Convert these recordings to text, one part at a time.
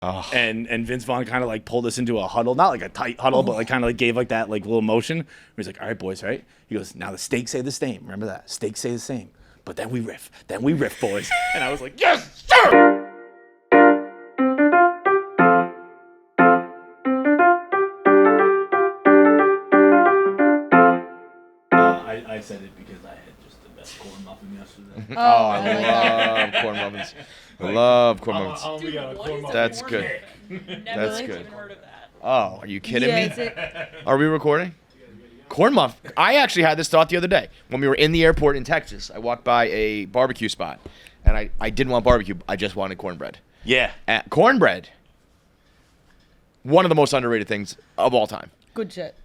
Oh. And Vince Vaughn kind of like pulled us into a huddle, not like a tight huddle, but like kind of like gave like that like little motion. He's like, all right, boys, right? He goes, now the stakes say the same. Remember that? Stakes say the same. But then we riff, boys. And I was like, yes, sir! I said it because I had just the best corn muffin yesterday. I love corn muffins. I love corn muffins. Dude, That's good. That's good. Heard of that. Oh, are you kidding me? Are we recording? Corn muffin. I actually had this thought the other day. When we were in the airport in Texas, I walked by a barbecue spot, and I didn't want barbecue. I just wanted cornbread. Yeah. Cornbread, one of the most underrated things of all time. Good shit.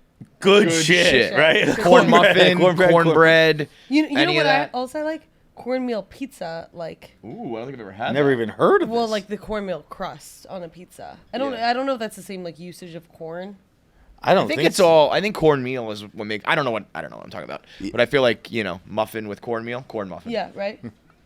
Good shit, right? Corn muffin, cornbread. You know any what of that? I also like? Cornmeal pizza, like. Ooh, I don't think I've ever had Never that. even heard of Well, this. like the cornmeal crust on a pizza. I don't know if that's the same like usage of corn. I don't I think it's all. I think cornmeal is what makes. I don't know what I'm talking about. But I feel like muffin with cornmeal, corn muffin. Yeah, right.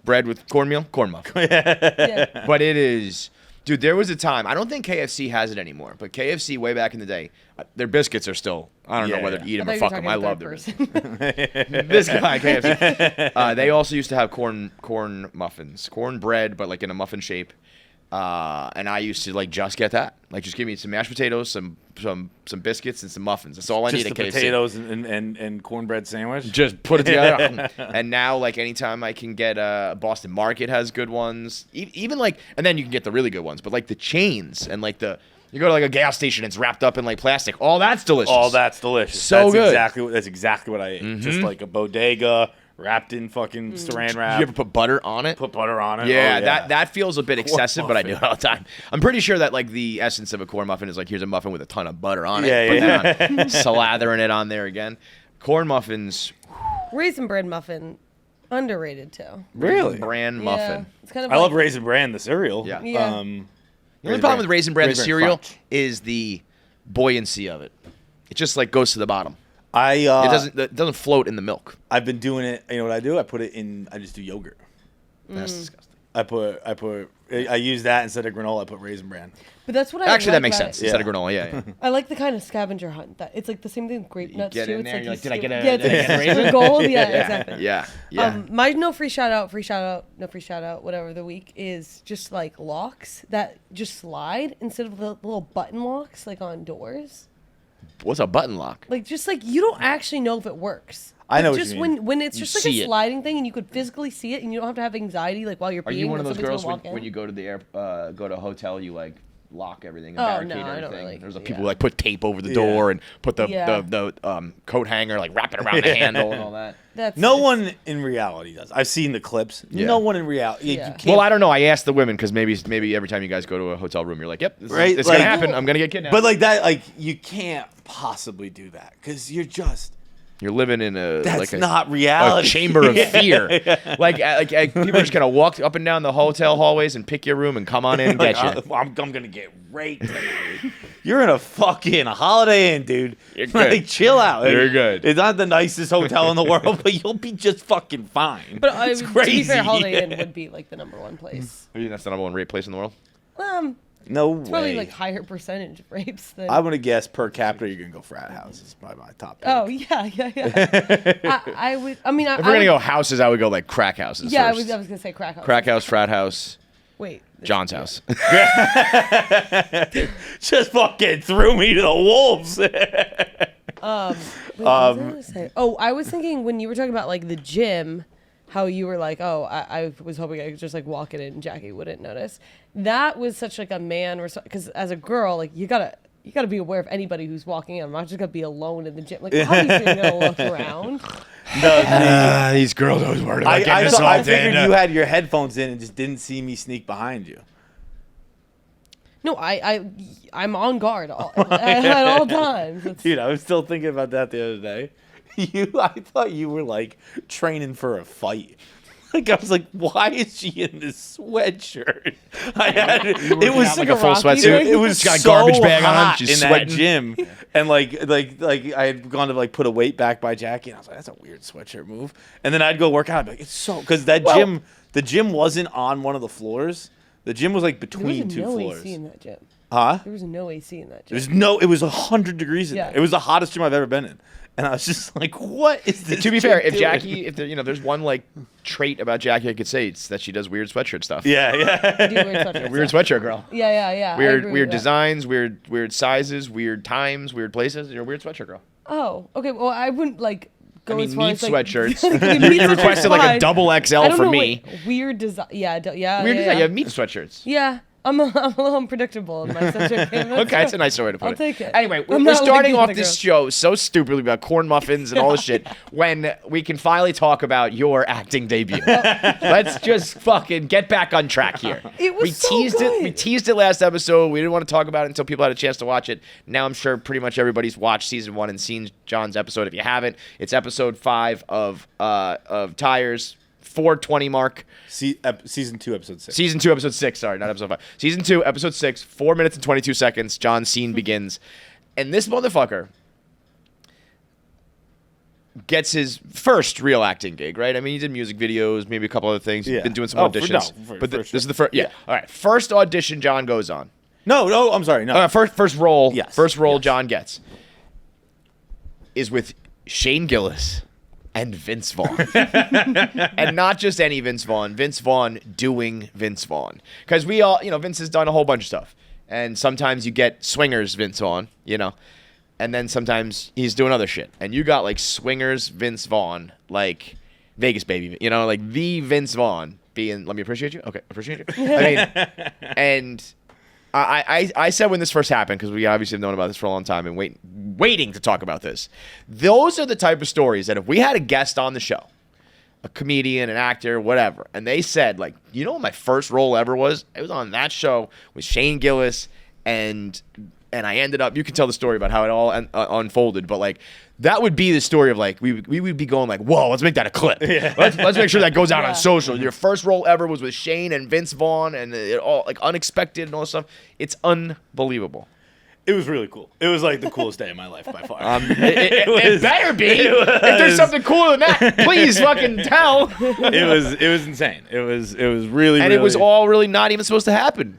Bread with cornmeal, corn muffin. Yeah. But it is, dude. There was a time. I don't think KFC has it anymore. But KFC way back in the day, their biscuits are still. I don't know whether to eat them or fuck them. I love them. This guy KFC. They also used to have corn muffins, cornbread, but like in a muffin shape. And I used to like just get that. Like just give me some mashed potatoes, some biscuits, and some muffins. That's all I need at KFC. Potatoes and cornbread sandwich. Just put it together. And now, like anytime I can get Boston Market has good ones. Even like, and then you can get the really good ones. But like the chains and like you go to like a gas station, it's wrapped up in like plastic. All that's delicious. All that's delicious. So good. That's exactly what I ate. Mm-hmm. Just like a bodega wrapped in fucking saran wrap. You ever put butter on it? Put butter on it. Yeah, Oh, yeah. that feels a bit excessive, but I do it all the time. I'm pretty sure that like the essence of a corn muffin is like here's a muffin with a ton of butter on it. Slathering it on there again. Corn muffins. Raisin bread muffin, underrated too. Really? Bran muffin. Yeah, it's kind of. I love Raisin Bran, the cereal. Yeah. Yeah. The only problem with Raisin Bran, the Raisin cereal, Crunch. is the buoyancy of it. It just like goes to the bottom. It It doesn't float in the milk. I've been doing it. You know what I do? I put it in. I just do yogurt. That's disgusting. I use that instead of granola. I put Raisin Bran. But that's what I Actually, like that makes about sense. it. Instead of granola, yeah. I like the kind of scavenger hunt that it's like the same thing with grape nuts get too. in It's there, like you're like, you did I steal- get a- yeah, did I get a it's raisin? gold? Yeah, exactly. Yeah. My no free shout out, no free shout out, whatever the week is just like locks that just slide instead of the little button locks like on doors. What's a button lock? Like just like you don't actually know if it works. I know Like, what just you mean. when it's just like see a it. sliding thing and you could physically see it and you don't have to have anxiety like while you're Are peeing. you one of that those somebody's girls gonna walk when in. you go to go to a hotel, you like lock everything and Oh, barricade no, I don't everything? really- There's a yeah. people who like put tape over the door and put the coat hanger, like wrap it around the handle and all that. No one in reality does. I've seen the clips. Yeah. No one in reality. Yeah. You can't. Well, I don't know. I asked the women because maybe every time you guys go to a hotel room, you're like, yep, Right, it's like- gonna happen. I'm gonna get kidnapped. But like that, like you can't possibly do that because you're just. You're living in That's a not reality. a chamber of fear. Like people are just gonna walk up and down the hotel hallways and pick your room and come on in and get you. I'm gonna get raped. You're in a fucking Holiday Inn, dude. You're good. Like, chill out. You're good. It's not the nicest hotel in the world, but you'll be just fucking fine. But it's to be crazy. fair, Holiday Inn would be like the number one place. You think that's the number one rape place in the world? No It's probably way. like higher percentage of rapes than. I'm gonna guess per capita, you're gonna go frat houses. Probably my top. Pick. Oh yeah. I would. I mean, If we're gonna go houses, I would go like crack houses. Yeah, first. I was gonna say crack house. Crack house, frat house, Wait. John's house. Just fucking threw me to the wolves. Wait, what was I gonna say? Oh, I was thinking when you were talking about like the gym, how you were like, oh, I was hoping I could just like walk in and Jackie wouldn't notice. That was such like a man, because as a girl, like you gotta be aware of anybody who's walking in. I'm not just gonna be alone in the gym. Like obviously I'm gonna look around. These girls always worried about I getting figured assaulted. you had your headphones in and just didn't see me sneak behind you. No, I'm on guard at all times. Dude, I was still thinking about that the other day. I thought you were like training for a fight. Like I was like, why is she in this sweatshirt? It was like a full Rocky sweatsuit. thing? It was She's got a so garbage bag on. hot She's in sweating. that gym, and like I had gone to like put a weight back by Jackie, and I was like, that's a weird sweatshirt move. And then I'd go work out. I'd be like, it's so because the gym wasn't on one of the floors. The gym was like There between was two no floors. AC in that gym. Huh? There was no AC in that gym. It was 100 degrees in Yeah. there. It was the hottest gym I've ever been in. And I was just like, what is this? To be fair, if doing? Jackie, if there, there's one like trait about Jackie I could say, it's that she does weird sweatshirt stuff. Yeah. Do weird sweatshirts. Weird sweatshirt girl. Yeah. I Weird agree weird with that. designs, weird sizes, weird times, weird places. You're a weird sweatshirt girl. Oh, okay. Well, I wouldn't like go I mean, as far neat as like, sweatshirts. You requested like a double XL I don't for know, me. wait, weird design. Yeah. Weird Yeah. design. You have meat sweatshirts. Yeah. I'm a little unpredictable in my sweatshirt game. Okay, it's a nicer way to put it. I'll take it. Anyway, I'm we're not starting looking off at the this girls. show so stupidly about corn muffins and all this shit when we can finally talk about your acting debut. Let's just fucking get back on track here. It was we so teased good. it. We teased it last episode. We didn't want to talk about it until people had a chance to watch it. Now I'm sure pretty much everybody's watched season 1 and seen John's episode. If you haven't, it's episode 5 of Tires. 420 mark. Season 2, episode 6. Season 2, episode 6. Sorry, not episode 5. Season 2, episode 6. 4 minutes and 22 seconds. John's scene begins. And this motherfucker gets his first real acting gig, right? I mean, he did music videos, maybe a couple other things. He's Yeah. been doing some Oh, auditions. But for this sure. is the first. Yeah. All right. First audition John goes on. No, I'm sorry. No. First role. Yes. First role Yes. John gets is with Shane Gillis and Vince Vaughn. And not just any Vince Vaughn doing Vince Vaughn. Because we all, Vince has done a whole bunch of stuff. And sometimes you get swingers Vince Vaughn, and then sometimes he's doing other shit. And you got like swingers Vince Vaughn, like Vegas baby, like the Vince Vaughn being, let me appreciate you. Okay, appreciate you. I mean, and I said when this first happened, because we obviously have known about this for a long time and waiting to talk about this. Those are the type of stories that if we had a guest on the show, a comedian, an actor, whatever, and they said, like, what my first role ever was? It was on that show with Shane Gillis, and I ended up, you can tell the story about how it all unfolded, but like, that would be the story of like, we would be going like, whoa, let's make that a clip. Yeah. Let's make sure that goes out on social. Your first role ever was with Shane and Vince Vaughn, and it all like unexpected and all this stuff. It's unbelievable. It was really cool. It was like the coolest day of my life by far. It better be. If there's something cooler than that, please fucking tell. It was insane. It was really, and really, it was all really not even supposed to happen.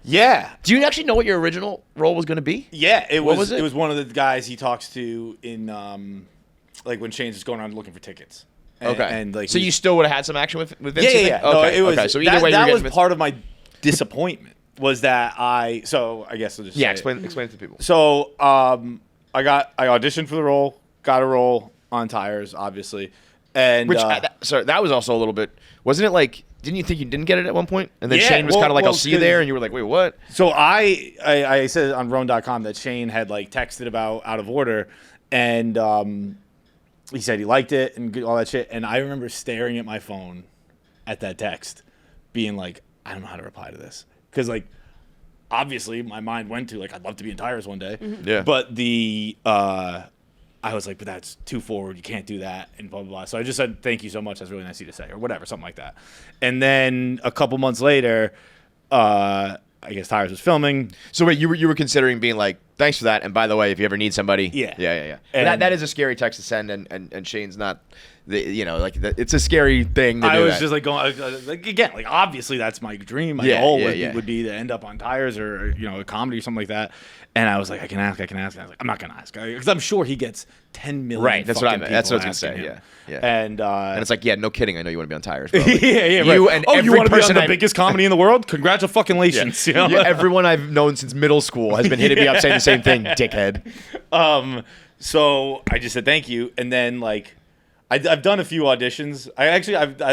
Yeah. Do you actually know what your original role was going to be? Yeah, What was it? It was one of the guys he talks to in like when Shane's just going around looking for tickets. And like, so you still would have had some action with Vince? you think? Yeah. Okay. No, it was. Okay. So either way, that you was part of my disappointment. Was that I guess I'll just say explain it to people. So I auditioned for the role, got a role on Tires, obviously, and that was also a little bit. Wasn't it like? Didn't you think you didn't get it at one point? And then Shane was kind of like, "I'll see you there," and you were like, "Wait, what?" So I said on Roan.com that Shane had like texted about Out of Order, and he said he liked it and all that shit. And I remember staring at my phone at that text, being like, "I don't know how to reply to this." Because, like, obviously my mind went to, like, I'd love to be in Tires one day. Mm-hmm. Yeah. But I was like, but that's too forward. You can't do that, and blah, blah, blah. So I just said, thank you so much. That's really nice of you to say, or whatever, something like that. And then a couple months later, I guess Tires was filming. So wait, you were considering being like, thanks for that, and by the way, if you ever need somebody, Yeah. And that is a scary text to send, and Shane's not, it's a scary thing to do. I was that. just like going, like, again, like, obviously that's my dream. My Yeah, goal yeah, would be to end up on Tires or, a comedy or something like that. And I was like, I can ask. And I was like, I'm not going to ask. Because I'm sure he gets 10 million Right, that's what I meant. That's what I was asking gonna say, him. yeah. And it's like, yeah, no kidding. I know you want to be on Tires. Bro. yeah, You right. and you every want to be on person the biggest comedy in the world? Congratulations. Yeah. Everyone I've known since middle school has been hitting me up saying the same thing, dickhead. So I just said thank you, and then like I've done a few auditions. I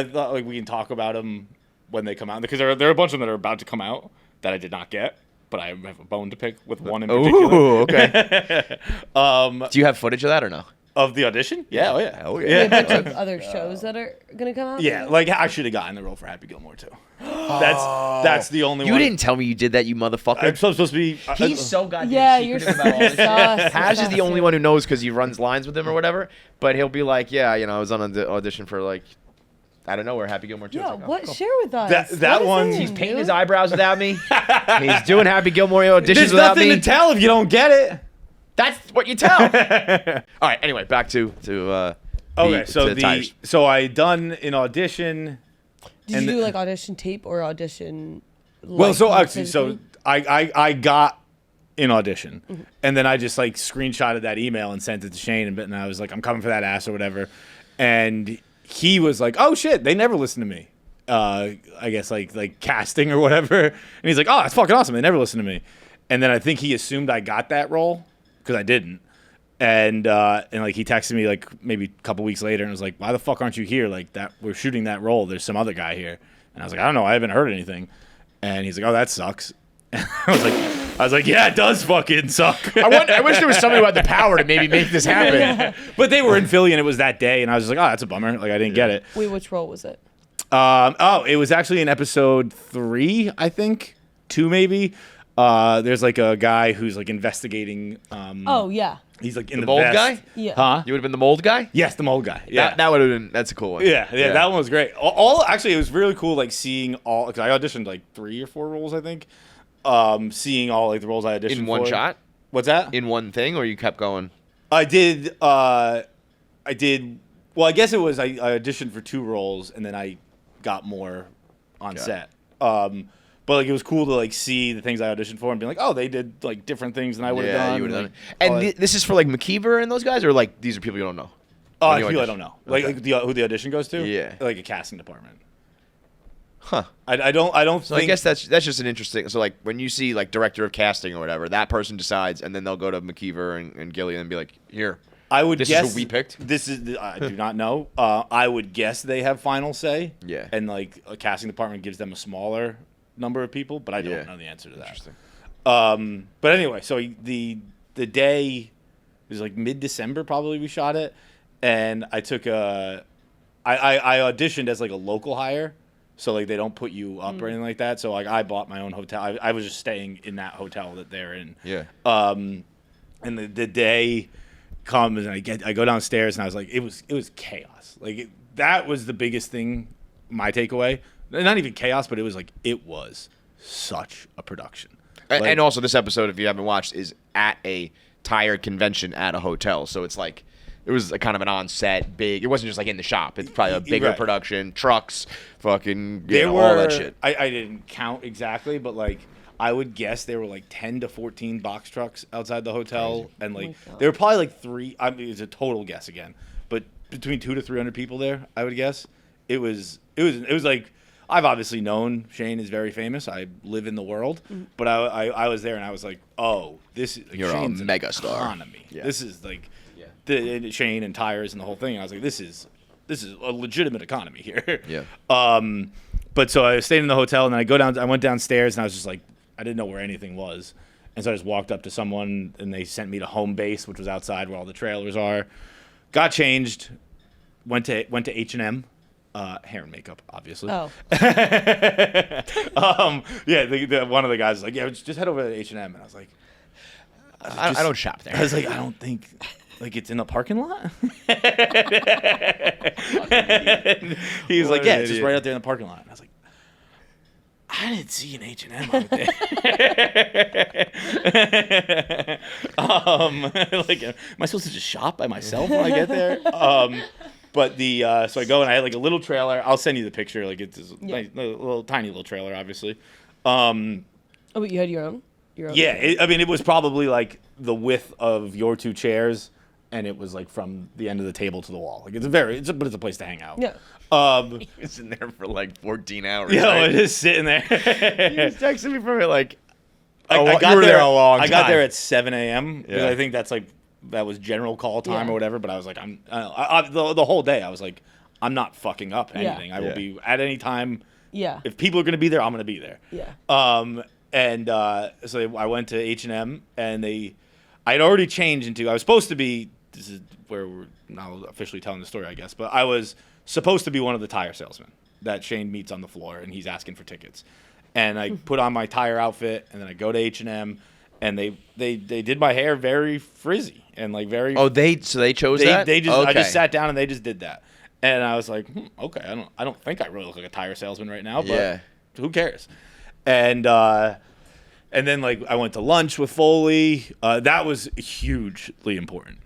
thought like we can talk about them when they come out, because there are a bunch of them that are about to come out that I did not get, but I have a bone to pick with one in particular. Ooh, okay. Do you have footage of that or no? Of the audition? Yeah, oh yeah. Hell We have a bunch of other shows that are gonna come out. Yeah, like I should have gotten the role for Happy Gilmore too. That's the only one. You didn't tell me you did that, you motherfucker. I'm supposed to be. He's so goddamn Yeah, secretive you're about all this shit. sus. Haz is the only one who knows because he runs lines with him or whatever. But he'll be like, yeah, I was on an audition for like, I don't know where Happy Gilmore 2. Yeah, Like, oh, what? cool. Share with us. That What is one- his He's name, painting dude? his eyebrows without me. He's doing Happy Gilmore auditions There's without nothing me. to tell if you don't get it. That's what you tell. All right. Anyway, back to Okay, the Tires. so I done an audition. Did you do like audition tape or audition Well, so actually, I got an audition, and then I just like screenshotted that email and sent it to Shane, and I was like, I'm coming for that ass or whatever, and he was like, oh shit, they never listen to me. I guess like casting or whatever, and he's like, oh, that's fucking awesome. They never listen to me, and then I think he assumed I got that role because I didn't. And like he texted me like maybe a couple weeks later and was like, why the fuck aren't you here? Like that we're shooting that role. There's some other guy here. And I was like, I don't know. I haven't heard anything. And he's like, oh, that sucks. And I was like, yeah, it does fucking suck. I wish there was somebody who had the power to maybe make this happen. Yeah. But they were in Philly and it was that day. And I was just like, oh, that's a bummer. Like I didn't get it. Wait, which role was it? It was actually in episode 3, I think. 2 maybe. There's like a guy who's like investigating. Oh yeah. He's like in the mold vest. guy. Yeah. Huh? You would have been the mold guy. Yes, the mold guy. Yeah, that would have been. That's a cool one. Yeah, that one was great. Actually, it was really cool. Like seeing all. Because I auditioned like 3 or 4 roles, I think. Seeing all like the roles I auditioned in one for. shot. What's that? In one thing, or you kept going? I did. Well, I guess it was I auditioned for 2 roles, and then I got more on set. But like it was cool to like see the things I auditioned for and be like, oh, they did like different things than I would have done. You would have like, done it. And this is for like McKeever and those guys, or like these are people you don't know. Oh, people I don't know. Like who the audition goes to. Yeah. Like a casting department. Huh. I don't. So think... I guess that's just an interesting. So like when you see like director of casting or whatever, that person decides, and then they'll go to McKeever and Gillis and be like, here. I would guess this is who we picked. This is I do not know. I would guess they have final say. Yeah. And like a casting department gives them a smaller number of people, but I don't know the answer to that. Interesting. But anyway, so the day it was like mid-December probably we shot it, and I took I auditioned as like a local hire, so like they don't put you up or anything like that. So like I bought my own hotel. I was just staying in that hotel that they're in. Yeah. And the day comes and I go downstairs and I was like, it was chaos. Like that was the biggest thing. My takeaway. Not even chaos, but it was such a production. And also this episode, if you haven't watched, is at a tire convention at a hotel. So it's like, it was a kind of an on-set big, it wasn't just like in the shop. It's probably a bigger production, trucks, fucking, all that shit. I didn't count exactly, but like, I would guess there were like 10 to 14 box trucks outside the hotel. Crazy. And like, there were probably like 3, I mean, it's a total guess again, but between 200 to 300 people there, I would guess. It was like, I've obviously known Shane is very famous. I live in the world, but I was there and I was like, oh, this is like, you're Shane's a mega star. Economy. Yeah. This is like the Shane and tires and the whole thing. And I was like, this is a legitimate economy here. Yeah. But so I stayed in the hotel and then I went downstairs and I was just like, I didn't know where anything was, and so I just walked up to someone and they sent me to home base, which was outside where all the trailers are. Got changed, went to H&M. Hair and makeup, obviously. Oh. One of the guys was like, yeah, just head over to H&M. And I was like, I don't shop there. I was like, I don't think, like, it's in the parking lot? He was like, yeah, it's just right out there in the parking lot. And I was like, I didn't see an H&M out there. Like, am I supposed to just shop by myself when I get there? But so I go and I had like a little trailer. I'll send you the picture. Like it's this nice, tiny little trailer, obviously. Oh, but you had your own? Yeah, it was probably like the width of your 2 chairs, and it was like from the end of the table to the wall. Like but it's a place to hang out. Yeah. It's in there for like 14 hours. Yeah, right? it is sitting there. He was texting me from it like, I got there a long time. I got there at 7 a.m. because Yeah. I think that's like that was general call time or whatever. But I was like, the whole day I was like, I'm not fucking up anything. I will be at any time. Yeah. If people are gonna be there, I'm gonna be there. Yeah. So I went to H&M and I had already changed into. I was supposed to be. This is where we're now officially telling the story, I guess. But I was supposed to be one of the tire salesmen that Shane meets on the floor, and he's asking for tickets. And I put on my tire outfit, and then I go to H&M, and they did my hair very frizzy and like very. Oh, they chose that. They just okay. I just sat down and they just did that, and I was like, okay, I don't think I really look like a tire salesman right now, but who cares? And then like I went to lunch with Foley. That was hugely important.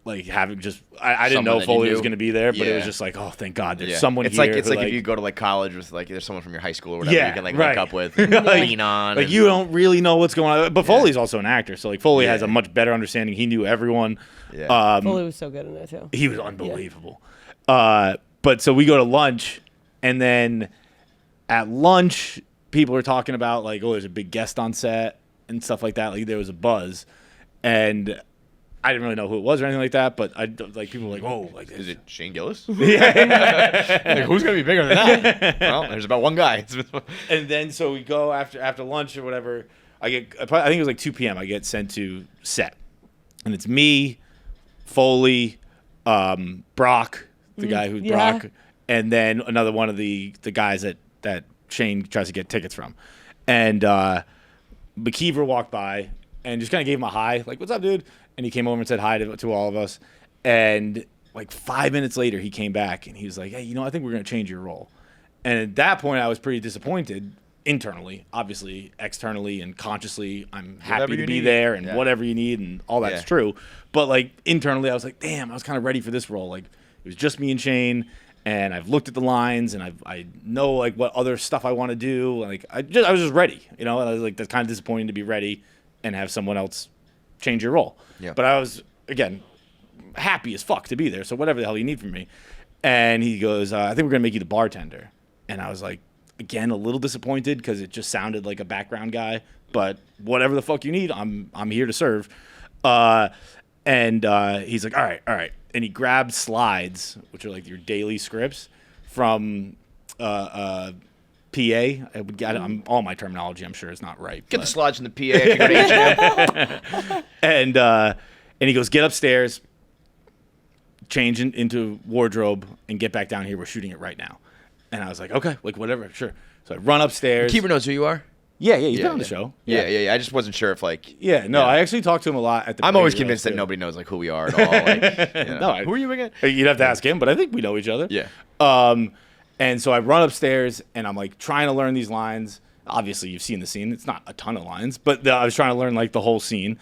like having just I didn't know Foley was going to be there, but it was just like, oh, thank God, there's someone it's here. It's like if you go to like college with like there's someone from your high school or whatever you can like link up with and lean on. Like you don't really know what's going on, but Foley's also an actor, so like Foley has a much better understanding. He knew everyone. Yeah. Foley was so good in it too. He was unbelievable. But so we go to lunch, and then at lunch, people are talking about like, oh, there's a big guest on set and stuff like that. Like there was a buzz, and I didn't really know who it was or anything like that. But like people were like, oh, like is it Shane Gillis? Yeah. Like, who's gonna be bigger than that? Well, there's about one guy. And then so we go after lunch or whatever. I think it was like 2 p.m. I get sent to set, and it's me, Foley, Brock, the guy who's Brock, and then another one of the guys that Shane tries to get tickets from. And McKeever walked by and just kind of gave him a hi, like, what's up, dude? And he came over and said hi to all of us. And like 5 minutes later, he came back and he was like, hey, I think we're going to change your role. And at that point, I was pretty disappointed internally. Obviously, externally and consciously, I'm happy to be there and whatever you need and all that's true. But like internally, I was like, damn, I was kind of ready for this role. Like it was just me and Shane. And I've looked at the lines, and I know like what other stuff I want to do. Like I was just ready, And I was like, that's kind of disappointing to be ready and have someone else change your role. Yeah. But I was again happy as fuck to be there. So whatever the hell you need from me. And he goes, I think we're gonna make you the bartender. And I was like, again, a little disappointed because it just sounded like a background guy. But whatever the fuck you need, I'm here to serve. And he's like, all right. And he grabbed slides, which are like your daily scripts from PA. All my terminology, I'm sure, is not right. Get the slides from the PA if you go to H&M. And he goes, get upstairs, change into wardrobe, and get back down here. We're shooting it right now. And I was like, okay, like whatever, sure. So I run upstairs. Keeper knows who you are? Yeah, he's been on the show. Yeah. I just wasn't sure if like. Yeah, no, I actually talked to him a lot at the. I'm always convinced that nobody knows like who we are at all. Like, No, who are you again? You'd have to ask him, but I think we know each other. Yeah. And so I run upstairs and I'm like trying to learn these lines. Obviously, you've seen the scene. It's not a ton of lines, but I was trying to learn like the whole scene.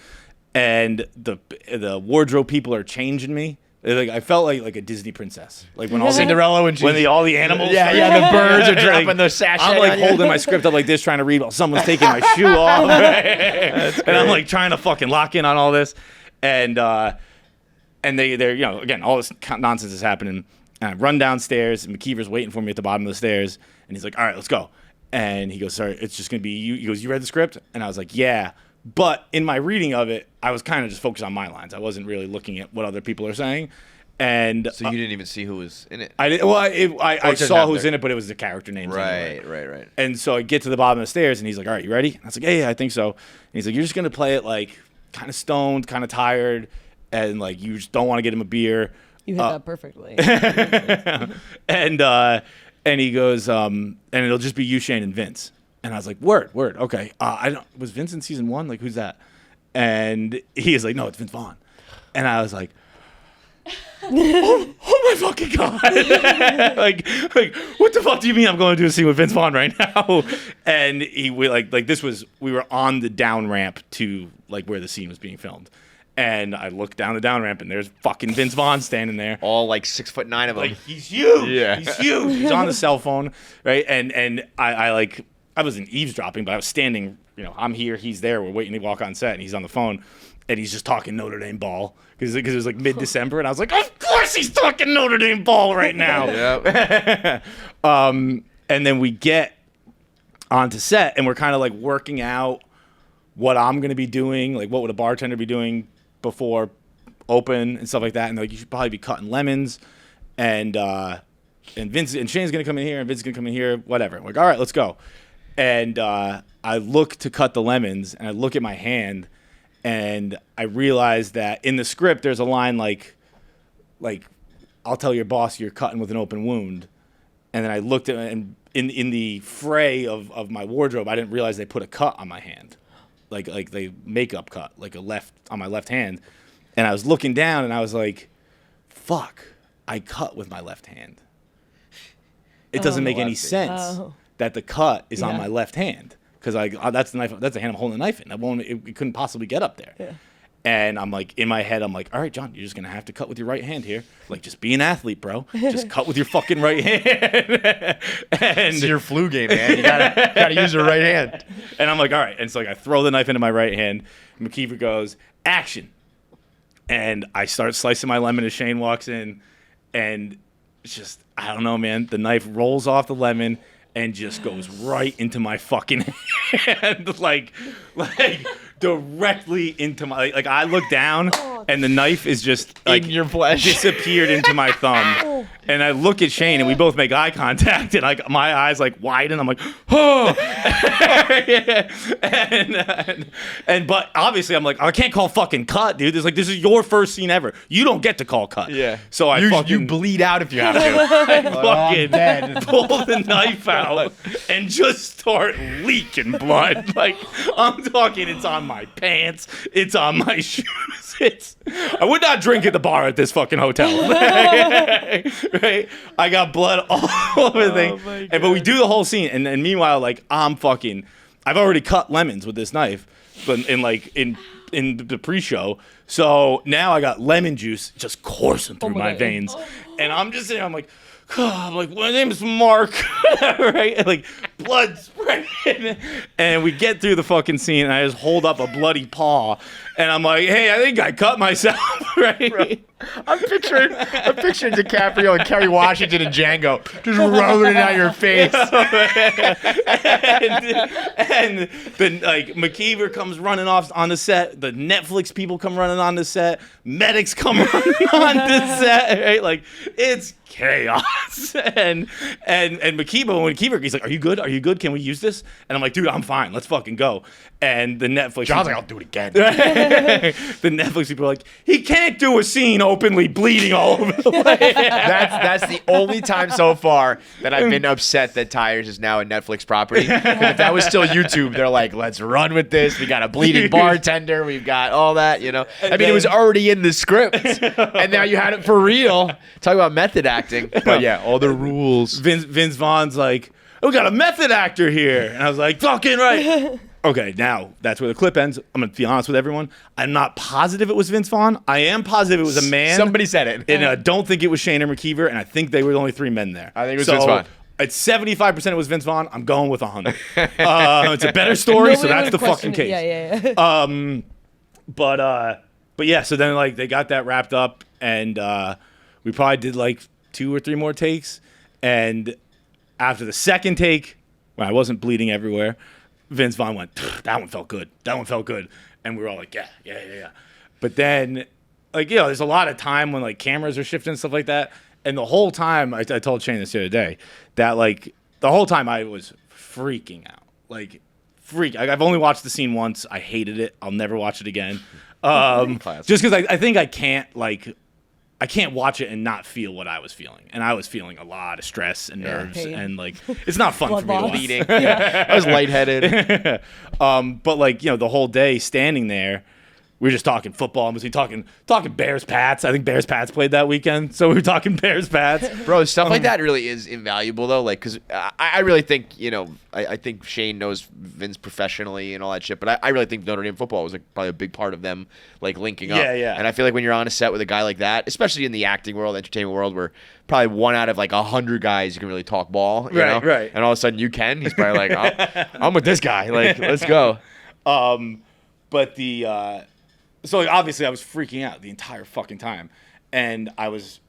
And the wardrobe people are changing me. Like I felt like a Disney princess, like when all Cinderella when all the animals, the birds are dropping those sachets. I'm like holding my script up like this, trying to read while someone's taking my shoe off, and I'm like trying to fucking lock in on all this, and they're again all this nonsense is happening, and I run downstairs, and McKeever's waiting for me at the bottom of the stairs, and he's like, all right, let's go, and he goes, sorry, it's just gonna be you. He goes, you read the script, and I was like, yeah. But in my reading of it, I was kind of just focused on my lines. I wasn't really looking at what other people are saying. And so you didn't even see who was in it? I did. Well, I saw who's in it, but it was the character names. Right. And so I get to the bottom of the stairs, and he's like, all right, you ready? And I was like, yeah, I think so. And he's like, you're just going to play it like kind of stoned, kind of tired, and like you just don't want to get him a beer. You hit that perfectly. And he goes, and it'll just be you, Shane, and Vince. And I was like, word, okay. Was Vince in season 1? Like, who's that? And he is like, no, it's Vince Vaughn. And I was like, oh my fucking God. like, what the fuck do you mean I'm going to do a scene with Vince Vaughn right now? And we were on the down ramp to like where the scene was being filmed. And I looked down the down ramp, and there's fucking Vince Vaughn standing there. All like 6'9" of him. Like, he's huge. Yeah. He's huge. He's on the cell phone, right? And I wasn't eavesdropping, but I was standing, I'm here, he's there, we're waiting to walk on set, and he's on the phone, and he's just talking Notre Dame ball, because it was like mid-December, and I was like, of course he's talking Notre Dame ball right now. Yep. And then we get onto set, and we're kind of like working out what I'm going to be doing, like what would a bartender be doing before open and stuff like that, and like you should probably be cutting lemons, and Vince and Shane's going to come in here, and Vince is going to come in here, whatever. I'm like, all right, let's go. And I look to cut the lemons, and I look at my hand, and I realize that in the script there's a line like I'll tell your boss you're cutting with an open wound. And then I looked at and in the fray of my wardrobe, I didn't realize they put a cut on my hand, like the makeup cut, like on my left hand. And I was looking down, and I was like, "Fuck! I cut with my left hand. It doesn't make any sense." That the cut is on my left hand, because that's the knife. That's the hand I'm holding the knife in. It couldn't possibly get up there. Yeah. And I'm like, in my head, I'm like, all right, John, you're just going to have to cut with your right hand here. Like, just be an athlete, bro. Just cut with your fucking right hand. And it's your flu game, man. You gotta use your right hand. And I'm like, all right. And so like, I throw the knife into my right hand. McKeever goes, action. And I start slicing my lemon as Shane walks in. And it's just, I don't know, man. The knife rolls off the lemon and just goes right into my fucking hand. like directly into my, like I look down and the knife is just like in your flesh, disappeared into my thumb. And I look at Shane and we both make eye contact and like my eyes like widen. I'm like, oh. and but obviously I'm like, I can't call fucking cut, dude. This is your first scene ever. You don't get to call cut. Yeah. So you bleed out if you have to. I fucking pull the knife out and just start leaking blood. Like I'm talking, it's on my pants, it's on my shoes. I would not drink at the bar at this fucking hotel. Right? I got blood all over the thing. But we do the whole scene, and meanwhile, like I've already cut lemons with this knife, but in the pre-show. So now I got lemon juice just coursing through my veins, and I'm just sitting. I'm like, my name is Mark, right? And like blood spraying, and we get through the fucking scene, and I just hold up a bloody paw, and I'm like, hey, I think I cut myself, right? Bro, I'm picturing DiCaprio and Kerry Washington and Django just rubbing it on your face. and then like McKeever comes running off on the set. The Netflix people come running on the set. Medics come running on the set. Right? Like it's chaos. And McKeever, he's like, "Are you good? Are you good? Can we use this?" And I'm like, "Dude, I'm fine. Let's fucking go." And the Netflix, John's like, "I'll do it again." The Netflix people are like, "He can't do a scene openly bleeding all over the place." That's the only time so far that I've been upset that Tires is now a Netflix property. If that was still YouTube, they're like, "Let's run with this. We got a bleeding bartender. We've got all that." You know, I mean, it was already in the script, and now you had it for real. Talk about method acting. But yeah, all the rules. Vince Vaughn's like, "We got a method actor here," and I was like, "Fucking right." Okay, now that's where the clip ends. I'm going to be honest with everyone. I'm not positive it was Vince Vaughn. I am positive it was a man. Somebody said it. And I don't think it was Shane or McKeever, and I think they were the only three men there. I think it was Vince Vaughn. It's 75% it was Vince Vaughn. I'm going with 100. It's a better story, so that's the fucking case. Yeah. But yeah, so then like they got that wrapped up, and we probably did like 2 or 3 more takes. And after the second take, when I wasn't bleeding everywhere, Vince Vaughn went, "That one felt good. That one felt good." And we were all like, yeah. But then, like, you know, there's a lot of time when, like, cameras are shifting and stuff like that. And the whole time, I told Shane this the other day, that, like, the whole time I was freaking out. Like, I've only watched the scene once. I hated it. I'll never watch it again. Just because I think I can't, like, I can't watch it and not feel what I was feeling. And I was feeling a lot of stress and nerves. And, like, it's not fun for me to watch. Bleeding. I was lightheaded. But, like, you know, the whole day standing there, we were just talking football. And we were talking Bears-Pats. I think Bears-Pats played that weekend. So we were talking Bears-Pats. Bro, stuff like that really is invaluable, though. Like, because I really think, you know, I think Shane knows Vince professionally and all that shit. But I really think Notre Dame football was, like, probably a big part of them, like, linking up. Yeah. And I feel like when you're on a set with a guy like that, especially in the acting world, entertainment world, where probably 1 out of, like, 100 guys you can really talk ball. You know? Right. And all of a sudden you can. He's probably like, I'm with this guy. Like, let's go. But so like, obviously I was freaking out the entire fucking time, and I was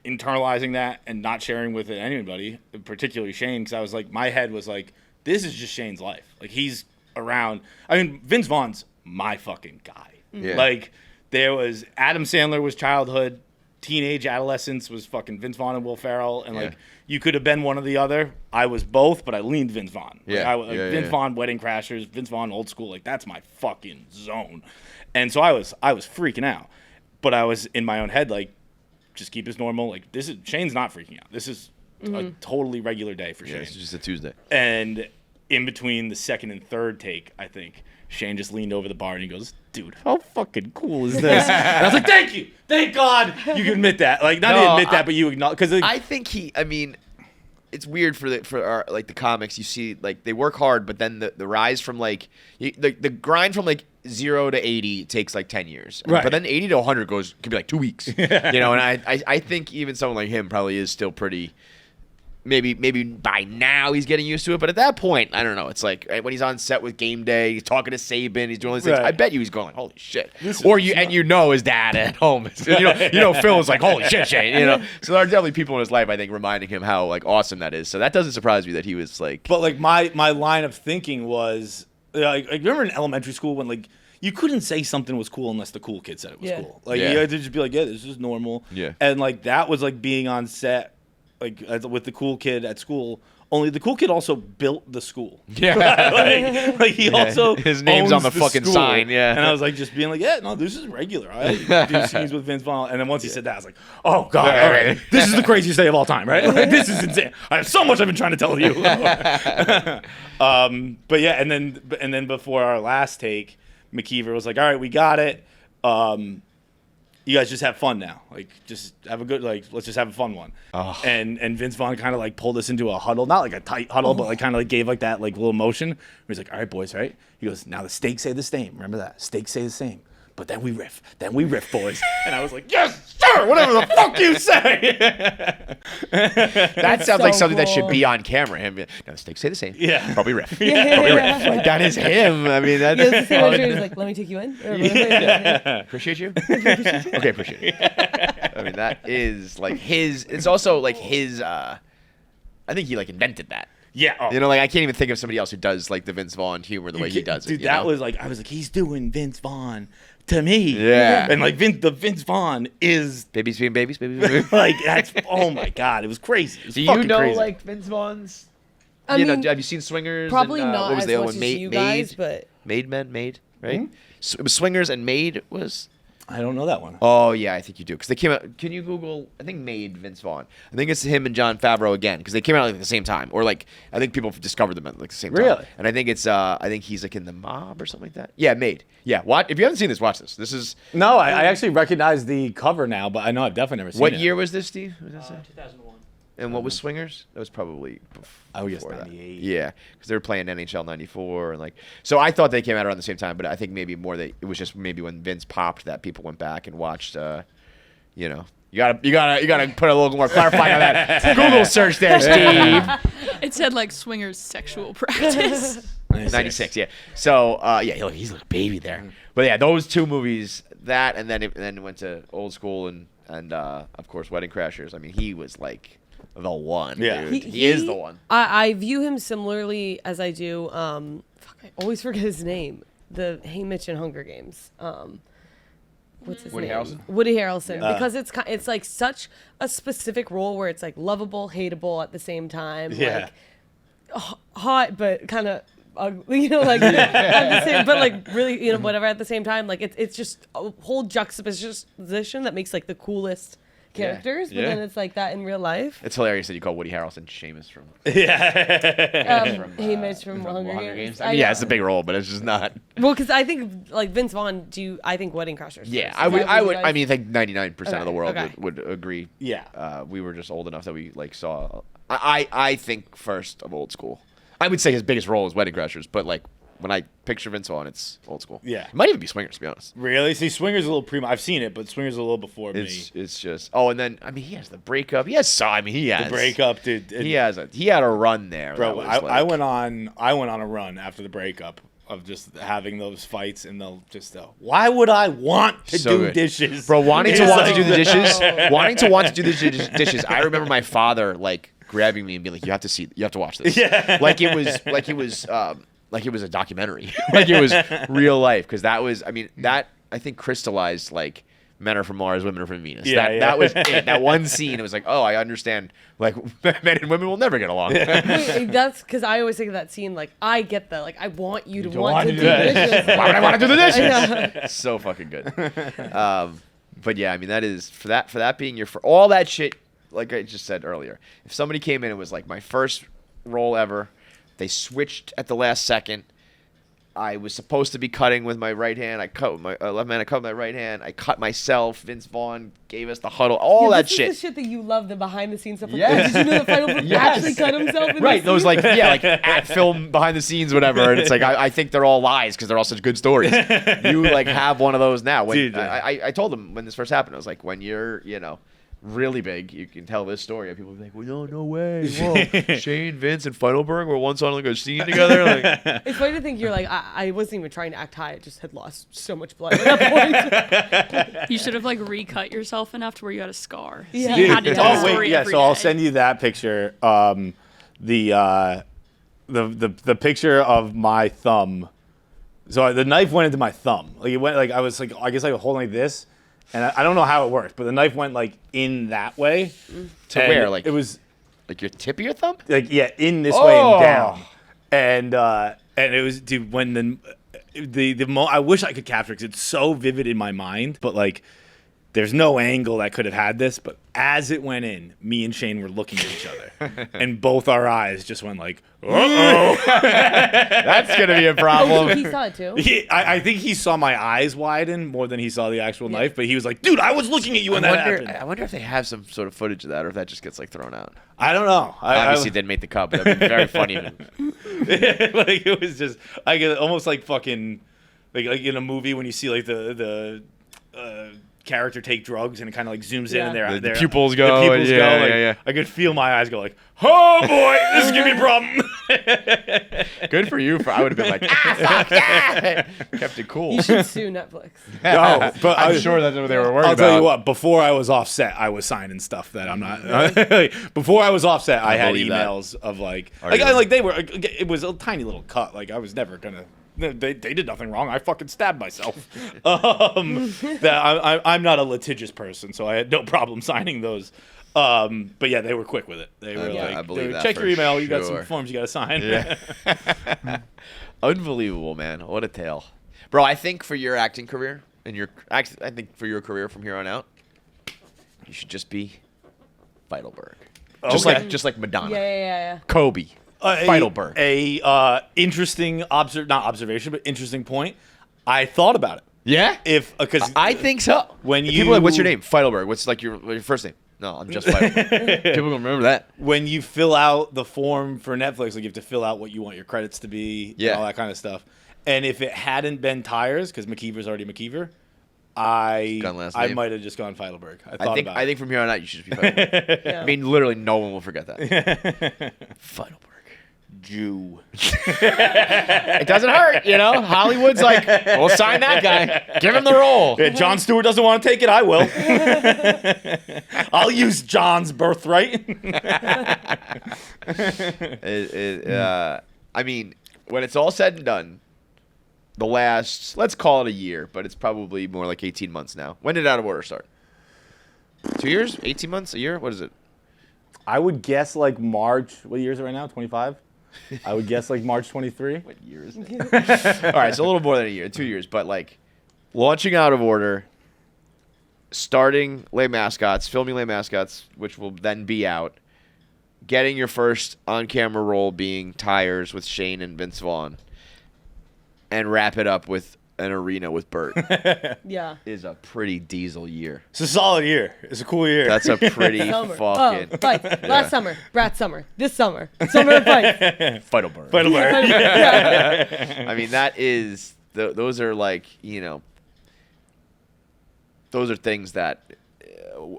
internalizing that and not sharing with it anybody, particularly Shane, because I was like, my head was like, this is just Shane's life. Like, he's around. I mean, Vince Vaughn's my fucking guy. Yeah. Like, there was Adam Sandler was childhood, teenage adolescence was fucking Vince Vaughn and Will Ferrell, and like you could have been one or the other. I was both, but I leaned Vince Vaughn. Vince Vaughn, Wedding Crashers, Vince Vaughn, Old School. Like, that's my fucking zone. And so I was freaking out, but I was in my own head like, just keep this normal. Like, Shane's not freaking out. This is a totally regular day for Shane. It's just a Tuesday. And in between the second and third take, I think Shane just leaned over the bar and he goes, "Dude, how fucking cool is this?" And I was like, "Thank you, thank God you can admit that." Like, not to admit that, but you acknowledge, because I think I mean, it's weird for our, like, the comics. You see, like, they work hard, but then the rise from, like, the grind from, like, 0 to 80 takes like 10 years. Right. But then 80 to 100 could be like 2 weeks. And I think even someone like him probably is still pretty. Maybe by now he's getting used to it, but at that point, I don't know. It's like when he's on set with Game Day, he's talking to Saban, he's doing all these things. Right. I bet you he's going like, "Holy shit!" Or you know his dad at home. Phil is like, "Holy shit, Shane." So there are definitely people in his life, I think, reminding him how like awesome that is. So that doesn't surprise me that he was like. But like my line of thinking was, like, remember in elementary school when like you couldn't say something was cool unless the cool kid said it was cool. Like you had to just be like, "Yeah, this is normal." Yeah. And like that was like being on set. Like with the cool kid at school, only the cool kid also built the school. Yeah, like he also his name's on the fucking school. sign. Yeah, and I was like just being like, yeah, no, this is regular. I do scenes with Vince Vaughn, and then once he said that, I was like, oh god, all right, this is the craziest day of all time, right? Like, this is insane. I have so much I've been trying to tell you. But yeah, and then before our last take, McKeever was like, all right, we got it. You guys just have fun now. Like, just have a good, like, let's just have a fun one. Oh. And Vince Vaughn kind of, like, pulled us into a huddle. Not, like, a tight huddle, but, like, kind of, like, gave, like, that, like, little motion. He's like, all right, boys, right? He goes, now the stakes say the same. Remember that? Stakes say the same. But then we riff. Then we riff, boys. And I was like, yes, sir, whatever the fuck you say. That sounds like something that should be on camera. Him, now the stakes say the same. Yeah. Probably riff. Probably riff. Like, that is him. I mean, that's. Yeah, it's the same one. He was like, "Let me take you in." Appreciate you. Okay, appreciate it. I mean, that is like his. It's also like his. I think he like invented that. Yeah. Oh. Like I can't even think of somebody else who does like the Vince Vaughn humor the way he does it. Dude, that was like, I was like, he's doing Vince Vaughn to me. Yeah. And like the Vince Vaughn is babies being babies, babies being babies. like that's oh my god, it was crazy. It was Do you fucking know crazy. like Vince Vaughn's? I mean, have you seen Swingers? probably and, not what was as the other much one? as you guys, but Made, right? Mm-hmm. So it was Swingers and Made was. I don't know that one. Oh yeah, I think you do because they came out. Can you Google? I think Made Vince Vaughn. I think it's him and Jon Favreau again because they came out like at the same time, or like I think people discovered them at like the same time. Really? And I think it's I think he's like in the Mob or something like that. Yeah, Made. Yeah. What? If you haven't seen this, watch this. This is. No, I actually recognize the cover now, but I know I've definitely never seen it. What year was this, Steve? What did that say? 2001. And what was Swingers? That was probably before. Oh, yes, that. 98. Yeah, because they were playing NHL '94 and like. So I thought they came out around the same time, but I think maybe more that it was just maybe when Vince popped that people went back and watched. You gotta put a little more clarifying on that Google search there, Steve. It said like swingers sexual practice. 96, yeah. So he's like a baby there. But yeah, those two movies, that and then went to Old School and of course Wedding Crashers. I mean, he was like the one. Yeah. Dude. He is the one. I view him similarly as I do. I always forget his name. The Haymitch in Hunger Games. What's his Woody name? Harrelson? Woody Harrelson. Because it's like such a specific role where it's like lovable, hateable at the same time. Yeah. Like hot, but kind of ugly, like at the same, but like really, whatever at the same time. Like it's just a whole juxtaposition that makes like the coolest characters, but then it's like that in real life. It's hilarious that you call Woody Harrelson Seamus from Haymitch from Hunger Games. I mean, yeah, it's a big role, but it's just not. Well, because I think like Vince Vaughn, I think Wedding Crashers. Yeah, first. I would. Is that what you I mean, I think 99% of the world Okay. would agree. Yeah. We were just old enough that we like saw. I think first of Old School. I would say his biggest role is Wedding Crashers, but like when I picture Vince Vaughn, it's Old School. Yeah. It might even be Swingers, to be honest. Really? See, Swingers a little primo. I've seen it, but Swingers a little before me. It's just. Oh, and then I mean, he has the breakup. He has he has The breakup, dude. He had a run there, Bro, that was I like- went on a run after the breakup of just having those fights and why would I want to So do good. dishes? Bro, wanting to It's want like- to do the dishes, wanting to do the dishes. I remember my father like grabbing me and being like, "You have to watch this." Yeah. Like it was a documentary, like it was real life. Because that was, I mean, that I think crystallized like men are from Mars, women are from Venus. Yeah, That was it. That one scene. It was like, oh, I understand. Like men and women will never get along. Wait, that's because I always think of that scene. Like I get that. Like I want you to want to do that. dishes. Why would I want to do the dishes? Yeah. So fucking good. But yeah, I mean that is for that being for all that shit. Like I just said earlier, if somebody came in and was like my first role ever, they switched at the last second, I was supposed to be cutting with my right hand. I cut with my left hand. I cut with my right hand. I cut myself. Vince Vaughn gave us the huddle. All that shit. This is the shit that you love, the behind the scenes stuff. Like, Yes. did you know that Feitelberg actually cut himself? In Right, this those scene? like at film behind the scenes, whatever. And it's like I think they're all lies because they're all such good stories. You like have one of those now. When, Dude. I told him when this first happened, I was like, when you're really big, you can tell this story. And people will be like, well, no way. Whoa, Shane, Vince, and Feitelberg were once on like a scene together. Like, it's funny to think you're like, I wasn't even trying to act high. I just had lost so much blood at that point. You should have like recut yourself enough to where you had a scar. So Yeah. you had to tell the story yeah. every So I'll day. send you that picture. The picture of my thumb. So the knife went into my thumb. Like it went like I was like I guess I was holding like this, and I don't know how it worked, but the knife went like in that way. to And where? Like it was like your tip of your thumb? like in this way and Oh. down, and it was dude when I wish I could capture it because it's so vivid in my mind, but like there's no angle that could have had this, but as it went in, me and Shane were looking at each other, and both our eyes just went like, uh-oh. That's gonna be a Oh, problem. so he saw it too? I think he saw my eyes widen more than he saw the actual knife, but he was like, dude, I was looking at you when that happened. I wonder if they have some sort of footage of that, or if that just gets like thrown out. I don't know. Obviously, it didn't make the cut, but that'd be very funny. like it was just I get almost like fucking like in a movie when you see like the character take drugs and it kind of like zooms in and The their pupils go. The pupils yeah, go. yeah, Like, yeah. I could feel my eyes go like, oh boy, this is gonna be a problem. Good for you. I would have been like, fuck yeah! Kept it cool. You should sue Netflix. No, but I'm sure that's what they were worried I'll about. tell you what. Before I was offset, I was signing stuff that I'm not. Before I was offset, I had believe that. emails of like you? they were. It was a tiny little cut. Like I was never gonna. They did nothing wrong. I fucking stabbed myself. That I'm not a litigious person, so I had no problem signing those. But yeah, they were quick with it. They were Yeah, like, I believe that check for your email. You got some sure. forms you got to sign. Yeah. Unbelievable, man. What a tale. Bro, I think for your acting career I think for your career from here on out, you should just be Feitelberg. Just like Madonna. Yeah. Kobe. Feitelberg. Interesting not observation, but interesting point. I thought about it. Yeah? If because I think so. When People are like, what's your you- name? Feitelberg. What's like your first name? No, I'm just Feitelberg. People gonna remember that. when you fill out the form for Netflix, like you have to fill out what you want your credits to be, Yeah. and all that kind of stuff. And if it hadn't been Tires, because McKeever's already McKeever, I name. might have just gone Feitelberg. I think from here on out you should just be Feitelberg. Yeah. I mean, literally no one will forget that. Feitelberg. Jew. It doesn't hurt, Hollywood's like, we'll sign that guy. Give him the role. If Jon Stewart doesn't want to take it, I will. I'll use John's birthright. I mean, when it's all said and done, the last, let's call it a year, but it's probably more like 18 months now. When did Out of Order start? 2 years? 18 months? A year? What is it? I would guess like March. What year is it right now? 25? I would guess like March 23. What year is it? All right, so a little more than a year, 2 years. But like launching Out of Order, starting Les Mascots, filming Les Mascots, which will then be out, getting your first on-camera role being Tires with Shane and Vince Vaughn, and wrap it up with an arena with Bert Yeah. is a pretty diesel year. It's a solid year. It's a cool year. That's a pretty Summer. fucking Fights. Last summer. Brat summer. This summer. Summer of fights. Feitelberg. Feitelberg. Yeah. I mean, that is those are like those are things that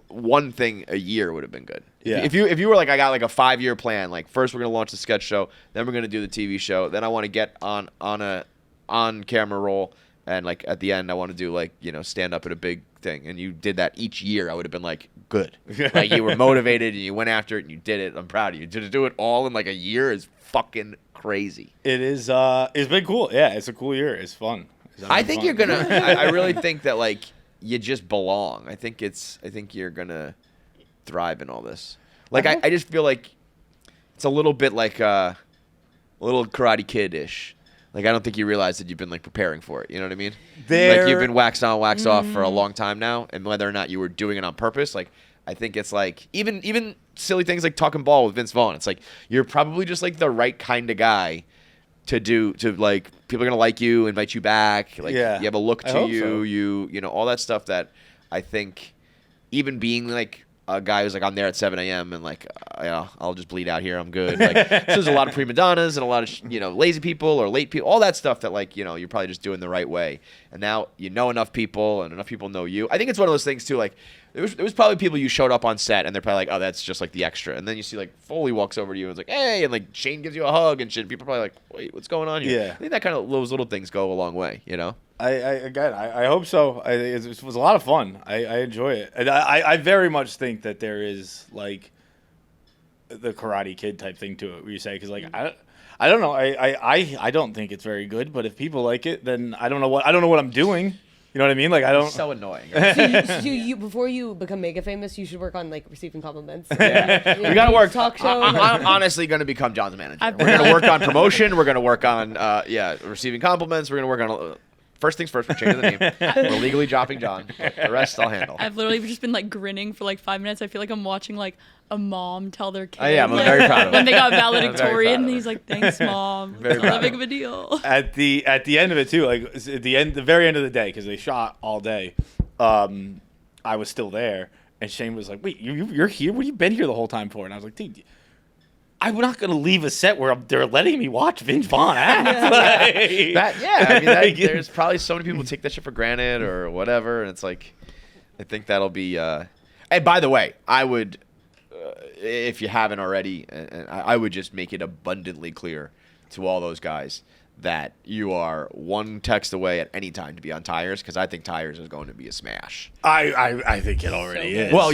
one thing a year would have been good. Yeah. If you were like, I got like a 5-year plan. Like first we're gonna launch the sketch show, then we're gonna do the TV show, then I want to get on a on-camera role, and like at the end I want to do like stand up at a big thing, and you did that each year, I would have been like, good. Like you were motivated and you went after it and you did it. I'm proud of you. To do it all in like a year is fucking crazy. It is. It's been cool. Yeah, it's a cool year. It's fun. I think you're gonna. I really think that like you just belong. I think you're gonna thrive in all this. Like I just feel like it's a little bit like a little Karate Kid-ish. Like I don't think you realize that you've been like preparing for it. You know what I mean? Like you've been waxed on, waxed off for a long time now, and whether or not you were doing it on purpose, like I think it's like even silly things like talking ball with Vince Vaughn. It's like you're probably just like the right kind of guy like people are gonna like you, invite you back. Like you have a look to you, so. you know, all that stuff that I think even being like a guy who's like, I'm there at 7 a.m. and like, I'll just bleed out here. I'm good. Like, so there's a lot of prima donnas and a lot of, lazy people or late people, all that stuff that like, you're probably just doing the right way. And now you know enough people and enough people know you. I think it's one of those things too, like, there was probably people you showed up on set and they're probably like, oh, that's just like the extra. And then you see like Foley walks over to you and is like, hey, and like Shane gives you a hug and shit. People are probably like, wait, what's going on here? Yeah. I think that kind of those little things go a long way, I hope so. It was a lot of fun. I enjoy it. And I very much think that there is like the Karate Kid type thing to it, where you say, because like I don't know. I don't think it's very good, but if people like it, then I don't know what I'm doing. You know what I mean? Like I don't. It's so annoying. So you before you become mega famous, you should work on like receiving compliments. Yeah. We gotta work. Talk show. I'm honestly gonna become John's manager. We're gonna work on promotion. We're gonna work on receiving compliments. We're gonna work on. First things first, we're changing the name. We're legally dropping John. The rest I'll handle. I've literally just been like grinning for like 5 minutes. I feel like I'm watching like a mom tell their kid. Oh, yeah, I'm very proud of when it. they got valedictorian, and he's like, "Thanks, mom." Very It's not proud that big of of a deal. At the end of it too, like at the very end of the day, because they shot all day, I was still there, and Shane was like, "Wait, you're here? What have you been here the whole time for?" And I was like, "Dude, I'm not gonna leave a set where they're letting me watch Vince Vaughn act." There's probably so many people who take that shit for granted or whatever, and it's like, I think that'll be. And by the way, I would, if you haven't already, and I would just make it abundantly clear to all those guys that you are one text away at any time to be on Tires, because I think Tires is going to be a smash. I think it already is. Well,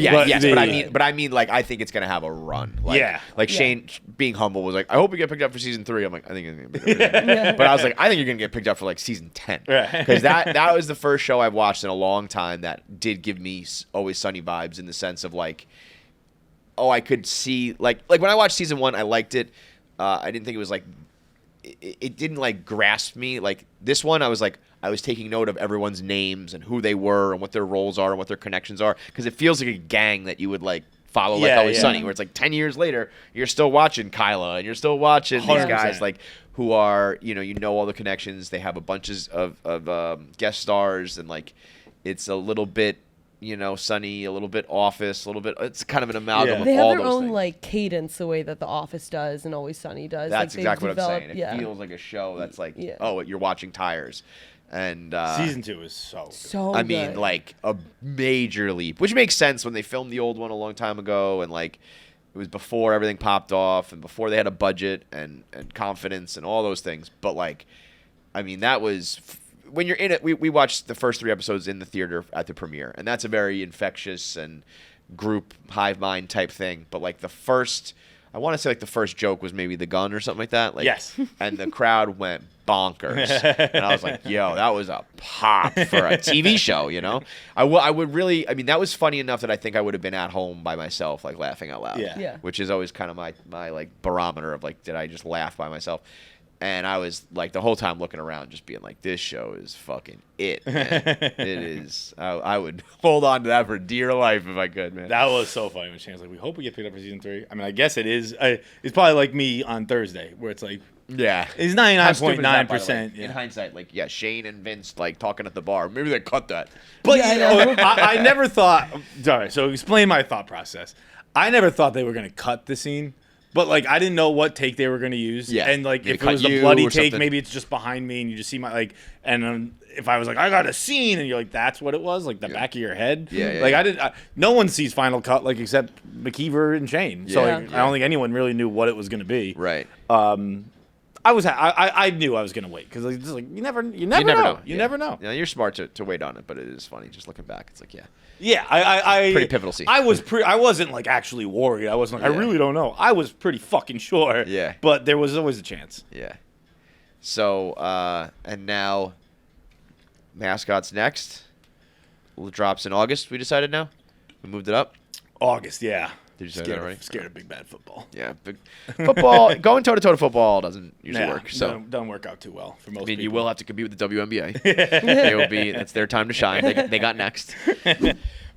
but I mean, like, I think it's going to have a run. Like, Shane, being humble, was like, I hope we get picked up for season 3. I'm like, I think it's going to be picked up for season 3. But I was like, I think you're going to get picked up for like season 10. Because that was the first show I've watched in a long time that did give me Always Sunny vibes, in the sense of like, I could see, like when I watched season 1, I liked it. I didn't think it was like, it didn't like grasp me. Like this one, I was taking note of everyone's names and who they were and what their roles are and what their connections are, because it feels like a gang that you would like follow, like Always Sunny, where it's like 10 years later you're still watching Kyla and you're still watching 100%. These guys like who are all the connections. They have a bunches of guest stars, and like it's a little bit Sunny, a little bit Office, a little bit. It's kind of an amalgam of they have all their those own things. like cadence, the way that The Office does and Always Sunny does. That's like, exactly what I'm saying. It yeah. feels like a show that's like, you're watching Tires. And season 2 is so good. I mean, like a major leap, which makes sense when they filmed the old one a long time ago, and like it was before everything popped off and before they had a budget and confidence and all those things. But like, I mean, that was when you're in it. We watched the first 3 episodes in the theater at the premiere, and that's a very infectious and group hive mind type thing. But like the first joke was maybe the gun or something like that. Like, yes. And the crowd went bonkers. And I was like, yo, that was a pop for a TV show, I would really, I mean, that was funny enough that I think I would have been at home by myself, like laughing out loud. Yeah. Which is always kind of my like barometer of like, did I just laugh by myself? And I was like the whole time looking around, just being like, this show is fucking it, man. It is. I would hold on to that for dear life if I could, man. That was so funny when Shane's like, we hope we get picked up for season 3. I mean, I guess it is. It's probably like me on Thursday, where it's like, yeah, it's 99.9%. In hindsight, like, Shane and Vince like talking at the bar. Maybe they cut that. But I never thought. Sorry, so explain my thought process. I never thought they were going to cut the scene. But, like, I didn't know what take they were going to use. Yeah. And, like, Maybe if it was the you bloody or take, something. maybe it's just behind me and you just see my, like, and if I was like, I got a scene, and you're like, that's what it was? Like, the back of your head? Yeah. Like, no one sees Final Cut, like, except McKeever and Shane. So, like, I don't think anyone really knew what it was going to be. Right. I knew I was going to wait, because, like, you never know. You never know. Yeah, you're smart to wait on it, but it is funny. Just looking back, it's like, Yeah, I pretty pivotal scene. I wasn't like actually worried. I wasn't like, I really don't know. I was pretty fucking sure. Yeah. But there was always a chance. Yeah. So and now Mascots next. Drops in August, we decided now. We moved it up. August, yeah. Did you say that already? Scared of big bad football. Yeah, big football. Going toe-to-toe to football doesn't usually work. So doesn't work out too well for most people. You will have to compete with the WNBA. That's their time to shine. They got next.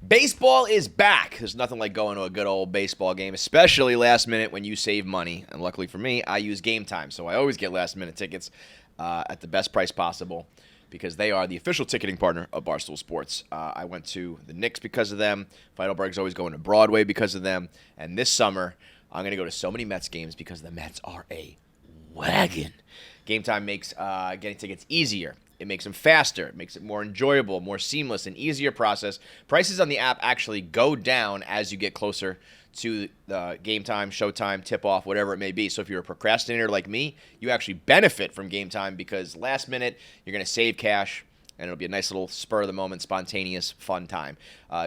Baseball is back. There's nothing like going to a good old baseball game, especially last minute when you save money. And luckily for me, I use Gametime, so I always get last minute tickets at the best price possible because they are the official ticketing partner of Barstool Sports. I went to the Knicks because of them. Feitelberg's always going to Broadway because of them. And this summer, I'm going to go to so many Mets games because the Mets are a wagon. Gametime makes getting tickets easier. It makes them faster. It makes it more enjoyable, more seamless, an easier process. Prices on the app actually go down as you get closer to the game time, showtime, tip-off, whatever it may be. So if you're a procrastinator like me, you actually benefit from game time because last minute you're going to save cash, and it'll be a nice little spur-of-the-moment, spontaneous, fun time.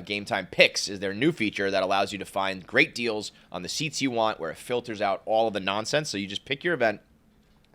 Game Time Picks is their new feature that allows you to find great deals on the seats you want where it filters out all of the nonsense. So you just pick your event,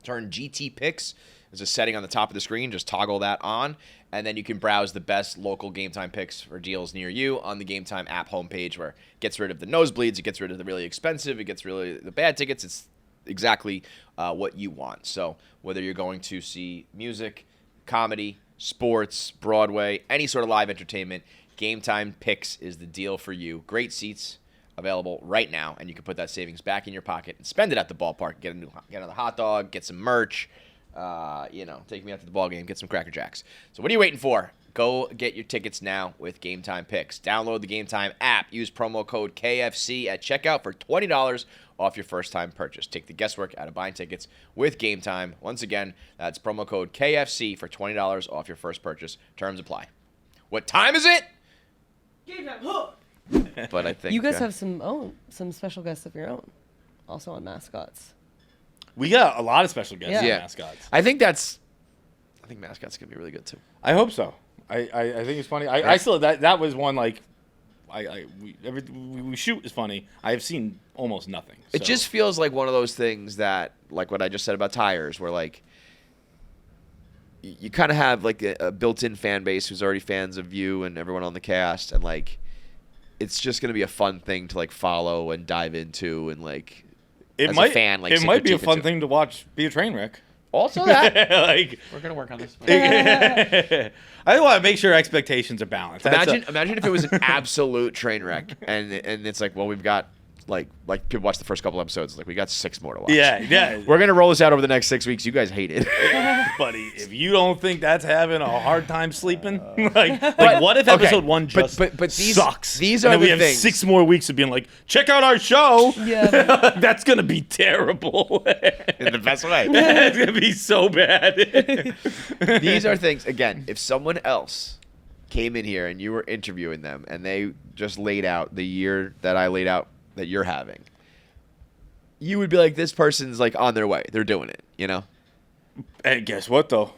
turn GT Picks. There's a setting on the top of the screen. Just toggle that on, and then you can browse the best local Game Time picks or deals near you on the Game Time app homepage, where it gets rid of the nosebleeds, it gets rid of the really expensive, it gets rid of the bad tickets. It's exactly what you want. So whether you're going to see music, comedy, sports, Broadway, any sort of live entertainment, Game Time Picks is the deal for you. Great seats available right now, and you can put that savings back in your pocket and spend it at the ballpark. Get another hot dog, get some merch. Take me out to the ball game, get some Cracker Jacks. So what are you waiting for? Go get your tickets now with Game Time Picks. Download the Game Time app. Use promo code KFC at checkout for $20 off your first time purchase. Take the guesswork out of buying tickets with Game Time. Once again, that's promo code KFC for $20 off your first purchase. Terms apply. What time is it? Game Time. But I think you guys have some special guests of your own, also on Mascots. We got a lot of special guests on Mascots. I think Mascots gonna be really good too. I hope so. I think it's funny. I still that was one like we shoot is funny. I have seen almost nothing. So. It just feels like one of those things that, like what I just said about tires, where like you kind of have like a built-in fan base who's already fans of you and everyone on the cast, and like it's just gonna be a fun thing to like follow and dive into, and like. It might be a fun thing to watch be a train wreck. Also that. We're going to work on this. I want to make sure expectations are balanced. Imagine if it was an absolute train wreck and it's like, well, we've got like people watch the first couple episodes, like we got 6 more to watch. Yeah. We're going to roll this out over the next 6 weeks. You guys hate it. Buddy, if you don't think that's having a hard time sleeping, like what if episode 1 just these, sucks? These are and then the we have things. 6 more weeks of being like, check out our show. Yeah. That's going to be terrible. In the best way. It's going to be so bad. These are things, again, if someone else came in here and you were interviewing them and they just laid out the year that I laid out that you're having, you would be like, this person's like on their way. They're doing it, you know? And guess what, though?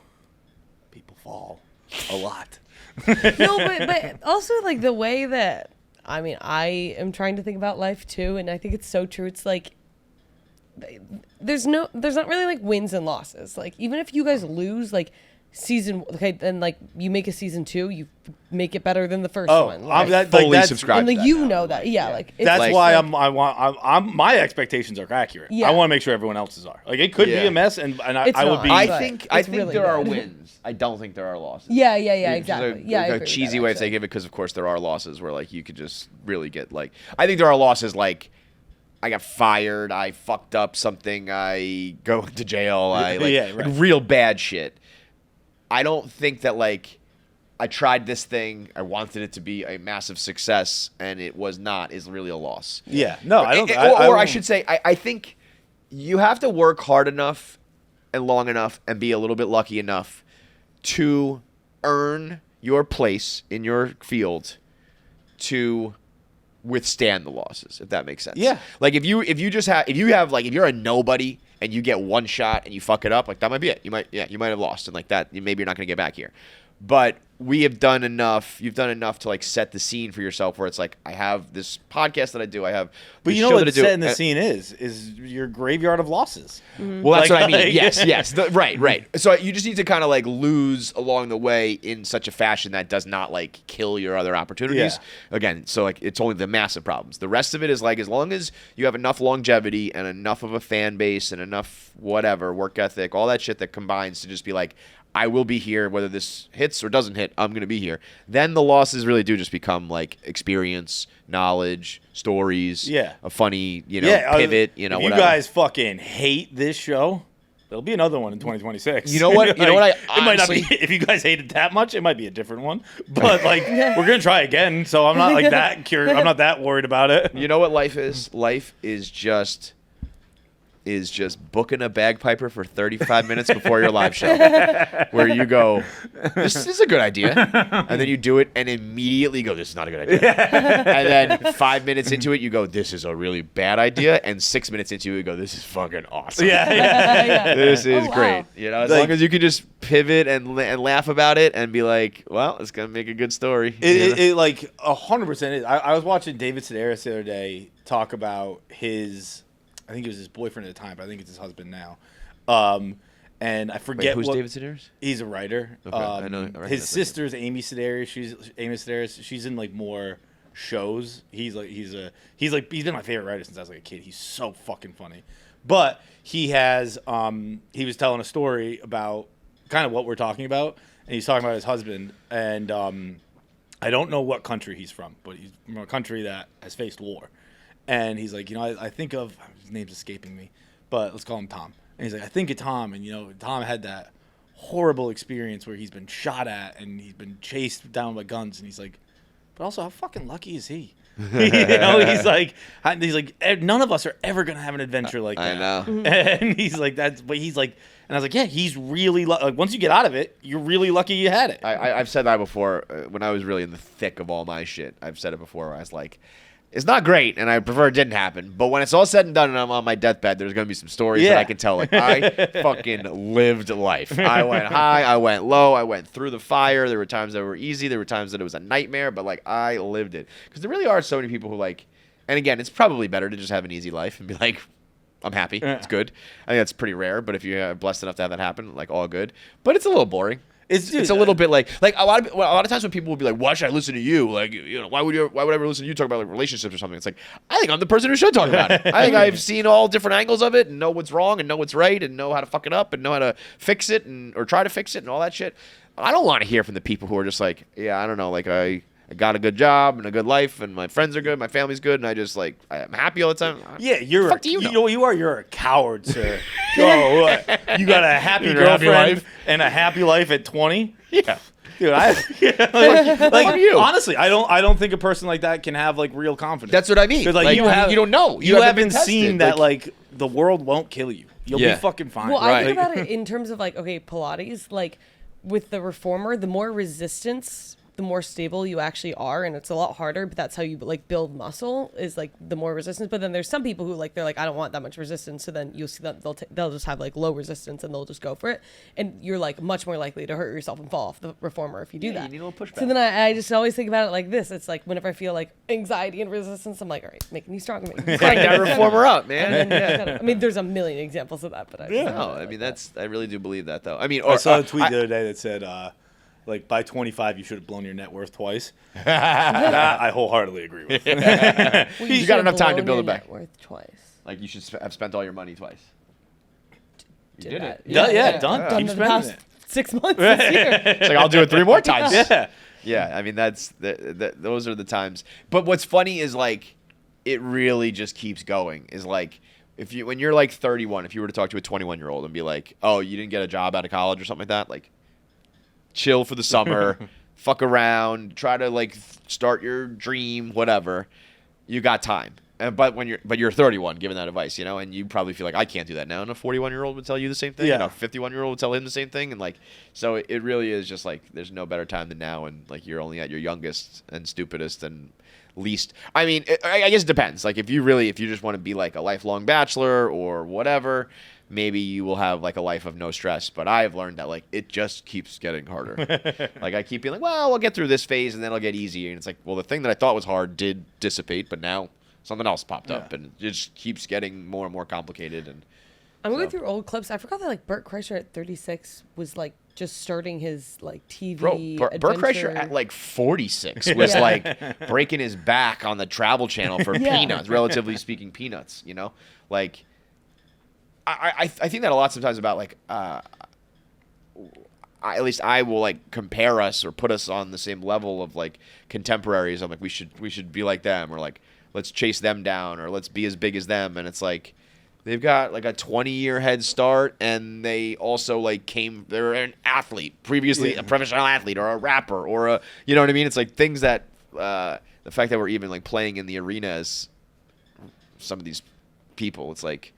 People fall a lot. No, but also like the way that, I mean, I am trying to think about life too, and I think it's so true. It's like there's not really like wins and losses. Like even if you guys lose, like then like you make a season 2, you make it better than the first one. Like, fully subscribe. And like to that you now. know that, yeah. Like that's like, why I'm my expectations are accurate. Yeah. I want to make sure everyone else's are. Like it could be a mess, and I would be. I think really there are good. wins. I don't think there are losses. Yeah, exactly. Yeah, a cheesy way to say it, because of course there are losses where like you could just really get like. I think there are losses like. I got fired. I fucked up something. I go to jail. I like real bad shit. I don't think that like I tried this thing. I wanted it to be a massive success, and it was not. Is really a loss. Yeah. No, I don't. I should say, I think you have to work hard enough and long enough and be a little bit lucky enough to earn your place in your field to withstand the losses, if that makes sense. Yeah. Like if you're a nobody and you get one shot and you fuck it up, like that might be it. You might have lost, and like that, maybe you're not going to get back here. But we have done enough. You've done enough to like set the scene for yourself, where it's like I have this podcast that I do. I have. But you know what setting the scene is your graveyard of losses. Mm-hmm. Well, that's what I mean. Yes. Right. So you just need to kind of like lose along the way in such a fashion that does not like kill your other opportunities. Yeah. Again, so like it's only the massive problems. The rest of it is like as long as you have enough longevity and enough of a fan base and enough whatever work ethic, all that shit that combines to just be like, I will be here whether this hits or doesn't hit. I'm gonna be here. Then the losses really do just become like experience, knowledge, stories. Yeah. A funny pivot. If whatever. you guys fucking hate this show, there'll be another one in 2026. You know what? You know what? It might not be. If you guys hate it that much, it might be a different one. But like, we're gonna try again. So I'm not like that curious. I'm not that worried about it. You know what life is? Life is just booking a bagpiper for 35 minutes before your live show, where you go, this is a good idea, and then you do it and immediately go, this is not a good idea, and then 5 minutes into it you go, this is a really bad idea, and 6 minutes into it you go, this is fucking awesome. This is great. As long as you can just pivot and laugh about it and be like, well, it's gonna make a good story. It like 100% is. I was watching David Sedaris the other day talk about his. I think it was his boyfriend at the time, but I think it's his husband now. And I forget who's David Sedaris? He's a writer. Okay, I know. His sister's Amy Sedaris. She's in like more shows. He's been my favorite writer since I was like a kid. He's so fucking funny. But he has he was telling a story about kind of what we're talking about, and he's talking about his husband. And I don't know what country he's from, but he's from a country that has faced war. And he's like, I think of, his name's escaping me, but let's call him Tom. And he's like, I think of Tom, and Tom had that horrible experience where he's been shot at and he's been chased down by guns, and he's like, but also how fucking lucky is he? He's like, none of us are ever gonna have an adventure like that. I know. And he's like, and I was like, yeah, he's really like once you get out of it, you're really lucky you had it. I've said that before when I was really in the thick of all my shit. I've said it before where I was like, it's not great, and I prefer it didn't happen. But when it's all said and done and I'm on my deathbed, there's going to be some stories that I can tell. Like, I fucking lived life. I went high, I went low, I went through the fire. There were times that were easy. There were times that it was a nightmare, but, like, I lived it. Because there really are so many people who, like, and again, it's probably better to just have an easy life and be like, I'm happy. It's good. I think that's pretty rare, but if you're blessed enough to have that happen, like, all good. But it's a little boring. It's a little bit like a lot of times when people will be like, why should I listen to you? Like, why would I ever listen to you talk about like relationships or something? It's like, I think I'm the person who should talk about it. I think I've seen all different angles of it and know what's wrong and know what's right and know how to fuck it up and know how to fix it or try to fix it and all that shit. I don't want to hear from the people who are just like, yeah, I don't know, like I got a good job and a good life and my friends are good, my family's good, and I just like I'm happy all the time. Yeah, you're fuck do you know? You're a coward, sir. You got a happy girlfriend and a happy life at 20. Yeah. Dude, like you. Honestly, I don't think a person like that can have like real confidence. That's what I mean. Like, you don't know. You haven't seen that like the world won't kill you. You'll be fucking fine. Well, I think about it in terms of like, okay, Pilates, like with the reformer, the more resistance, the more stable you actually are, and it's a lot harder, but that's how you like build muscle is like the more resistance. But then there's some people who like, they're like, I don't want that much resistance, so then you'll see that they'll just have like low resistance and they'll just go for it, and you're like much more likely to hurt yourself and fall off the reformer if you do that. You need a little pushback. So then I just always think about it like this. It's like whenever I feel like anxiety and resistance, I'm like, all right, making you stronger. Crank that reformer up, man. I mean, there's a million examples of that, but I mean, I really do believe that though. I mean, I saw a tweet the other day that said like by 25 you should have blown your net worth twice. That I wholeheartedly agree with. Well, you got enough time to build it back. Net worth twice. Like you should have spent all your money twice. You did it. Yeah, done. Done Keep the spending past it. 6 months this year. It's like I'll do it 3 more times. Yeah. I mean those are the times. But what's funny is like it really just keeps going. Is like when you're like 31, if you were to talk to a 21-year-old and be like, oh, you didn't get a job out of college or something like that, like chill for the summer, fuck around, try to like start your dream, whatever. You got time. But you're 31 giving that advice, and you probably feel like I can't do that now. And a 41-year-old would tell you the same thing. Yeah. And a 51-year-old would tell him the same thing. And like, so it really is just like there's no better time than now. And like you're only at your youngest and stupidest and least. I mean, I guess it depends. Like if you just want to be like a lifelong bachelor or whatever, maybe you will have like a life of no stress. But I've learned that like it just keeps getting harder. Like I keep being like, well, I'll get through this phase and then I'll get easier. And it's like, well, the thing that I thought was hard did dissipate, but now something else popped up, and it just keeps getting more and more complicated. And I'm going through old clips. I forgot that like Bert Kreischer at 36 was like just starting his like TV. Bro, Bert Kreischer at like 46 was like breaking his back on the Travel Channel for peanuts, relatively speaking, peanuts. Like I think that a lot sometimes about like at least I will like compare us or put us on the same level of like contemporaries. I'm like, we should be like them, or like let's chase them down, or let's be as big as them. And it's like they've got like a 20-year head start, and they also like they're an athlete previously, a professional athlete or a rapper or a, you know what I mean? It's like things that the fact that we're even like playing in the arena as some of these people, it's like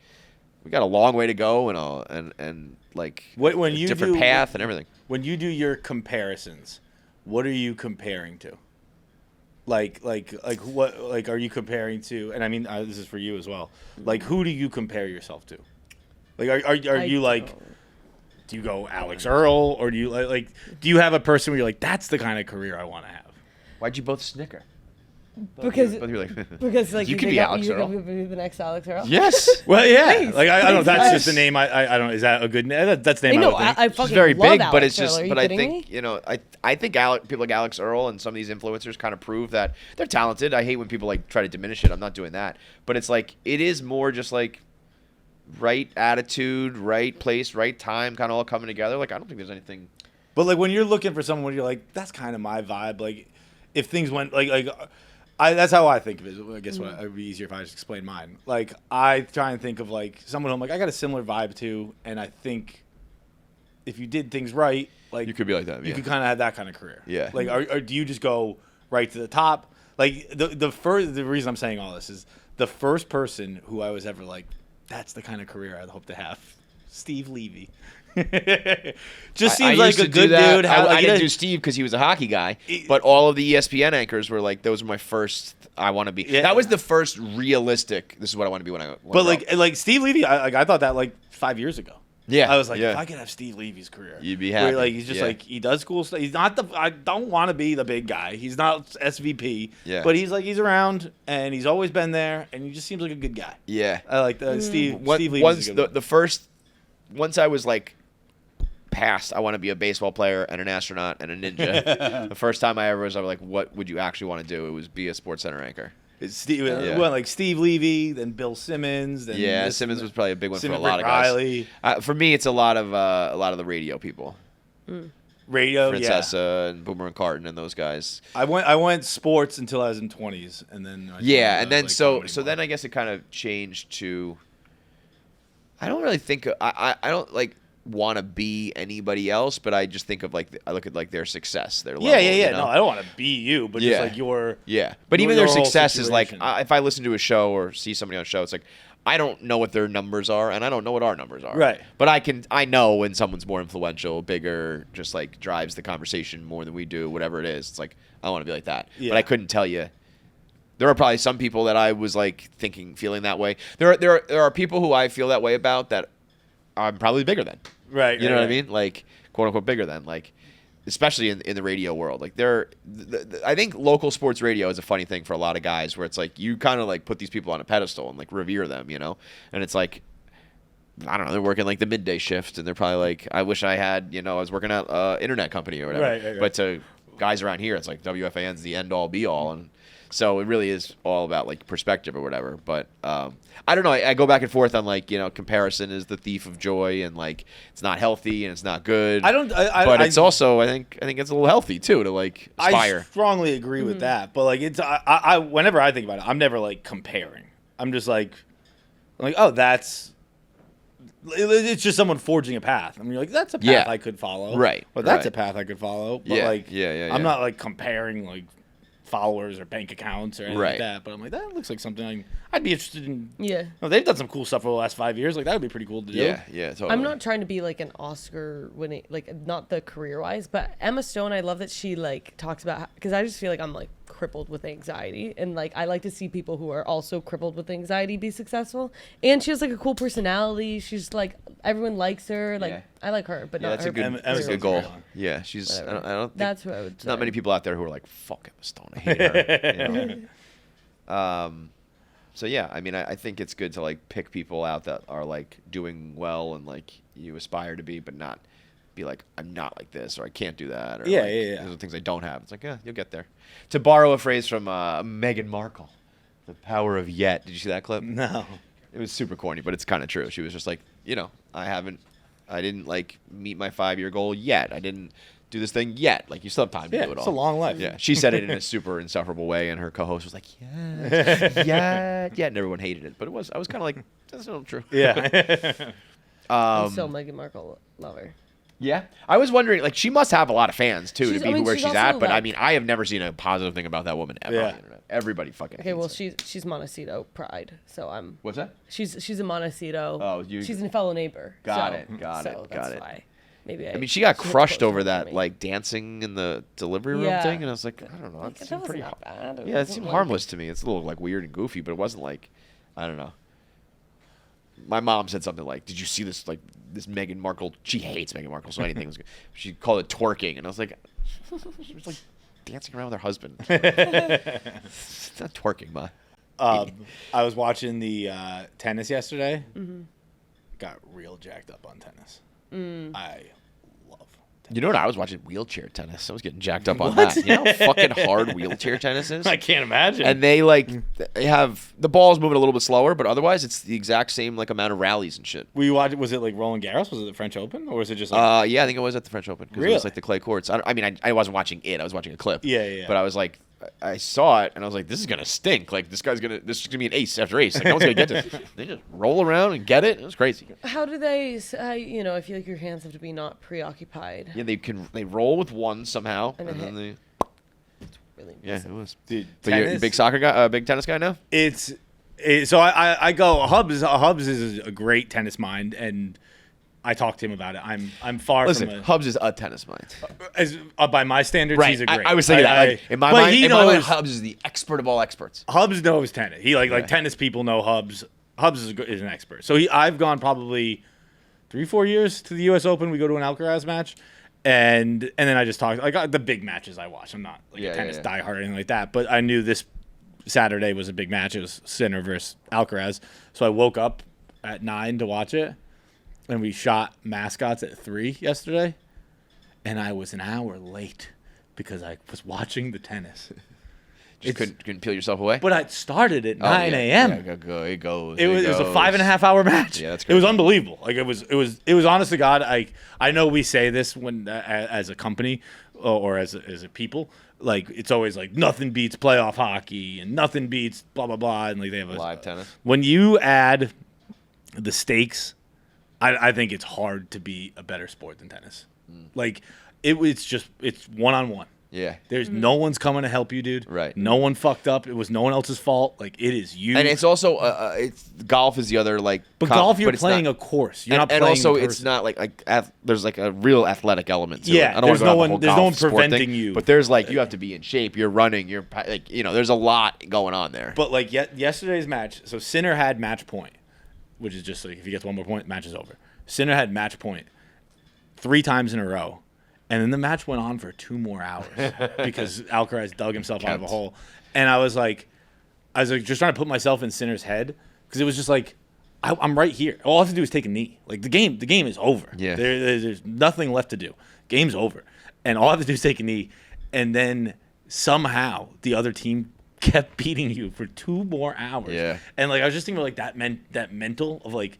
we got a long way to go and like when you different path and everything. When you do your comparisons, what are you comparing to? Like what? Like, are you comparing to? And I mean, this is for you as well. Like, who do you compare yourself to? Like, are you like? Do you go Alex Earl, or do you like? Do you have a person where you're like, that's the kind of career I want to have? Why'd you both snicker? Because like you could be Alex Earl. You could be the next Alex Earl. Yes. Well, yeah. Thanks. Like I don't know. That's just the name. I don't. Is that a good name? That's the name. I know. I would think. I It's fucking very love big, Alex but it's Earl. just. Are you But I kidding think me? you know. I think people like Alex Earl and some of these influencers kind of prove that they're talented. I hate when people like try to diminish it. I'm not doing that. But it's like it is more just like right attitude, right place, right time, kind of all coming together. Like I don't think there's anything. But like when you're looking for someone, where you're like, that's kind of my vibe. Like, if things went like. That's how I think of it. I guess it would be easier if I just explained mine. Like, I try and think of, like, someone who I'm like, I got a similar vibe to, and I think if you did things right, like... You could be like that, You yeah. could kind of have that kind of career. Yeah. Like, or do you just go right to the top? Like, the reason I'm saying all this is the first person who I was ever like, that's the kind of career I'd hope to have, Steve Levy. Just seems like a good dude. I didn't do Steve because he was a hockey guy, but all of the ESPN anchors were like, those were my first. I want to be. Yeah. That was the first realistic. This is what I want to be when I. But like Steve Levy, I thought that like 5 years ago. Yeah, I was like, yeah. if I could have Steve Levy's career, You'd be where, happy. like he's just like he does cool stuff. He's not the. I don't want to be the big guy. He's not SVP. Yeah. But he's around and he's always been there and he just seems like a good guy. Yeah. I like Steve. Steve Levy's Once a good one. once I was like past, I want to be a baseball player and an astronaut and a ninja. The first time I was like, what would you actually want to do? It was be a Sports Center anchor. It's Steve, Yeah. well, like Steve Levy, then Bill Simmons. Then Simmons was probably a big one for a Rick lot of guys. Riley. For me, it's a lot of the radio people. Radio, Francesa and Boomer and Carton and those guys. I went sports until I was in 20s, and then Then I guess it kind of changed to. I don't really think I don't like want to be anybody else, but I just think of like I look at like their success, their level. You know? No, I don't want to be you, but just like your But even their your whole success is like situation. if I listen to a show or see somebody on a show, it's like I don't know what their numbers are, and I don't know what our numbers are. Right. But I know when someone's more influential, bigger, just like drives the conversation more than we do, whatever it is. It's like I want to be like that. Yeah. But I couldn't tell you. There are probably some people that I was like feeling that way. There are people who I feel that way about that I'm probably bigger than. Right. You know what I mean? Like, quote unquote, bigger than. Like, especially in the radio world. Like, I think local sports radio is a funny thing for a lot of guys where it's like you kind of like put these people on a pedestal and like revere them, you know? And it's like, I don't know, they're working like the midday shift and they're probably like, I wish I had, I was working at an internet company or whatever. Right. But to guys around here, it's like WFAN's the end all be all. And so it really is all about like perspective or whatever. But I don't know. I go back and forth on like, comparison is the thief of joy and like it's not healthy and it's not good. But it's also I think it's a little healthy too to like aspire. I strongly agree with that. But like it's I whenever I think about it, I'm never like comparing. I'm just like oh it's just someone forging a path. I mean, you're like that's a path I could follow. Right. But that's a path I could follow. But I'm not like comparing like followers or bank accounts or anything like that, but I'm like that looks like something I'd be interested in. Yeah. They've done some cool stuff over the last 5 years. Like that would be pretty cool to do. Yeah, totally. I'm not trying to be like an Oscar winning, like not the career wise, but Emma Stone, I love that she like talks about, because I just feel like I'm like crippled with anxiety, and like I like to see people who are also crippled with anxiety be successsul. And she has like a cool personality. She's like everyone likes her. Like I like her, but not that's her. That's a good goal. Yeah, she's. I don't think that's what I would say. Not many people out there who are like fuck Emma Stone. I hate her. So yeah, I mean, I think it's good to like pick people out that are like doing well and like you aspire to be, but not be like I'm not like this or I can't do that. Or Those are things I don't have. It's like you'll get there. To borrow a phrase from Meghan Markle, the power of yet. Did you see that clip? No. It was super corny, but it's kind of true. She was just like, I haven't I didn't like meet my 5-year goal yet. I didn't do this thing yet. Like, you still have time to do it all. It's a long life. Yeah, she said it in a super insufferable way, and her co-host was like, yeah, and everyone hated it. But I was kind of like, that's not true. Yeah. I'm still Meghan Markle lover. Yeah, I was wondering, like, she must have a lot of fans too to be where she's at. But I like, mean, I have never seen a positive thing about that woman ever on the internet. Everybody fucking. Okay, well, she's Montecito Pride, so I'm. What's that? She's a Montecito. Oh, she's a fellow neighbor. Got so, it. Got so it. That's Got it. why. Maybe I mean, she got crushed over that, like, dancing in the delivery room thing, and I was like, I don't know, like, it seemed pretty bad. Yeah, it seemed harmless to me. It's a little like weird and goofy, but it wasn't like, I don't know. My mom said something like, "Did you see this? Like, this Meghan Markle? She hates Meghan Markle, so anything was good." She called it twerking, and I was like, she was like dancing around with her husband. It's not twerking, ma. I was watching the tennis yesterday. Mm-hmm. Got real jacked up on tennis. I love tennis. You know what? I was watching wheelchair tennis. I was getting jacked up on that. You know how fucking hard wheelchair tennis is? I can't imagine. And they have the ball's moving a little bit slower, but otherwise it's the exact same like amount of rallies and shit. Were you watching? Was it like Roland Garros? Was it the French Open, or was it just like? Yeah, I think it was at the French Open because it was like the clay courts. I mean, I wasn't watching it. I was watching a clip. Yeah. But I was like, I saw it and I was like, this is gonna stink. Like this is gonna be an ace after ace. Like no one's gonna get this. They just roll around and get it. It was crazy. How do they? I feel like your hands have to be not preoccupied. Yeah, they roll with one somehow, and then they. It's really it was. Dude, But you're a big soccer guy, big tennis guy now. So I go. Hubs is a great tennis mind, and I talked to him about it. I'm far Listen, from Hubs is a tennis mind. By my standards, Right. he's a great. I was thinking that. Like, in my mind, Hubs is the expert of all experts. Hubs knows tennis. He like tennis people know Hubs. Hubs is an expert. So I've gone probably 3-4 years to the U.S. Open. We go to an Alcaraz match, and then I just talk like the big matches I watch. I'm not like a tennis diehard or anything like that, but I knew this Saturday was a big match. It was Sinner versus Alcaraz. So I woke up at 9 to watch it. And we shot mascots at 3 yesterday, and I was an hour late because I was watching the tennis. Just couldn't peel yourself away. But I started at 9 a.m. It goes. It was a 5.5 hour match. Yeah, that's it was unbelievable. Like it was honest to God. I know we say this when as a company or as a people. Like it's always like nothing beats playoff hockey and nothing beats blah blah blah, and like they have live tennis. When you add the stakes. I think it's hard to be a better sport than tennis. Like, it's one-on-one. Yeah. There's no one's coming to help you, dude. Right. No one fucked up. It was no one else's fault. Like, it is you. And it's also, golf is the other, like... But golf, you're playing a course. You're not playing and also, a it's not there's, like, a real athletic element to it. Yeah, I don't want to go on the whole golf sport preventing thing, you. But there's, like, you have to be in shape. You're running. You're, like, there's a lot going on there. But, like, yesterday's match, so Sinner had match point, which is just, like, if he gets one more point, match is over. Sinner had match point 3 times in a row, and then the match went on for 2 more hours because Alcaraz dug himself out of a hole. And I was like just trying to put myself in Sinner's head because it was just like I'm right here. All I have to do is take a knee. Like the game is over. Yeah. There's nothing left to do. Game's over, and all I have to do is take a knee, and then somehow the other team kept beating you for 2 more hours. Yeah. And like I was just thinking about like that mental of like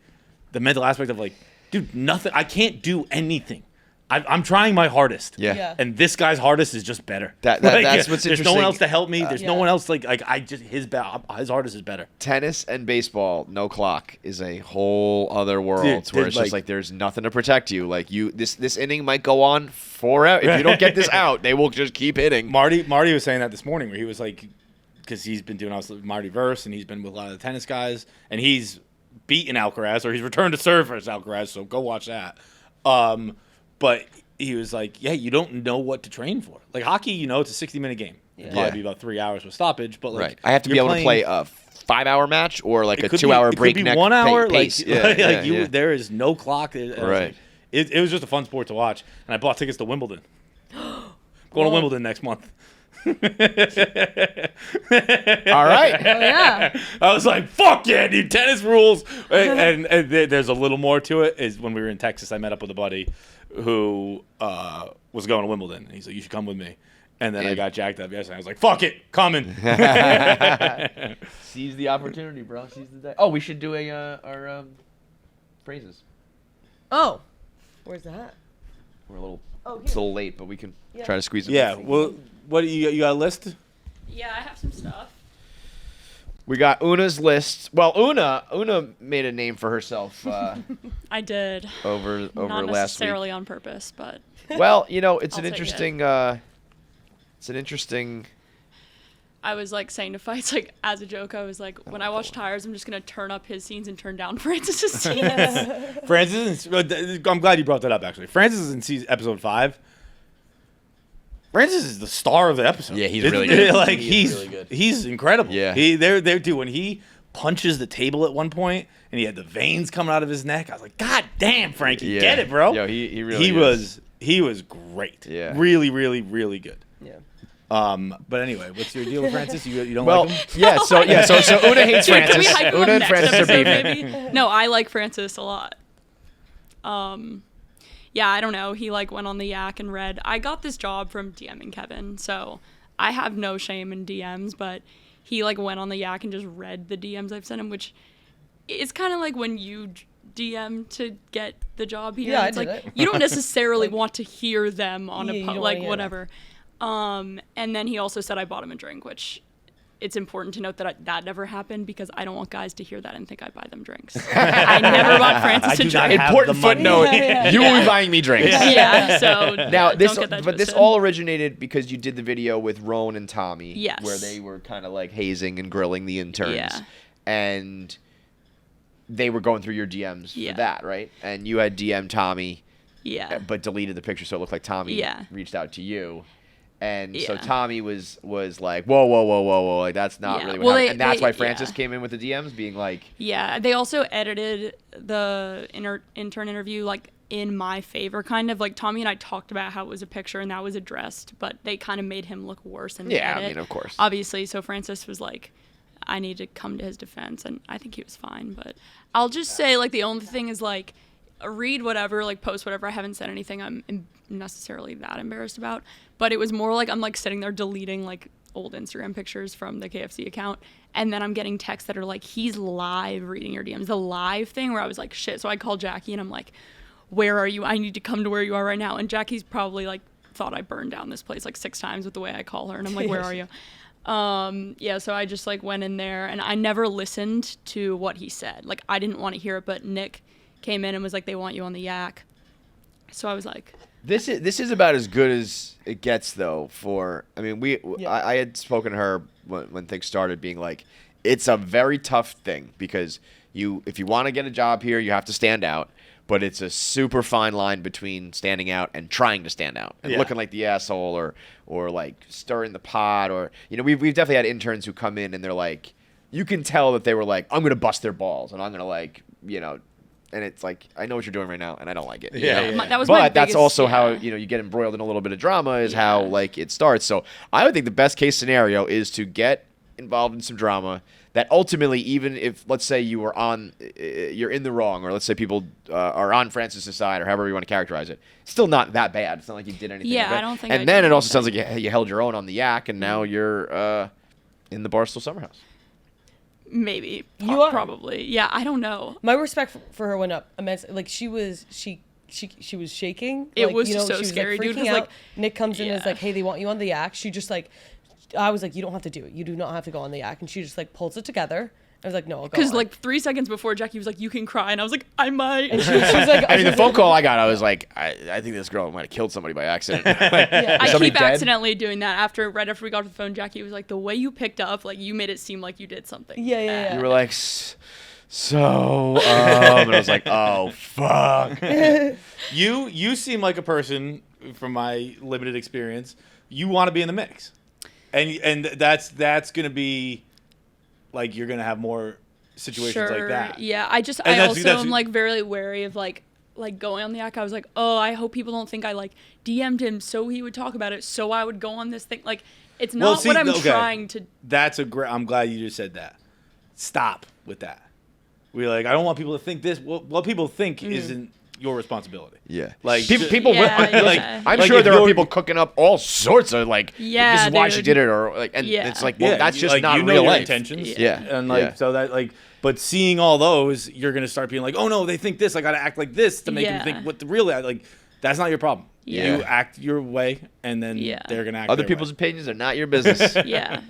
the mental aspect of like. Dude, nothing. I can't do anything. I'm trying my hardest. Yeah. And this guy's hardest is just better. That's what's interesting. There's no one else to help me. There's no one else his hardest is better. Tennis and baseball, no clock, is a whole other world where it's just like there's nothing to protect you. Like this inning might go on forever. If you don't get this out, they will just keep hitting. Marty was saying that this morning where he was like, because he's been doing Marty Verse and he's been with a lot of the tennis guys and he's beaten Alcaraz, or he's returned to serve as Alcaraz, so go watch that. But he was like, yeah, you don't know what to train for. Like hockey, it's a 60-minute game. It'll probably be about 3 hours with stoppage, but like I have to be able to play a 5-hour match or like a 2-hour breakneck. It could be 1 hour. Pace. There is no clock. Right. It was just a fun sport to watch, and I bought tickets to Wimbledon. Going to Wimbledon next month. All right. Oh, yeah. I was like, fuck yeah, dude, tennis rules. And there's a little more to it. Is when we were in Texas, I met up with a buddy who was going to Wimbledon. And he's like, you should come with me. And then I got jacked up yesterday. I was like, fuck it, coming. Seize the opportunity, bro. Seize the day. Oh, we should do our phrases. Oh. Where's that? We're a little, Oh, it's a little late, but we can try to squeeze it. Yeah. Well, what do you got a list? Yeah, I have some stuff. We got Oona's list. Well, Oona made a name for herself I did. over Not last week. necessarily on purpose, but Well, it's I'll an take it. interesting. It's an interesting. I was like saying to Feits, like as a joke, I was like, when I watch Tires, I'm just gonna turn up his scenes and turn down Francis's scenes. Francis, I'm glad you brought that up. Actually, Francis is in episode 5. Francis is the star of the episode. Yeah, he's really good. Like He's really good. He's incredible. Yeah. They're dude. When he punches the table at one point and he had the veins coming out of his neck, I was like, God damn, Frankie, Yeah. get it, bro. Yo, he really he was great. Yeah. Really, really, really good. Yeah. But anyway, what's your deal with Francis? You don't Well, like him? yeah. So Oona hates Dude, can we Francis. hype him Oona up and next Francis are episode, beefing. maybe? No, I like Francis a lot. Yeah, I don't know. He like went on the yak and read. I got this job from DMing Kevin, so I have no shame in DMs, but he like went on the yak and just read the DMs I've sent him, which is kind of like when you DM to get the job here. Yeah, It's I did like it. you don't necessarily want to hear them on Yeah, a you don't like wanna hear whatever. And then he also said I bought him a drink, which it's important to note that that never happened because I don't want guys to hear that and think I buy them drinks. I never bought Francis I a do not drink. have Important the money. footnote: Yeah. you will be buying me drinks. Yeah, so Now this, don't get that but this twisted. all originated because you did the video with Roan and Tommy, Yes. where they were kind of like hazing and grilling the interns, Yeah. and they were going through your DMs Yeah. for that, right? And you had DM Tommy, Yeah. but deleted the picture so it looked like Tommy Yeah. reached out to you. And so Yeah. Tommy was like, whoa, like that's not Yeah. really Well, what happened. they- And that's they- why Francis yeah. came in with the DMs, being like, Yeah, they also edited the intern interview like in my favor, kind of like Tommy and I talked about how it was a picture and that was addressed, but they kind of made him look worse in the yeah, edit, I mean, of course. obviously. So Francis was like, I need to come to his defense, and I think he was fine. But I'll just say like the only thing is like read whatever, like post whatever. I haven't said anything I'm necessarily that embarrassed about, but it was more like I'm like sitting there deleting like old Instagram pictures from the KFC account, and then I'm getting texts that are like, he's live reading your DMs, the live thing, where I was like, shit. So I called Jackie and I'm like, where are you? I need to come to where you are right now. And Jackie's probably like thought I burned down this place like 6 times with the way I call her, and I'm like, where are you? Yeah, so I just like went in there and I never listened to what he said. Like I didn't want to hear it, but Nick came in and was like, they want you on the yak. So I was like, This is about as good as it gets, though. I had spoken to her when things started, being like, it's a very tough thing because if you want to get a job here, you have to stand out. But it's a super fine line between standing out and trying to stand out and looking like the asshole or like stirring the pot, or we've definitely had interns who come in and they're like, you can tell that they were like, I'm gonna bust their balls and I'm gonna like and it's like, I know what you're doing right now, and I don't like it. that was my But that's biggest- also how yeah. you get embroiled in a little bit of drama is how like it starts. So I would think the best case scenario is to get involved in some drama that ultimately, even if let's say you're in the wrong, or let's say people are on Francis' side, or however you want to characterize it, still not that bad. It's not like you did anything. Yeah, bad. I don't think And I then did it also sounds anything. like you held your own on the yak, and now you're in the Barstool Summer House. maybe, You are. probably. Yeah, I don't know. My respect for her went up immensely. Like she was shaking. It like, was she so was, scary, like, dude, freaking 'cause, out. like- Nick comes in and is Yeah. like, "Hey, they want you on the yak." She just like, I was like, "You don't have to do it. You do not have to go on the yak." And she just like pulls it together. I was like, "No, I'll go." Because on." like 3 seconds before, Jackie was like, you can cry, and I was like, I might. And she was like, I mean, the phone call I got, I was like, I think this girl might have killed somebody by accident. I somebody keep dead? accidentally doing that. Right after we got off the phone, Jackie was like, the way you picked up, like you made it seem like you did something. Yeah. You were like, so, and I was like, oh, fuck. You seem like a person, from my limited experience, you want to be in the mix, and that's gonna be like you're gonna have more situations like that. Yeah, And I that's- also that's- am like very wary of like going on the yak. I was like, oh, I hope people don't think I like DM'd him so he would talk about it, so I would go on this thing. Like, it's not see, what I'm okay. trying to. That's a great. I'm glad you just said that. Stop with that. We're like, I don't want people to think this. What people think isn't your responsibility. Yeah. Like people Yeah, like, yeah. I'm Like, sure if there are you're- people cooking up all sorts of like, Yeah, this is why she dude. did it, or like, and Yeah. it's like, well, that's just like, not you know real your life. intentions. Yeah. And like, Yeah. so that like, But seeing all those, you're gonna start being like, oh no, they think this. I gotta act like this to make them think what the real like. That's not your problem. Yeah. You act your way, and then they're gonna act. Other people's opinions are not your business. Yeah.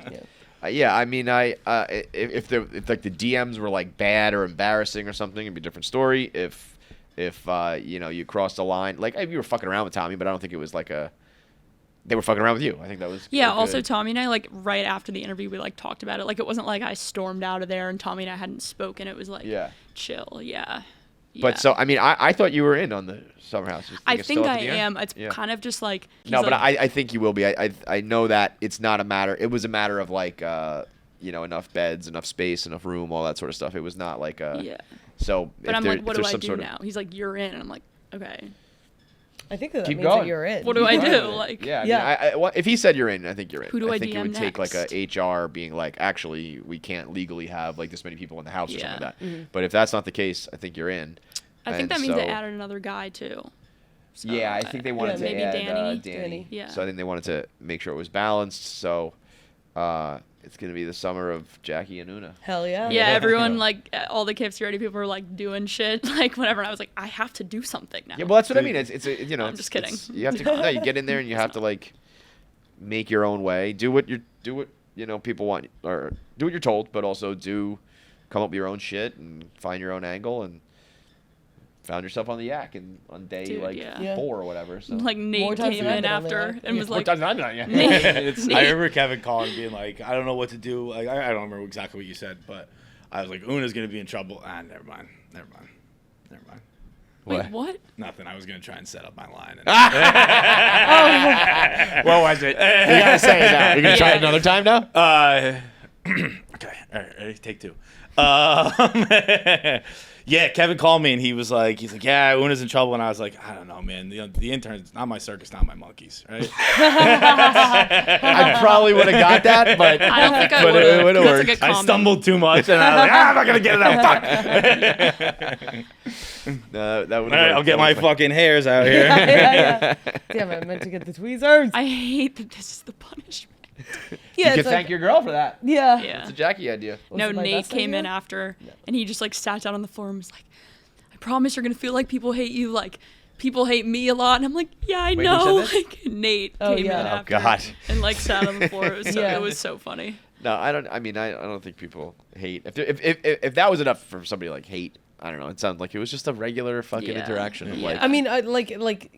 I mean, if like the DMs were like bad or embarrassing or something, it'd be a different story. If you crossed the line, like you were fucking around with Tommy, but I don't think it was like they were fucking around with you. I think that was also Tommy and I, like, right after the interview, we like talked about it. Like, it wasn't like I stormed out of there and Tommy and I hadn't spoken. It was like chill. But so I mean, I thought you were in on the Summer House. I think I am. It's kind of just like but I think you will be. I know that it's not a matter. It was a matter of like enough beds, enough space, enough room, all that sort of stuff. It was not like So, but I'm like, what do I do now? He's like, you're in, and I'm like, okay. I think that Keep means going. that you're in. What do I do? Like, if he said you're in, I think you're in. Who do I think DM it would next? take like a HR being like, actually, we can't legally have like this many people in the house or something like that. But if that's not the case, I think you're in. I think that means they added another guy too. So, I think they wanted to add Danny. Yeah. So I think they wanted to make sure it was balanced. So it's going to be the summer of Jackie and Oona. Hell yeah. Yeah, everyone, like, all the KFC Radio people were, like, doing shit, like, whatever. And I was like, I have to do something now. Yeah, well, that's what I mean. It's I'm just kidding. You have to, you get in there and you have to, like, make your own way. Do what people want, or do what you're told, but also come up with your own shit and find your own angle, and found yourself on the yak and on day 4 or whatever. So like Nate came in after and was like, I remember Kevin calling and being like, I don't know what to do. Like, I don't remember exactly what you said, but I was like, Oona's gonna be in trouble. Never mind. Wait, what? Nothing. I was gonna try and set up my line. What was it? You gotta say it now. You're gonna try it another time now? Okay. All right. Ready? Take 2. Yeah, Kevin called me and he's like, yeah, Oona's in trouble, and I was like, I don't know, man. The intern's not my circus, not my monkeys, right? I probably would have got that, but I don't think I would have. It worked. I stumbled too much, and I was like, I'm not gonna get it out. Fuck. That would. All right, I'll get my fucking hairs out here. Damn, I meant to get the tweezers. I hate that this is the punishment. You can thank your girl for that. Yeah. It's a Jackie idea. No, Nate came in after, and he just like sat down on the floor and was like, I promise you're gonna feel like people hate you, like people hate me a lot. And I'm like, yeah, I know. Like Nate came in after and like sat on the floor. It was it was so funny. No, I don't. I mean, I don't think people hate. If that was enough for somebody like hate, I don't know. It sounds like it was just a regular fucking interaction. Of like, I mean, like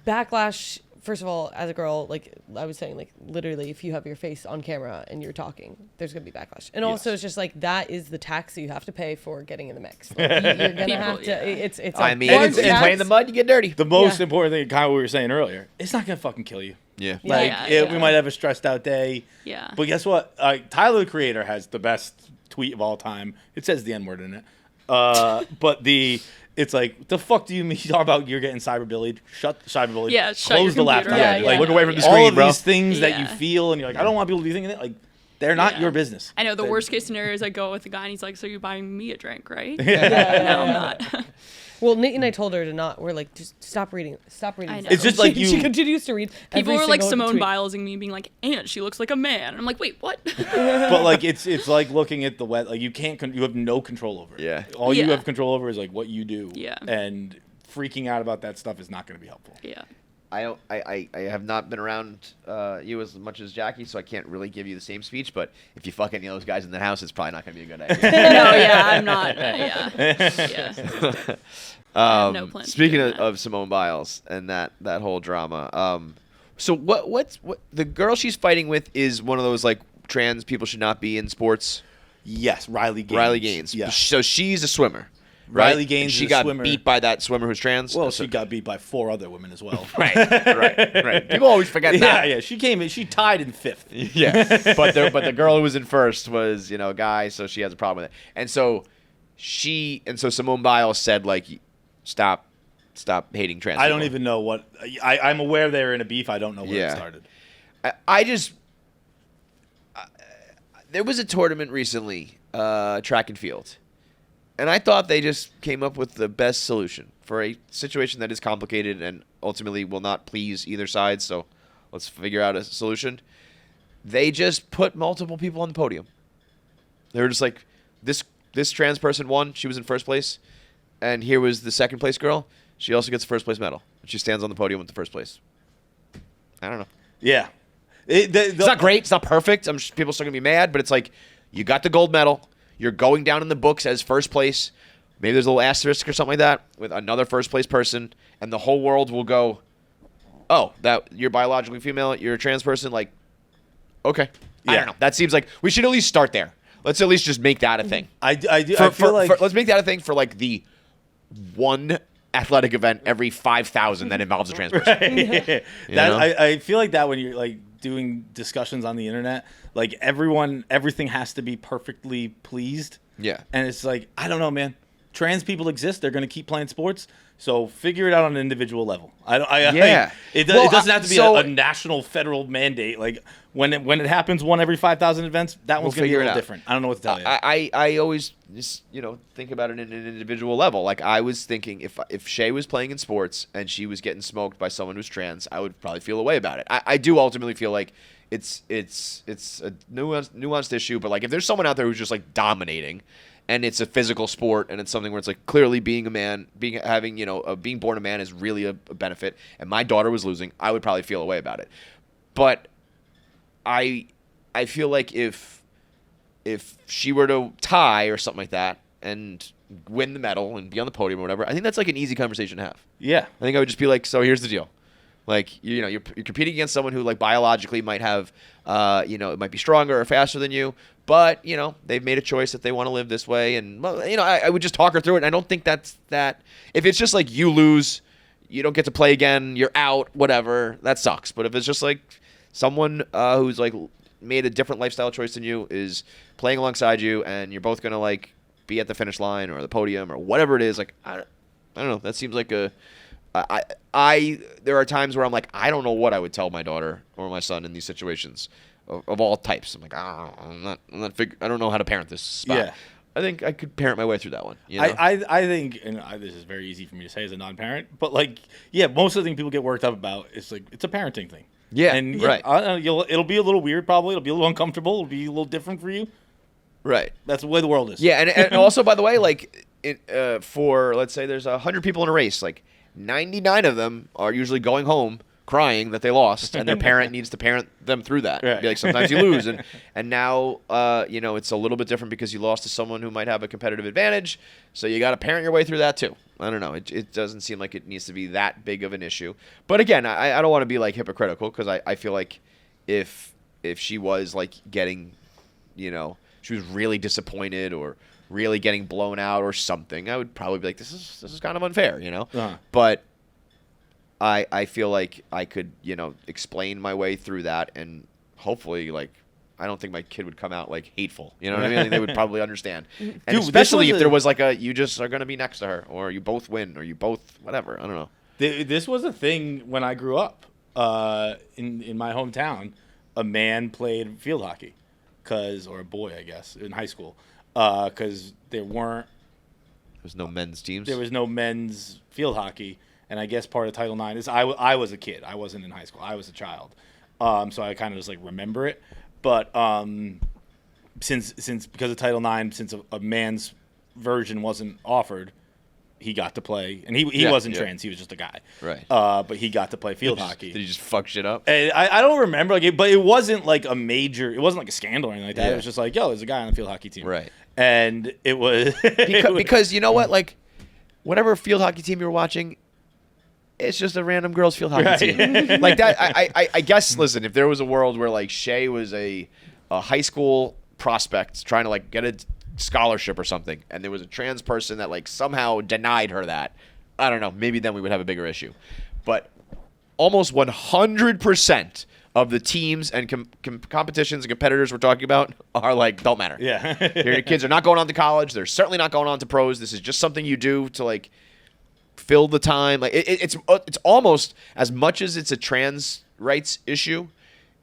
backlash. First of all, as a girl, like I was saying, like literally, if you have your face on camera and you're talking, there's gonna be backlash. And also, it's just like that is the tax that you have to pay for getting in the mix. Like, you're gonna have to. It's. I mean, it's play in the mud, you get dirty. The most important thing, kind of what we were saying earlier, it's not gonna fucking kill you. Yeah. Like we might have a stressed out day. Yeah. But guess what? Tyler, the Creator, has the best tweet of all time. It says the N-word in it. But it's like, what the fuck do you mean? You talk about you're getting cyberbullied. Shut cyberbullied. Yeah, close the laptop. Like, look away from the screen, all of bro. these things that you feel, and you're like, I don't want people to be thinking that. Like, they're not your business. I know the worst case scenario is I go with a guy and he's like, so you're buying me a drink, right? No, I'm not. Well, Nate and I told her to not. We're like, just stop reading. Stop reading. I know. It's just like you. She continues to read. People were like Simone Bilesing me, being like, "And she looks like a man." And I'm like, "Wait, what?" But like, it's like looking at the wet. Like you can't. You have no control over it. Yeah. All you have control over is like what you do. Yeah. And freaking out about that stuff is not going to be helpful. Yeah. I have not been around you as much as Jackie, so I can't really give you the same speech. But if you fuck any of those guys in the house, it's probably not going to be a good idea. No, yeah, I'm not. Yeah. No plans. Speaking of Simone Biles and that whole drama, so what the girl she's fighting with is one of those like trans people should not be in sports. Yes, Riley Gaines. Riley Gaines. Yeah. So she's a swimmer. Right? Riley Gaines. She is got a swimmer. beat by that swimmer who's trans. Well, she got beat by 4 other women as well. Right. People always forget that. Yeah. She came in. She tied in 5th. Yeah, but the girl who was in first was a guy, so she has a problem with it. And so Simone Biles said like, stop hating trans. I don't even know what. I'm aware they were in a beef. I don't know where it started. There was a tournament recently, track and field. And I thought they just came up with the best solution for a situation that is complicated and ultimately will not please either side. So let's figure out a solution. They just put multiple people on the podium. They were just like, this this trans person won. She was in first place. And here was the second place girl. She also gets the first place medal. She stands on the podium with the first place. I don't know. Yeah. It's not great. It's not perfect. People are still going to be mad. But it's like, you got the gold medal. You're going down in the books as first place. Maybe there's a little asterisk or something like that with another first place person. And the whole world will go, oh, that you're biologically female. You're a trans person. Like, okay. Yeah. I don't know. That seems like we should at least start there. Let's at least just make that a thing. I feel like let's make that a thing for like the one athletic event every 5,000 that involves a trans person. Right. I feel like that when you're like doing discussions on the internet, like everything has to be perfectly pleased. Yeah. And it's like, I don't know, man. Trans people exist. They're going to keep playing sports. So figure it out on an individual level. It doesn't have to be a national federal mandate. Like when it happens one every 5,000 events, that one's going to be a little different. I don't know what to tell you. I always just think about it in an individual level. Like I was thinking if Shay was playing in sports and she was getting smoked by someone who's trans, I would probably feel a way about it. I do ultimately feel like it's a nuanced issue, but like if there's someone out there who's just like dominating. And it's a physical sport, and it's something where it's like clearly being a man, being born a man is really a benefit. And my daughter was losing, I would probably feel a way about it. But I feel like if she were to tie or something like that and win the medal and be on the podium or whatever, I think that's like an easy conversation to have. Yeah, I think I would just be like, so here's the deal. Like, you're competing against someone who, like, biologically might have, it might be stronger or faster than you, but, they've made a choice that they want to live this way. And, I would just talk her through it. And I don't think that's that. If it's just like you lose, you don't get to play again, you're out, whatever, that sucks. But if it's just like someone who's, like, made a different lifestyle choice than you is playing alongside you and you're both going to, like, be at the finish line or the podium or whatever it is, like, I don't know. That seems like there are times where I'm like, I don't know what I would tell my daughter or my son in these situations of all types. I'm like, I don't know how to parent this spot. Yeah. I think I could parent my way through that one. I think, and this is very easy for me to say as a non-parent, but like, yeah, most of the thing people get worked up about is like, it's a parenting thing. Yeah, and right. It'll be a little weird probably. It'll be a little uncomfortable. It'll be a little different for you. Right. That's the way the world is. Yeah, and also, by the way, like, for, let's say there's 100 people in a race, like, 99 of them are usually going home crying that they lost, and their parent needs to parent them through that. Right. Be like, sometimes you lose, and now it's a little bit different because you lost to someone who might have a competitive advantage, so you got to parent your way through that too. I don't know. It doesn't seem like it needs to be that big of an issue. But again, I don't want to be like hypocritical because I feel like if she was like getting, she was really disappointed or really getting blown out or something, I would probably be like, this is kind of unfair, Uh-huh. But I feel like I could, explain my way through that, and hopefully, like, I don't think my kid would come out like hateful. You know what I mean? I think they would probably understand. And dude, especially if there was like you just are going to be next to her, or you both win, or you both whatever. I don't know. This was a thing when I grew up in my hometown. A man played field hockey, or a boy, I guess, in high school. Because there was no men's teams. There was no men's field hockey, and I guess part of Title IX is I was a kid. I wasn't in high school. I was a child, so I kind of just like remember it. But since because of Title IX, since a man's version wasn't offered, he got to play, and he wasn't trans. He was just a guy, right? But he got to play field hockey. Did he just fuck shit up? And I don't remember but it wasn't like a major. It wasn't like a scandal or anything like that. It was just like, yo, there's a guy on the field hockey team, right? And it was because you know what, like, whatever field hockey team you were watching, it's just a random girls' field hockey team. Like that. I guess. Listen, if there was a world where like Shay was a high school prospect trying to like get a scholarship or something, and there was a trans person that like somehow denied her that, I don't know, maybe then we would have a bigger issue. But almost 100% of the teams and competitions and competitors we're talking about are like, don't matter. Yeah. Your kids are not going on to college. They're certainly not going on to pros. This is just something you do to like fill the time. Like it's almost as much as it's a trans rights issue,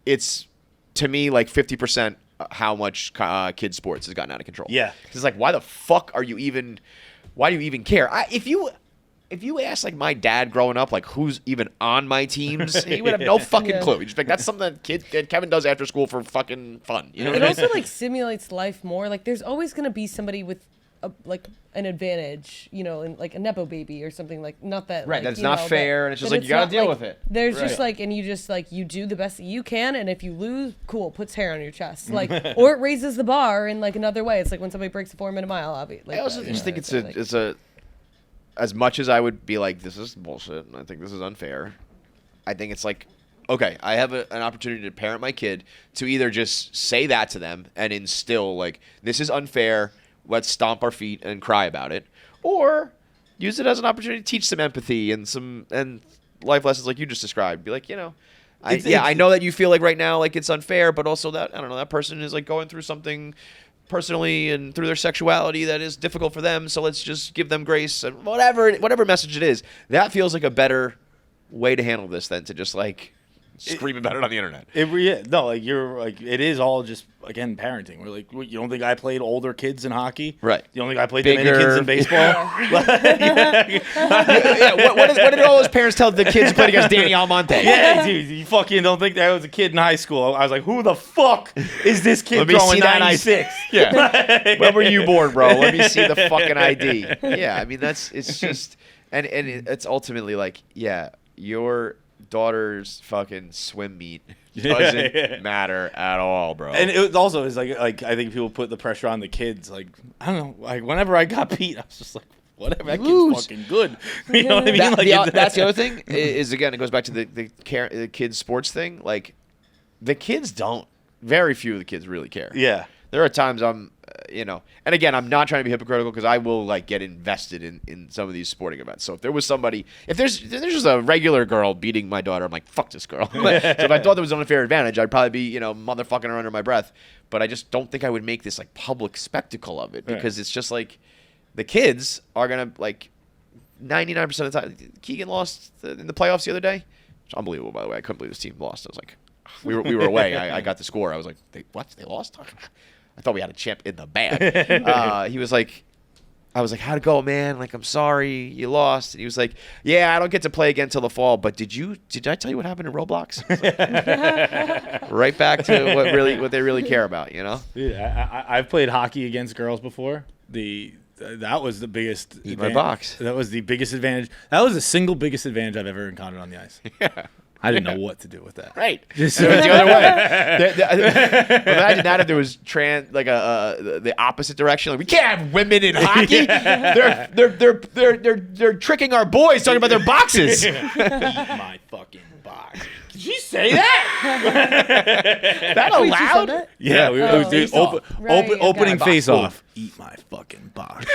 it's to me like 50% how much kids sports has gotten out of control. Yeah. It's like, why do you even care? If you ask like my dad growing up, like who's even on my teams, he would have no fucking clue. He'd just be like, that's something that Kevin does after school for fucking fun. You know what I mean? It also like simulates life more. Like there's always going to be somebody with an advantage, in like a nepo baby or something, like not that right, that's not fair, and it's just like you gotta deal with it. There's just and you just you do the best that you can, and if you lose, cool, puts hair on your chest, or it raises the bar in like another way. It's like when somebody breaks a 4-minute mile, obviously. I also just think it's a as much as I would be like, this is bullshit, and I think this is unfair, I think it's like, okay, I have an opportunity to parent my kid to either just say that to them and instill, like, this is unfair, let's stomp our feet and cry about it, or use it as an opportunity to teach some empathy and life lessons like you just described. Be like, I know that you feel like right now like it's unfair, but also that, I don't know, that person is like going through something personally and through their sexuality that is difficult for them, so let's just give them grace and whatever message it is. That feels like a better way to handle this than to just like scream about it on the internet. It is all just, again, parenting. We're like, you don't think I played older kids in hockey? Right. You don't think I played that many kids in baseball? What did all those parents tell the kids who played against Danny Almonte? Yeah, dude, you fucking don't think that I was a kid in high school. I was like, who the fuck is this kid throwing 96? Yeah. When were you born, bro? Let me see the fucking ID. Yeah, I mean, it's just, and it's ultimately like, your daughter's fucking swim meet doesn't matter at all, bro. And it also is like I think people put the pressure on the kids. Like, I don't know, like whenever I got beat, I was just like, whatever, that kid's fucking good. You know what I mean? That's the other thing is, again, it goes back to the kids sports thing. Like, the kids don't. Very few of the kids really care. Yeah. There are times I'm, and again, I'm not trying to be hypocritical because I will like get invested in some of these sporting events. So if there was somebody, if there's just a regular girl beating my daughter, I'm like, fuck this girl. So if I thought there was an unfair advantage, I'd probably be, motherfucking her under my breath. But I just don't think I would make this like public spectacle of it because it's just like the kids are gonna like 99% of the time. Keegan lost in the playoffs the other day. It's unbelievable, by the way. I couldn't believe this team lost. I was like, we were away. I got the score. I was like, what? They lost? I thought we had a champ in the bag. He was like, I was like, how'd it go, man? Like, I'm sorry you lost. And he was like, yeah, I don't get to play again till the fall. But did I tell you what happened in Roblox? Like, right back to what they really care about, Yeah, I've played hockey against girls before. That was the biggest. Eat my box. That was the biggest advantage. That was the single biggest advantage I've ever encountered on the ice. Yeah. I didn't know what to do with that. Right. Just it was the other way. Imagine that if there was the opposite direction. Like, we can't have women in hockey. They're tricking our boys talking about their boxes. Eat my fucking box. Did she say that? That allowed? Yeah, opening face off. Eat my fucking box.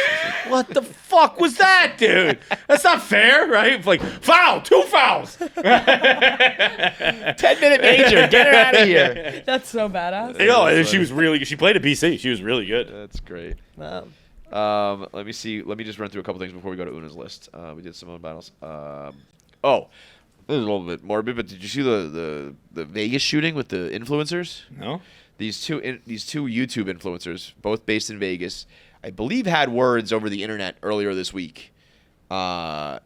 What the fuck was that, dude? That's not fair, right? Like, foul, 2 fouls. 10-minute major. Get her out of here. That's so badass. She played at BC. She was really good. That's great. Wow. Let me see. Let me just run through a couple things before we go to Oona's list. We did Simone battles. This is a little bit morbid, but did you see the Vegas shooting with the influencers? No. These two YouTube influencers, both based in Vegas, I believe had words over the internet earlier this week. I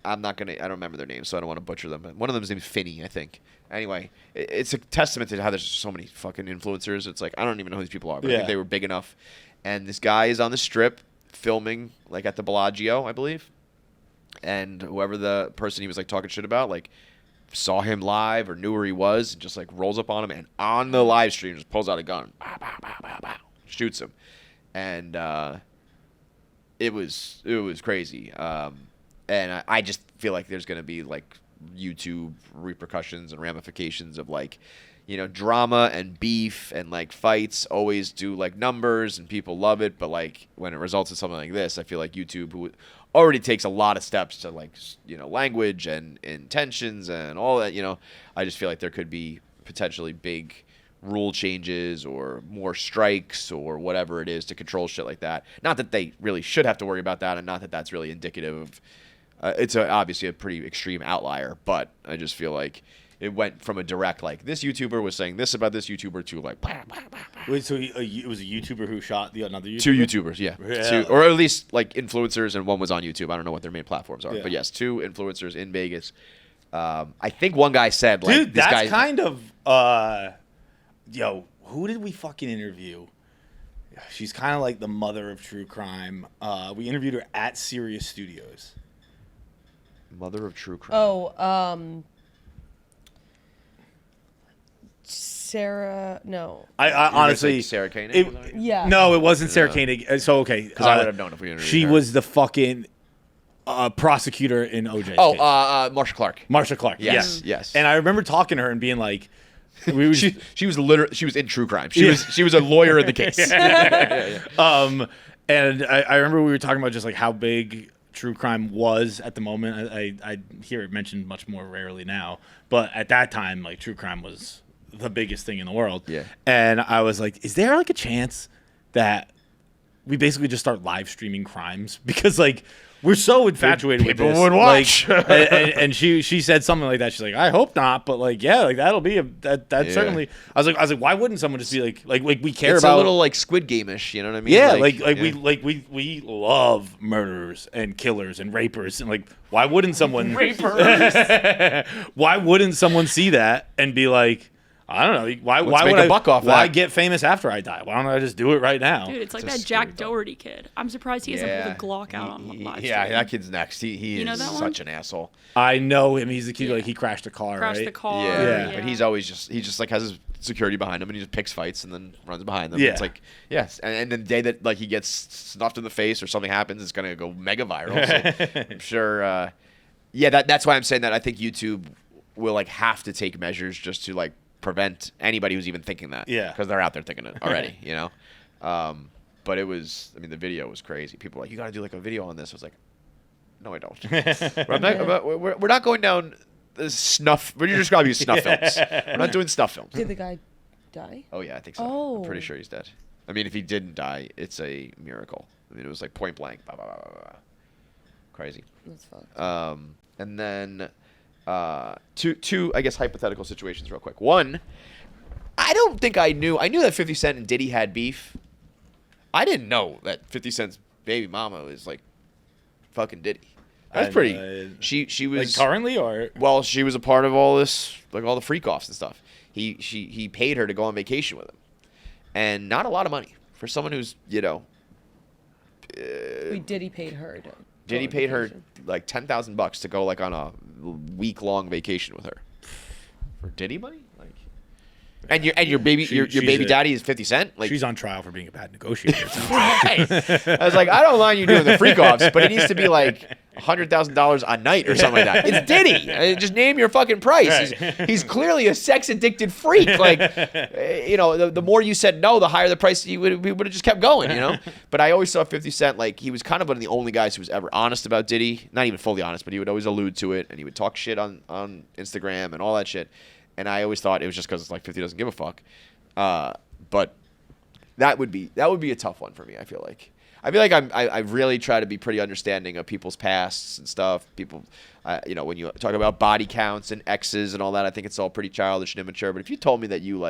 don't remember their names, so I don't want to butcher them. One of them's named Finney, I think. Anyway, it's a testament to how there's so many fucking influencers. It's like, I don't even know who these people are, but I think they were big enough. And this guy is on the Strip filming, like at the Bellagio, I believe. And whoever the person he was like talking shit about, like, saw him live or knew where he was, and just like rolls up on him and on the live stream just pulls out a gun, bow, bow, bow, bow, bow, shoots him, and it was crazy. And I just feel like there's gonna be like YouTube repercussions and ramifications of like, drama and beef and like fights always do like numbers and people love it, but like when it results in something like this, I feel like YouTube, who already takes a lot of steps to like, language and intentions and all that, I just feel like there could be potentially big rule changes or more strikes or whatever it is to control shit like that. Not that they really should have to worry about that, and not that that's really indicative of, it's obviously a pretty extreme outlier, but I just feel like it went from a direct, like, this YouTuber was saying this about this YouTuber to, like, blah, blah, blah, blah. Wait, so it was a YouTuber who shot another YouTuber? 2 YouTubers, yeah. Or at least, like, influencers, and one was on YouTube. I don't know what their main platforms are. Yeah. But, yes, 2 influencers in Vegas. I think one guy said, like, dude, that's kind of, who did we fucking interview? She's kind of like the mother of true crime. We interviewed her at Sirius Studios. Mother of true crime. Oh, Sarah. No. I honestly, like Sarah Koenig? Yeah. No, it wasn't Sarah Koenig. So okay, Because I would have known if we interviewed she her. was the fucking prosecutor in OJ's case. Marsha Clark. Marsha Clark. Yes, yeah. yes. And I remember talking to her and being like, she was literally she was in true crime. She was a lawyer in the case. And I remember we were talking about just like how big true crime was at the moment. I hear it mentioned much more rarely now, but at that time, like true crime was the biggest thing in the world. Yeah. And I was like, is there like a chance that we basically just start live streaming crimes? Because like we're so infatuated with this. People would watch. Like, and she said something like that. She's like, I hope not, but like, yeah, like that'll be certainly. I was like, why wouldn't someone just be like we care It's about a little like Squid Game-ish, you know what I mean? yeah, we love murderers and killers and rapers, and like, why wouldn't someone why wouldn't someone see that and be like, I don't know, why make would a buck off why that? get famous after I die? Why don't I just do it right now? Dude, it's like It's a that Jack scary thought. Doherty kid. I'm surprised he hasn't pulled a Glock out on live Yeah, stream. that kid's next. He You know is that one? such an asshole. I know him. He's the kid Yeah. like he crashed a car, Crashed right? the car. Yeah. But he's always just like has his security behind him and he just picks fights and then runs behind them. Yeah. It's like yes, and then the day that like he gets snuffed in the face or something happens, it's gonna go mega viral. So I'm sure. That's why I'm saying that I think YouTube will like have to take measures just to like prevent anybody who's even thinking that. Yeah. Because they're out there thinking it already. You know. But it was. I mean, the video was crazy. People were like, you got to do like a video on this. I was like, no, I don't. We're not going down the snuff. We're just going to be snuff films. We're not doing snuff films. Did the guy die? Oh yeah, I think so. Oh. I'm pretty sure he's dead. I mean, if he didn't die, it's a miracle. I mean, it was like point blank. Bah, bah, bah, bah, bah. Crazy. That's fucked. And then two, I guess, hypothetical situations real quick. One, I don't think I knew that 50 Cent and Diddy had beef. I didn't know that 50 Cent's baby mama is like fucking Diddy. That's pretty. She was like currently or well, she was a part of all this, like all the freak offs and stuff. He paid her to go on vacation with him, and not a lot of money for someone who's Wait, Diddy paid her. Diddy paid her like $10,000 to go like on a week-long vacation with her. For Diddy money, like, and your baby daddy is 50 Cent. Like, she's on trial for being a bad negotiator. right. I was like, I don't mind you doing the freak offs, but it needs to be like $100,000 a night or something like that. It's Diddy. Just name your fucking price. He's clearly a sex-addicted freak. Like, the more you said no, the higher the price. We would have just kept going, you know. But I always saw 50 Cent like he was kind of one of the only guys who was ever honest about Diddy. Not even fully honest, but he would always allude to it, and he would talk shit on Instagram and all that shit. And I always thought it was just because like 50 doesn't give a fuck. But that would be a tough one for me. I feel like I really try to be pretty understanding of people's pasts and stuff. People, when you talk about body counts and exes and all that, I think it's all pretty childish and immature. But if you told me that you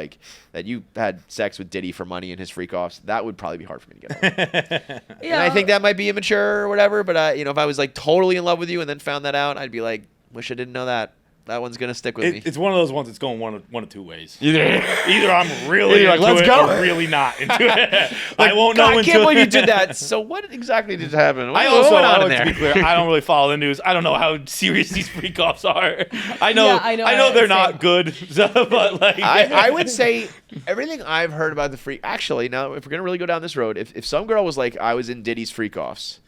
had sex with Diddy for money and his freak offs, that would probably be hard for me to get over. Yeah. And I think that might be immature or whatever. But if I was like totally in love with you and then found that out, I'd be like, wish I didn't know that. That one's gonna stick with me. It's one of those ones that's going one of two ways. Either I'm really You're into like, let's it go. or really not into it. I won't know God, I until can't believe you did that. So what exactly did happen? What I went on in to there? be clear, I don't really follow the news. I don't know how serious these freak offs are. I know I they're same. not good, but like I would say everything I've heard about the freak. Actually, now if we're gonna really go down this road, if some girl was like, I was in Diddy's freak offs.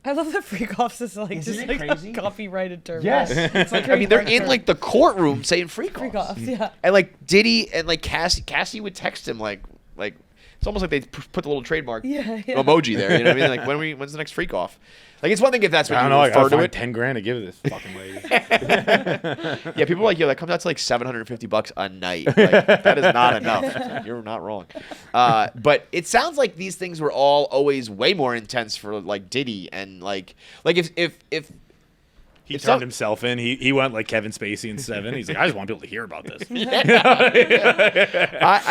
I love that freak offs is like Isn't just it like crazy? a copyrighted term. Yes. It's like I mean, they're very in like the courtroom saying freak freak offs. offs. Yeah. And like Diddy and like Cassie would text him like it's almost like they put the little trademark Yeah. emoji there. You know what I mean? Like when's the next freak off? Like it's one thing if that's what I don't you know. I refer gotta to find it. $10,000 to give this fucking lady. Yeah, people are like, yo, that comes out to like $750 a night. Like, that is not enough. You're not wrong. But it sounds like these things were all always way more intense for like Diddy and like if He It's turned so- himself in. He went like Kevin Spacey in Seven. He's like, I just want people to hear about this. I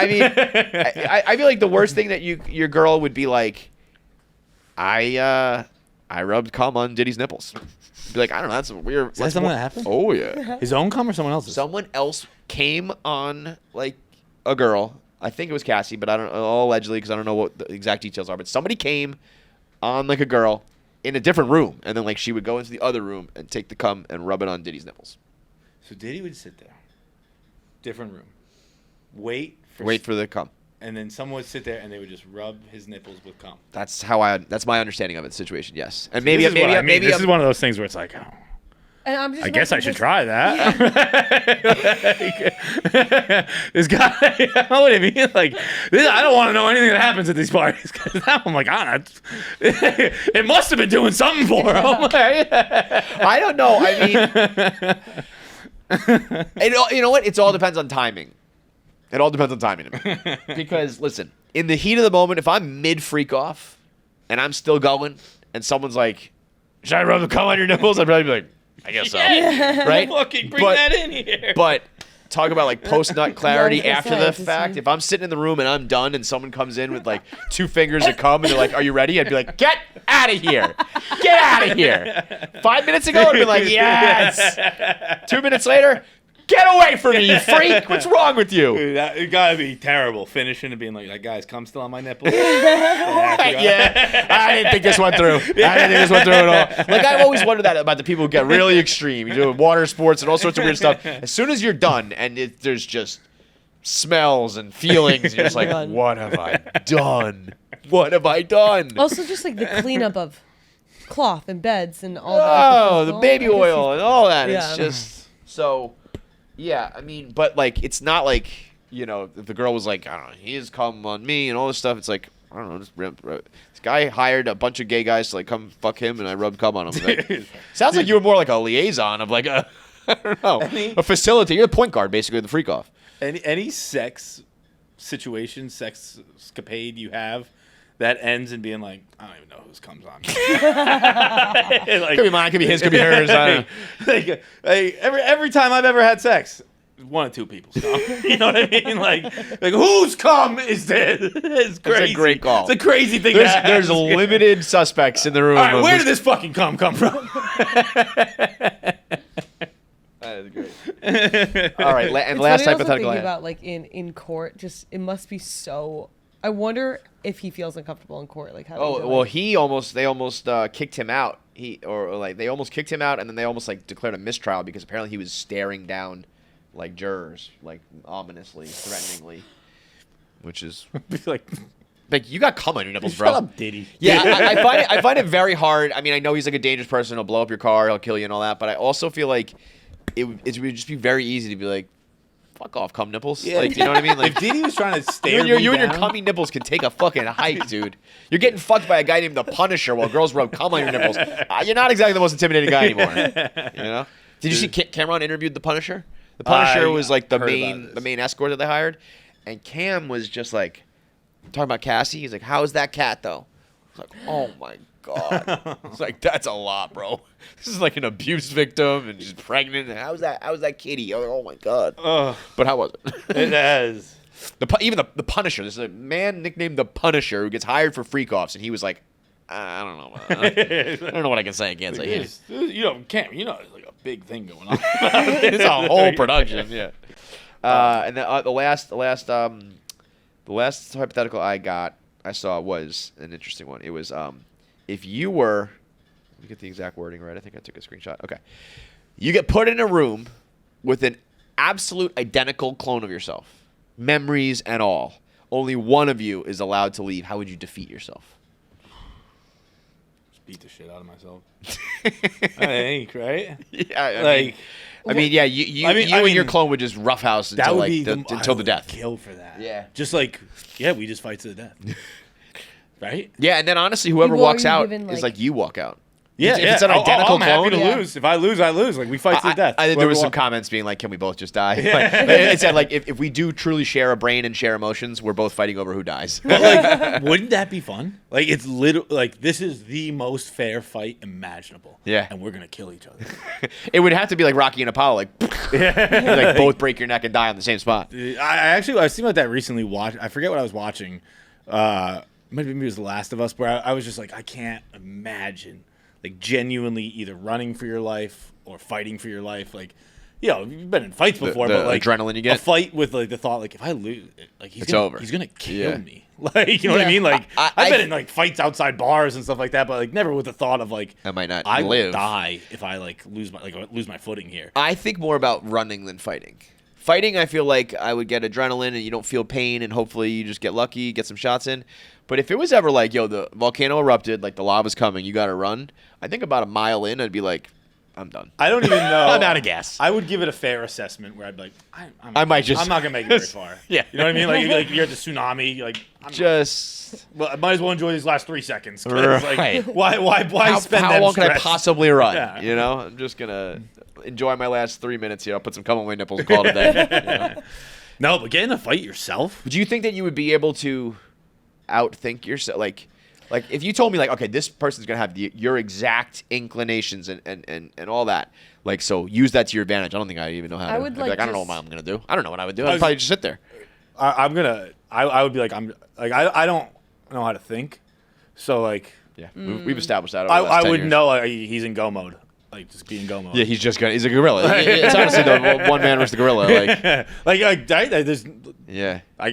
mean, I feel like the worst thing that your girl would be like, I rubbed cum on Diddy's nipples. Be like, I don't know, that's weird. Is that something that happened? Oh yeah. His own cum or someone else's? Someone else came on like a girl I think it was Cassie, but I don't all allegedly because I don't know what the exact details are. But somebody came on like a girl in a different room, and then like she would go into the other room and take the cum and rub it on Diddy's nipples. So Diddy would sit there, different room, wait for the cum, and then someone would sit there and they would just rub his nipples with cum. That's my understanding of the situation. Yes, and this is one of those things where it's like, oh. And I'm just I guess I should try that. This guy, what do you mean? Like, I don't want to know anything that happens at these parties. Because now I'm like, it must have been doing something for him. I don't know. I mean, you know what? It all depends on timing. It all depends on timing. Because, listen, in the heat of the moment, if I'm mid-freak off and I'm still going and someone's like, should I rub the cum on your nipples? I'd probably be like, I guess so. Yeah. Right? Fucking bring that in here. But talk about like post-nut clarity Yeah, after the fact. If I'm sitting in the room and I'm done and someone comes in with like 2 fingers of cum and they're like, are you ready? I'd be like, get out of here. Get out of here. 5 minutes ago, I'd be like, yes. 2 minutes later, get away from me, you freak. What's wrong with you? Dude, it gotta be terrible finishing and being like, that guy's cum still on my nipples. Yeah, I didn't think this went through. I didn't think this went through at all. Like, I've always wondered that about the people who get really extreme. You do water sports and all sorts of weird stuff. As soon as you're done and there's just smells and feelings, you're just like, what have I done? What have I done? Also, just like the cleanup of cloth and beds and all the baby oil and all that. Yeah. It's just so... Yeah, I mean, but, like, it's not like, you know, if the girl was like, I don't know, he has come on me and all this stuff, it's like, I don't know, just this guy hired a bunch of gay guys to, like, come fuck him and I rubbed cum on him. Like, sounds like you were more like a liaison of, like, a, I don't know, a facility. You're the point guard, basically, the freak off. Any sex situation, sex escapade you have that ends in being like, I don't even know whose comes on. Like, could be mine, could be his, could be hers. I don't know. Like every time I've ever had sex, 1 or 2 people's cum. You know what I mean? Like whose cum is this? It's crazy. That's a great call. It's a crazy thing. There's limited suspects in the room. All right, where did this fucking cum come from? That is great. All right, and It's last funny also hypothetical. thinking about like in court, just it must be so. I wonder if he feels uncomfortable in court, like how. Well, they almost kicked him out. They almost kicked him out, and then they almost like declared a mistrial because apparently he was staring down like jurors, like ominously, threateningly, which is like you got cum on your nipples, bro. Shut up, Diddy. Yeah, I find it very hard. I mean, I know he's like a dangerous person. He'll blow up your car. He'll kill you and all that. But I also feel like it would just be very easy to be like, fuck off, cum nipples. Yeah. Like, you know what I mean? Like, if Diddy was trying to stare you and your cummy nipples can take a fucking hike, dude. You're getting fucked by a guy named the Punisher while girls rub cum on your nipples. You're not exactly the most intimidating guy anymore. You know? Did you see Cameron interviewed the Punisher? The Punisher was like the main escort that they hired, and Cam was just like talking about Cassie. He's like, "How's that cat though?" I was like, "Oh my god!" It's like, that's a lot, bro. This is like an abuse victim and she's pregnant. And how's that kitty? Oh my god! But how was it? It has. Even the Punisher. There's a man nicknamed the Punisher who gets hired for freak-offs, and he was like, I don't know. I don't know what I can say. I can't say. You know, Cam, you know, there's like a big thing going on. It's a whole production. Yeah. And the last hypothetical I saw was an interesting one. It was if you were, let me get the exact wording right. I think I took a screenshot. Okay. You get put in a room with an absolute identical clone of yourself, memories and all. Only one of you is allowed to leave. How would you defeat yourself? Just beat the shit out of myself. I think, right? Yeah. I mean, you and your clone would just roughhouse until until the death. Kill for that. Yeah. Just we just fight to the death. Right? Yeah, and then honestly, whoever walks out is like you walk out. Yeah, if it's an identical I'm clone, happy to lose. If I lose, I lose. Like we fight to the death. I think there was some comments being like, "Can we both just die?" It said like, if we do truly share a brain and share emotions, we're both fighting over who dies. But like, wouldn't that be fun? Like it's like this is the most fair fight imaginable. Yeah, and we're gonna kill each other. It would have to be like Rocky and Apollo, like both break your neck and die on the same spot. I seen about that recently. I forget what I was watching. Maybe it was The Last of Us, where I was just like, I can't imagine. Like genuinely either running for your life or fighting for your life. Like you've been in fights before, the but like adrenaline you get. A fight with like the thought, like if I lose, like It's over. He's gonna kill Yeah. me. Like, you know what I mean? Like I've been in like fights outside bars and stuff like that, but like never with the thought of like I might not I live. will die if I like lose my footing here. I think more about running than fighting. Fighting, I feel like I would get adrenaline and you don't feel pain, and hopefully you just get lucky, get some shots in. But if it was ever like, yo, the volcano erupted, like the lava's coming, you got to run, I think about a mile in, I'd be like, I'm done. I don't even know. I'm out of gas. I would give it a fair assessment where I'd be like, I'm I might just- I'm not gonna make it very far. Yeah. You know what I mean? Like you're at the tsunami. You're like, well, I might as well enjoy these last 3 seconds. 'Cause, Right. Like, why spend how that long can I stress? possibly run? Yeah. You know, I'm just gonna enjoy my last 3 minutes here. I'll put some cum on my nipples and call it a day. You know? No, but get in a fight yourself. Do you think that you would be able to outthink yourself? Like if you told me, like, okay, this person's gonna have your exact inclinations and all that. Like, so use that to your advantage. I don't think I even know how to. I would, I'd be like, I don't know what I'm gonna do. I don't know what I would do. I'd probably just sit there. I would be like, I don't know how to think. So like, Yeah, we've established that. Over the last I 10 would years. know like, he's in go mode. Like just be in go mode. Yeah, he's a gorilla. It's honestly the one man versus the gorilla. Like, there's yeah, I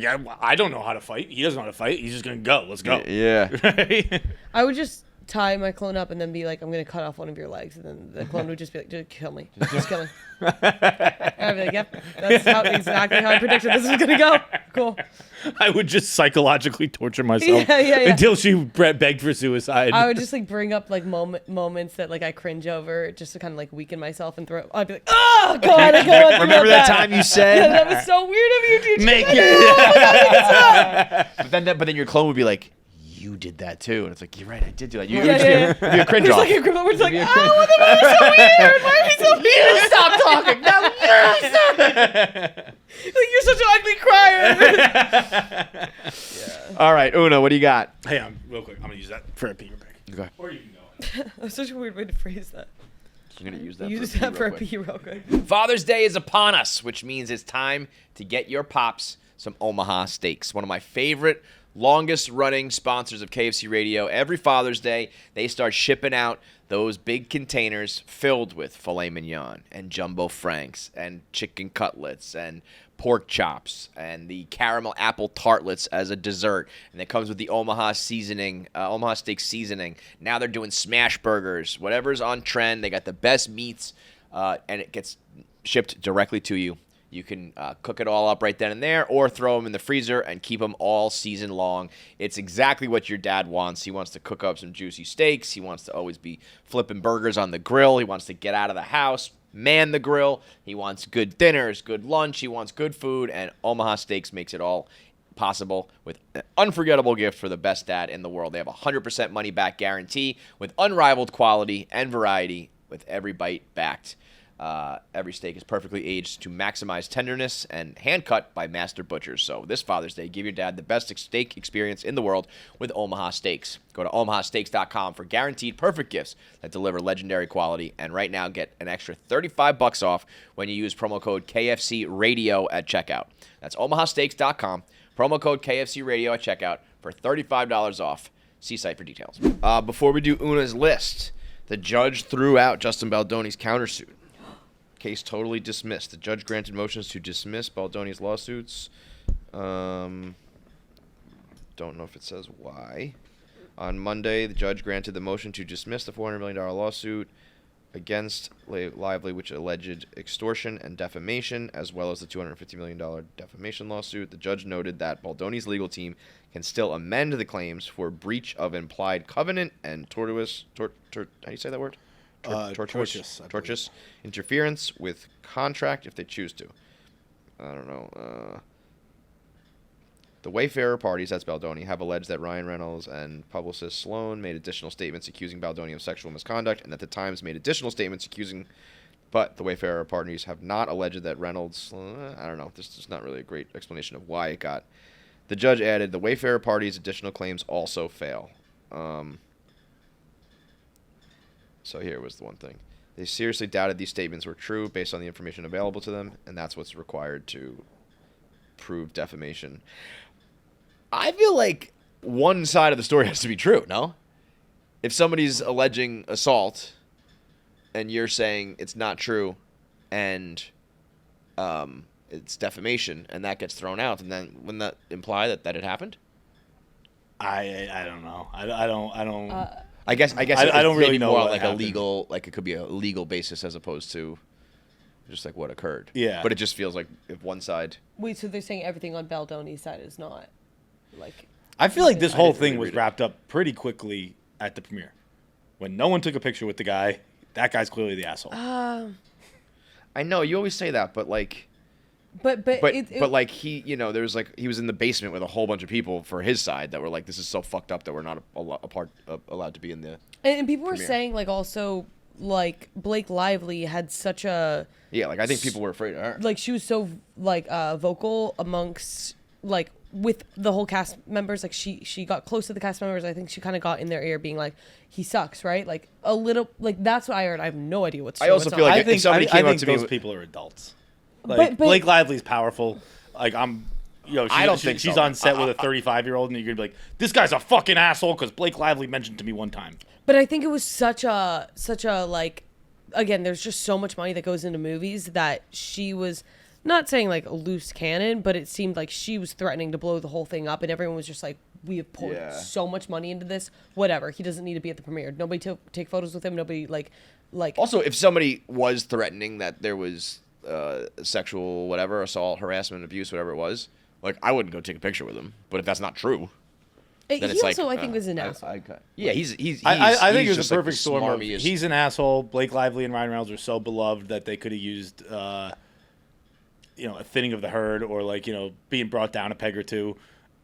don't know how to fight. He doesn't know how to fight. He's just gonna go. Let's go. yeah. I would just tie my clone up and then be like, I'm gonna cut off one of your legs, and then the clone would just be like, just kill me, just kill me. I'd be like, yep, that's exactly how I predicted this was gonna go. Cool. I would just psychologically torture myself Yeah. until she begged for suicide. I would just like bring up like moments that like I cringe over, just to kind of like weaken myself and throw. I'd be like, oh god, I can't Remember that time you said? Yeah, that was so weird of you, teacher. Make But then your clone would be like, you did that too, and it's like, you're right, I did do that. You Yeah. it'd be a cringe It's off. like a criminal. We're just like, oh, that was so weird. Why are you so weird? Stop talking. No, you stop. Like, you're such an ugly crier. All right, Oona, what do you got? Hey, real quick. I'm gonna use that for a pee pick. Okay. Or you can go. That's such a weird way to phrase that. I'm gonna use that. Use for that for a real quick. pee real quick. Father's Day is upon us, which means it's time to get your pops some Omaha Steaks. One of my favorite, longest running sponsors of KFC Radio. Every Father's Day, they start shipping out those big containers filled with filet mignon and jumbo franks and chicken cutlets and pork chops and the caramel apple tartlets as a dessert. And it comes with the Omaha seasoning, Omaha Steaks seasoning. Now they're doing smash burgers, whatever's on trend. They got the best meats, and it gets shipped directly to you. You can cook it all up right then and there, or throw them in the freezer and keep them all season long. It's exactly what your dad wants. He wants to cook up some juicy steaks. He wants to always be flipping burgers on the grill. He wants to get out of the house, man the grill. He wants good dinners, good lunch. He wants good food, and Omaha Steaks makes it all possible with an unforgettable gift for the best dad in the world. They have a 100% money-back guarantee with unrivaled quality and variety, with every bite backed. Every steak is perfectly aged to maximize tenderness and hand-cut by master butchers. So this Father's Day, give your dad the best steak experience in the world with Omaha Steaks. Go to omahasteaks.com for guaranteed perfect gifts that deliver legendary quality. And right now, get an extra $35 off when you use promo code KFC Radio at checkout. That's omahasteaks.com, promo code KFC Radio at checkout for $35 off. See site for details. Before we do Oona's list, the judge threw out Justin Baldoni's countersuit. Case totally dismissed. The judge granted motions to dismiss Baldoni's lawsuits. Don't know if it says why. On Monday, the judge granted the motion to dismiss the $400 million lawsuit against Lively, which alleged extortion and defamation, as well as the $250 million defamation lawsuit. The judge noted that Baldoni's legal team can still amend the claims for breach of implied covenant and tortuous, how do you say that word? Tortious interference with contract if they choose to. I don't know. The Wayfarer parties, that's Baldoni, have alleged that Ryan Reynolds and publicist Sloan made additional statements accusing Baldoni of sexual misconduct, and that the Times made additional statements accusing, but the Wayfarer parties have not alleged that Reynolds, I don't know, this is not really a great explanation of why it got. The judge added, the Wayfarer parties' additional claims also fail. So here was the one thing. They seriously doubted these statements were true based on the information available to them, and that's what's required to prove defamation. I feel like one side of the story has to be true, no? If somebody's alleging assault and you're saying it's not true, and it's defamation, and that gets thrown out, and then wouldn't that imply that it happened? I don't know. I don't. I guess I don't really know more what like happened. a legal, like it could be a legal basis as opposed to just like what occurred. Yeah. But it just feels like if one side. Wait, so they're saying everything on Baldoni's side is not like. I feel like this whole didn't thing really was read it. wrapped up pretty quickly at the premiere, when no one took a picture with the guy. That guy's clearly the asshole. I know you always say that, but like. But like he, there was like he was in the basement with a whole bunch of people for his side that were like, this is so fucked up that we're not allowed to be in the. And people were premiere. saying like also like Blake Lively had such a I think people were afraid of her. like she was so like vocal amongst like with the whole cast members. Like she got close to the cast members. I think she kind of got in their ear being like, he sucks, right? Like a little like that's what I heard. I have no idea what's true. I also what's feel not. like I if think somebody came up to me those with- people are adults. Like But- Blake Lively's powerful. Like I don't think she's so. on set with a 35-year-old, and you're gonna be like, this guy's a fucking asshole because Blake Lively mentioned to me one time. But I think it was such a like, again, there's just so much money that goes into movies that she was not saying like a loose cannon, but it seemed like she was threatening to blow the whole thing up, and everyone was just like, we have poured so much money into this. Whatever, he doesn't need to be at the premiere. Nobody take photos with him. Nobody like. Also, if somebody was threatening that there was sexual whatever, assault, harassment, abuse, whatever it was, like I wouldn't go take a picture with him. But if that's not true, then He it's also, like, I think, was an asshole. yeah, he's I think he's it was just a like perfect the storm of smarmiest- he's an asshole. Blake Lively and Ryan Reynolds are so beloved that they could have used a thinning of the herd, or like being brought down a peg or two.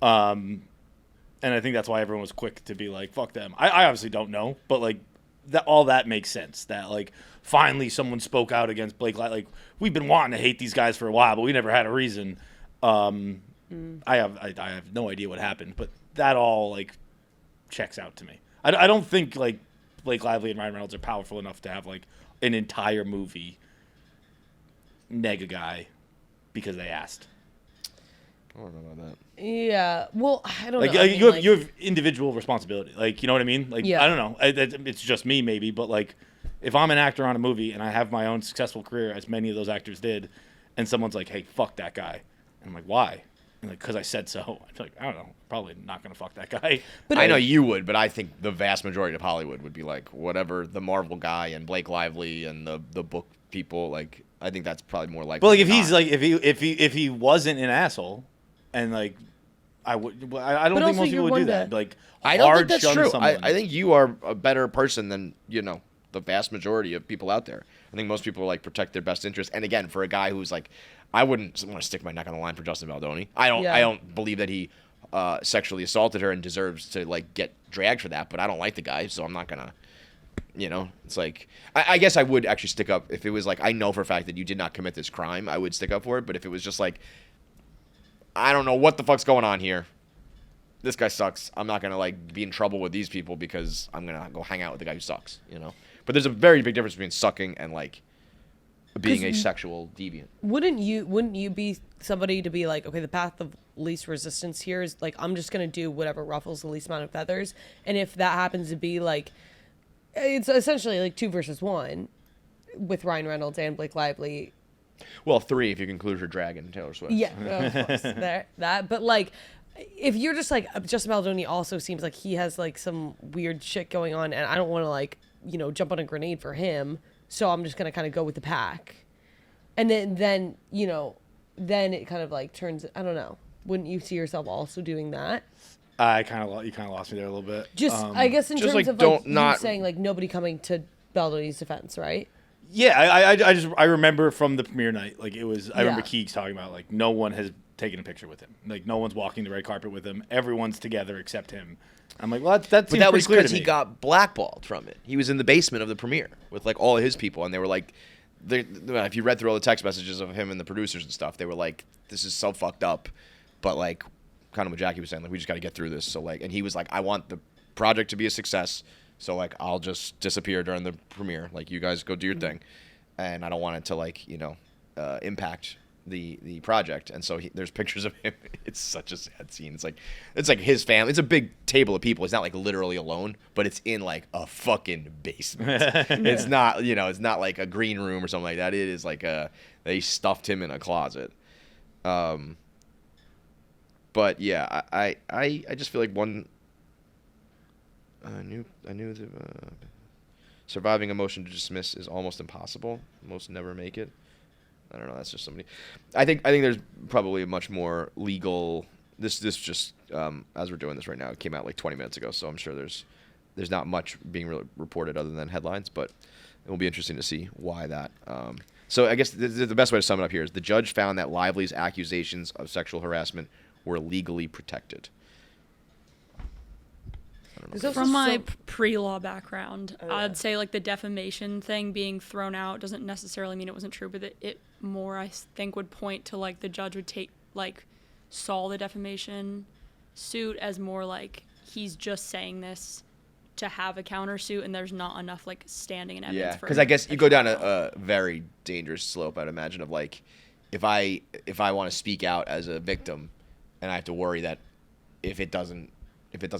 And I think that's why everyone was quick to be like, fuck them. I obviously don't know, but like all that makes sense. That like finally someone spoke out against Blake Lively. Like we've been wanting to hate these guys for a while, but we never had a reason. I have no idea what happened, but that all like checks out to me. I don't think like Blake Lively and Ryan Reynolds are powerful enough to have like an entire movie neg a guy because they asked. I don't know about that. Yeah, well, I don't Like know. I mean, you have individual responsibility. Like you know what I mean? Like Yeah. I don't know. It's just me maybe, but like if I'm an actor on a movie and I have my own successful career, as many of those actors did, and someone's like, "Hey, fuck that guy," and I'm like, "Why?" And like, "Cause I said so." I'm like, I don't know. Probably not gonna fuck that guy. But I know you would, but I think the vast majority of Hollywood would be like, whatever the Marvel guy and Blake Lively and the book people. Like, I think that's probably more likely. But like if than he's not. like if he wasn't an asshole, and like I don't But think also most people you're would one do that. that- Like I don't hard think that's shun true. someone. I think you are a better person than the vast majority of people out there. I think most people like protect their best interest. And again, for a guy who's like, I wouldn't want to stick my neck on the line for Justin Baldoni. I don't believe that he sexually assaulted her and deserves to like get dragged for that. But I don't like the guy, so I'm not gonna. It's like I guess I would actually stick up if it was like I know for a fact that you did not commit this crime. I would stick up for it. But if it was just like, I don't know what the fuck's going on here. This guy sucks. I'm not gonna like be in trouble with these people because I'm gonna go hang out with the guy who sucks. But there's a very big difference between sucking and like being a sexual deviant. Wouldn't you be somebody to be like, okay, the path of least resistance here is like, I'm just gonna do whatever ruffles the least amount of feathers, and if that happens to be like, it's essentially like 2 versus 1 with Ryan Reynolds and Blake Lively. Well, 3 if you conclude her dragon Taylor Swift. Yeah, of course, that. But like, if you're just like Justin Baldoni, also seems like he has like some weird shit going on, and I don't want to like jump on a grenade for him, so I'm just gonna kind of go with the pack, and then it kind of like turns. I don't know. Wouldn't you see yourself also doing that? you kind of lost me there a little bit. Just I guess in just, terms like, of don't like you not- saying like nobody coming to Baldoni's defense, right? Yeah, I remember from the premiere night, like it was. I remember Keegs talking about like no one has taken a picture with him. Like no one's walking the red carpet with him. Everyone's together except him. I'm like, well, that But seems that pretty was clear to because he me. got blackballed from it. He was in the basement of the premiere with like all of his people, and they were like, if you read through all the text messages of him and the producers and stuff, they were like, this is so fucked up. But like, kind of what Jackie was saying, like we just got to get through this. So like, and he was like, I want the project to be a success. So like, I'll just disappear during the premiere. Like you guys go do your thing, and I don't want it to like impact the project, and so there's pictures of him. It's such a sad scene. It's like his family. It's a big table of people. It's not like literally alone, but it's in like a fucking basement. It's not, it's not like a green room or something like that. It is like they stuffed him in a closet. But yeah, I just feel like I knew the surviving a motion to dismiss is almost impossible. Most never make it. I don't know. That's just somebody. I think there's probably a much more legal. This just as we're doing this right now, it came out like 20 minutes ago, so I'm sure there's not much being really reported other than headlines, but it will be interesting to see why that. So I guess the best way to sum it up here is the judge found that Lively's accusations of sexual harassment were legally protected. From my pre-law background, I'd say like the defamation thing being thrown out doesn't necessarily mean it wasn't true, but it more I think would point to like the judge would saw the defamation suit as more like he's just saying this to have a countersuit, and there's not enough like standing and evidence. Yeah, because I guess you go down a very dangerous slope. I'd imagine of like if I want to speak out as a victim, and I have to worry that if it doesn't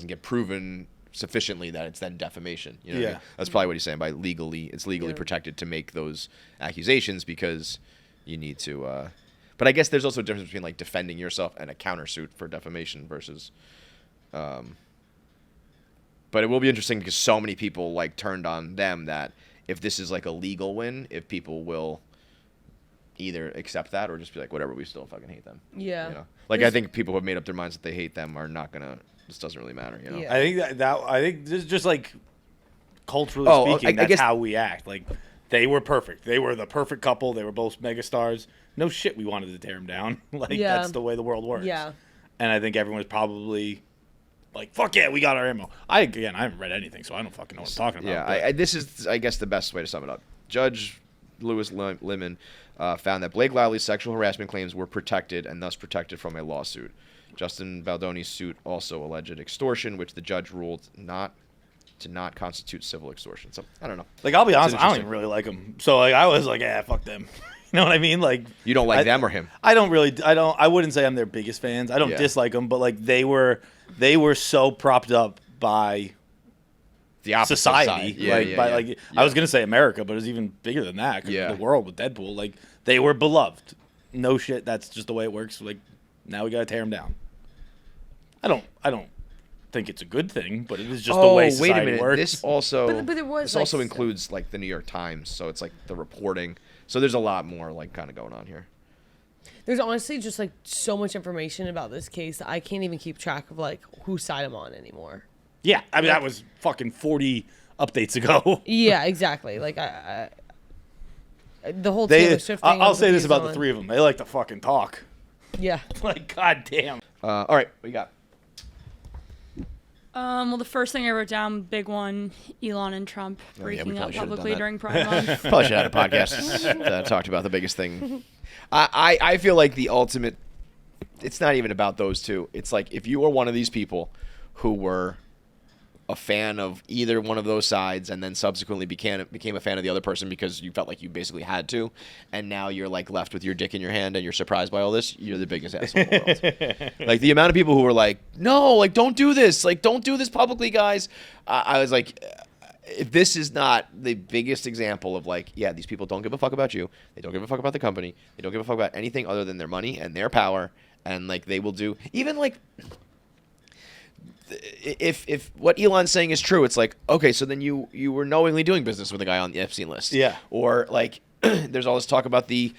get proven sufficiently that it's then defamation. What I mean? That's probably what he's saying by it's legally protected to make those accusations because you need to. But I guess there's also a difference between like defending yourself and a countersuit for defamation versus. But it will be interesting because so many people like turned on them that if this is like a legal win, if people will either accept that or just be like whatever, we still fucking hate them. Yeah. Like I think people who have made up their minds that they hate them are not gonna. This doesn't really matter, Yeah. I think this is just like culturally speaking, that's how we act. Like they were perfect. They were the perfect couple. They were both megastars. No shit, we wanted to tear them down. That's the way the world works. Yeah. And I think everyone's probably like, "Fuck yeah, we got our ammo." I haven't read anything, so I don't fucking know what I'm talking about. Yeah, this is, I guess, the best way to sum it up. Judge Lewis Lemon found that Blake Lively's sexual harassment claims were protected and thus protected from a lawsuit. Justin Baldoni's suit also alleged extortion, which the judge ruled not constitute civil extortion. So I don't know. Like I'll be honest, I don't even really like them. So like I was like, fuck them. You know what I mean? Like you don't like them or him? I wouldn't say I'm their biggest fans. I don't dislike them, but like they were so propped up by the opposite society. Side. I was gonna say America, but it's even bigger than that. The world with Deadpool, like they were beloved. No shit, that's just the way it works. Like now we gotta tear them down. I don't think it's a good thing, but it is just the way society wait a minute. works. This also but it was this also includes like the New York Times, so it's like the reporting. So there's a lot more like kind of going on here. There's honestly just like so much information about this case that I can't even keep track of like whose side I'm on anymore. Yeah, I mean that was fucking 40 updates ago. Yeah, exactly. Like I the whole Taylor Swift thing. I'll say this about the three of them. They like to fucking talk. Yeah. Like goddamn. All right, what you got? Well, the first thing I wrote down, big one, Elon and Trump breaking up publicly during Pride Month. Probably should have had a podcast that talked about the biggest thing. I feel like the ultimate, it's not even about those two. It's like if you were one of these people who were a fan of either one of those sides and then subsequently became a fan of the other person because you felt like you basically had to, and now you're like left with your dick in your hand and you're surprised by all this, you're the biggest asshole in the world. Like the amount of people who were like, no, like don't do this publicly, guys. I was like, if this is not the biggest example of like, yeah, these people don't give a fuck about you, they don't give a fuck about the company, they don't give a fuck about anything other than their money and their power, and like they will do even like. If what Elon's saying is true, it's like, okay, so then you were knowingly doing business with a guy on the Epstein list. Yeah. Or like there's all this talk about the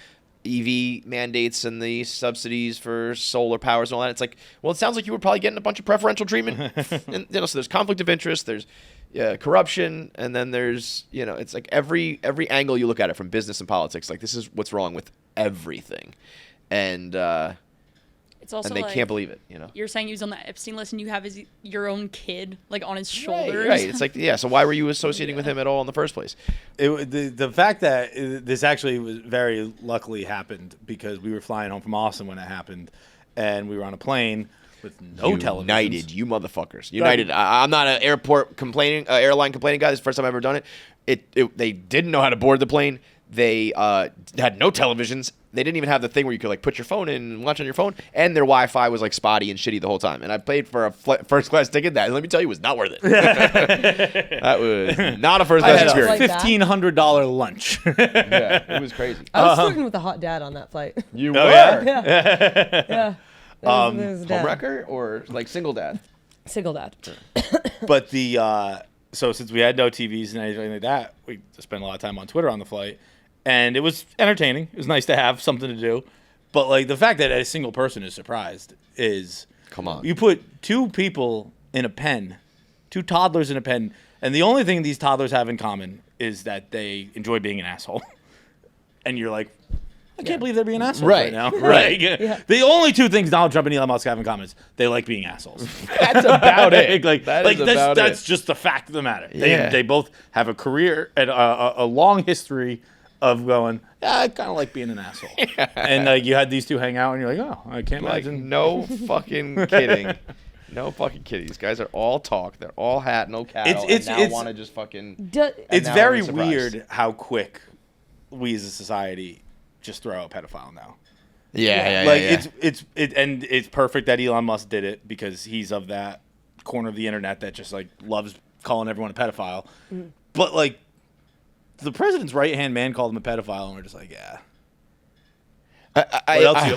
EV mandates and the subsidies for solar powers and all that. It's like, well, it sounds like you were probably getting a bunch of preferential treatment. And, so there's conflict of interest, there's corruption, and then there's, it's like every angle you look at it from business and politics, like this is what's wrong with everything. And it's also and they can't believe it, You're saying he was on the Epstein list and you have your own kid like on his shoulders. Right. It's like, so why were you associating with him at all in the first place? The fact that this actually was very luckily happened because we were flying home from Austin when it happened, and we were on a plane with no television. United, you motherfuckers. United. I'm not an airline complaining guy. This is the first time I've ever done it. They didn't know how to board the plane. They had no televisions. they didn't even have the thing where you could like put your phone in and watch on your phone, and their Wi-Fi was like spotty and shitty the whole time. And I paid for a first class ticket. That, and let me tell you, it was not worth it. That was not a first class experience. Like $1,500 lunch. Yeah, it was crazy. I was flirting with a hot dad on that flight. You were Yeah. There's a dad. homewrecker or like single dad? Single dad. But so since we had no TVs and anything like that, we spent a lot of time on Twitter on the flight, and it was entertaining. It was nice to have something to do. But like the fact that a single person is surprised is, come on. You put two people in a pen, two toddlers in a pen, and the only thing these toddlers have in common is that they enjoy being an asshole. And you're like, I can't believe they're being assholes right now. Right. The only two things Donald Trump and Elon Musk have in common is they like being assholes. That's about it. That's just the fact of the matter. They both have a career and a long history of going, I kind of like being an asshole. Yeah. And you had these two hang out, and you're like, oh, I can't imagine. No fucking kidding. No fucking kidding. These guys are all talk. They're all hat, no cattle. And now want to just fucking. It's very weird how quick we as a society just throw out a pedophile now. It's perfect that Elon Musk did it because he's of that corner of the internet that just like loves calling everyone a pedophile. Mm. But like the president's right hand man called him a pedophile, and we're just like, yeah.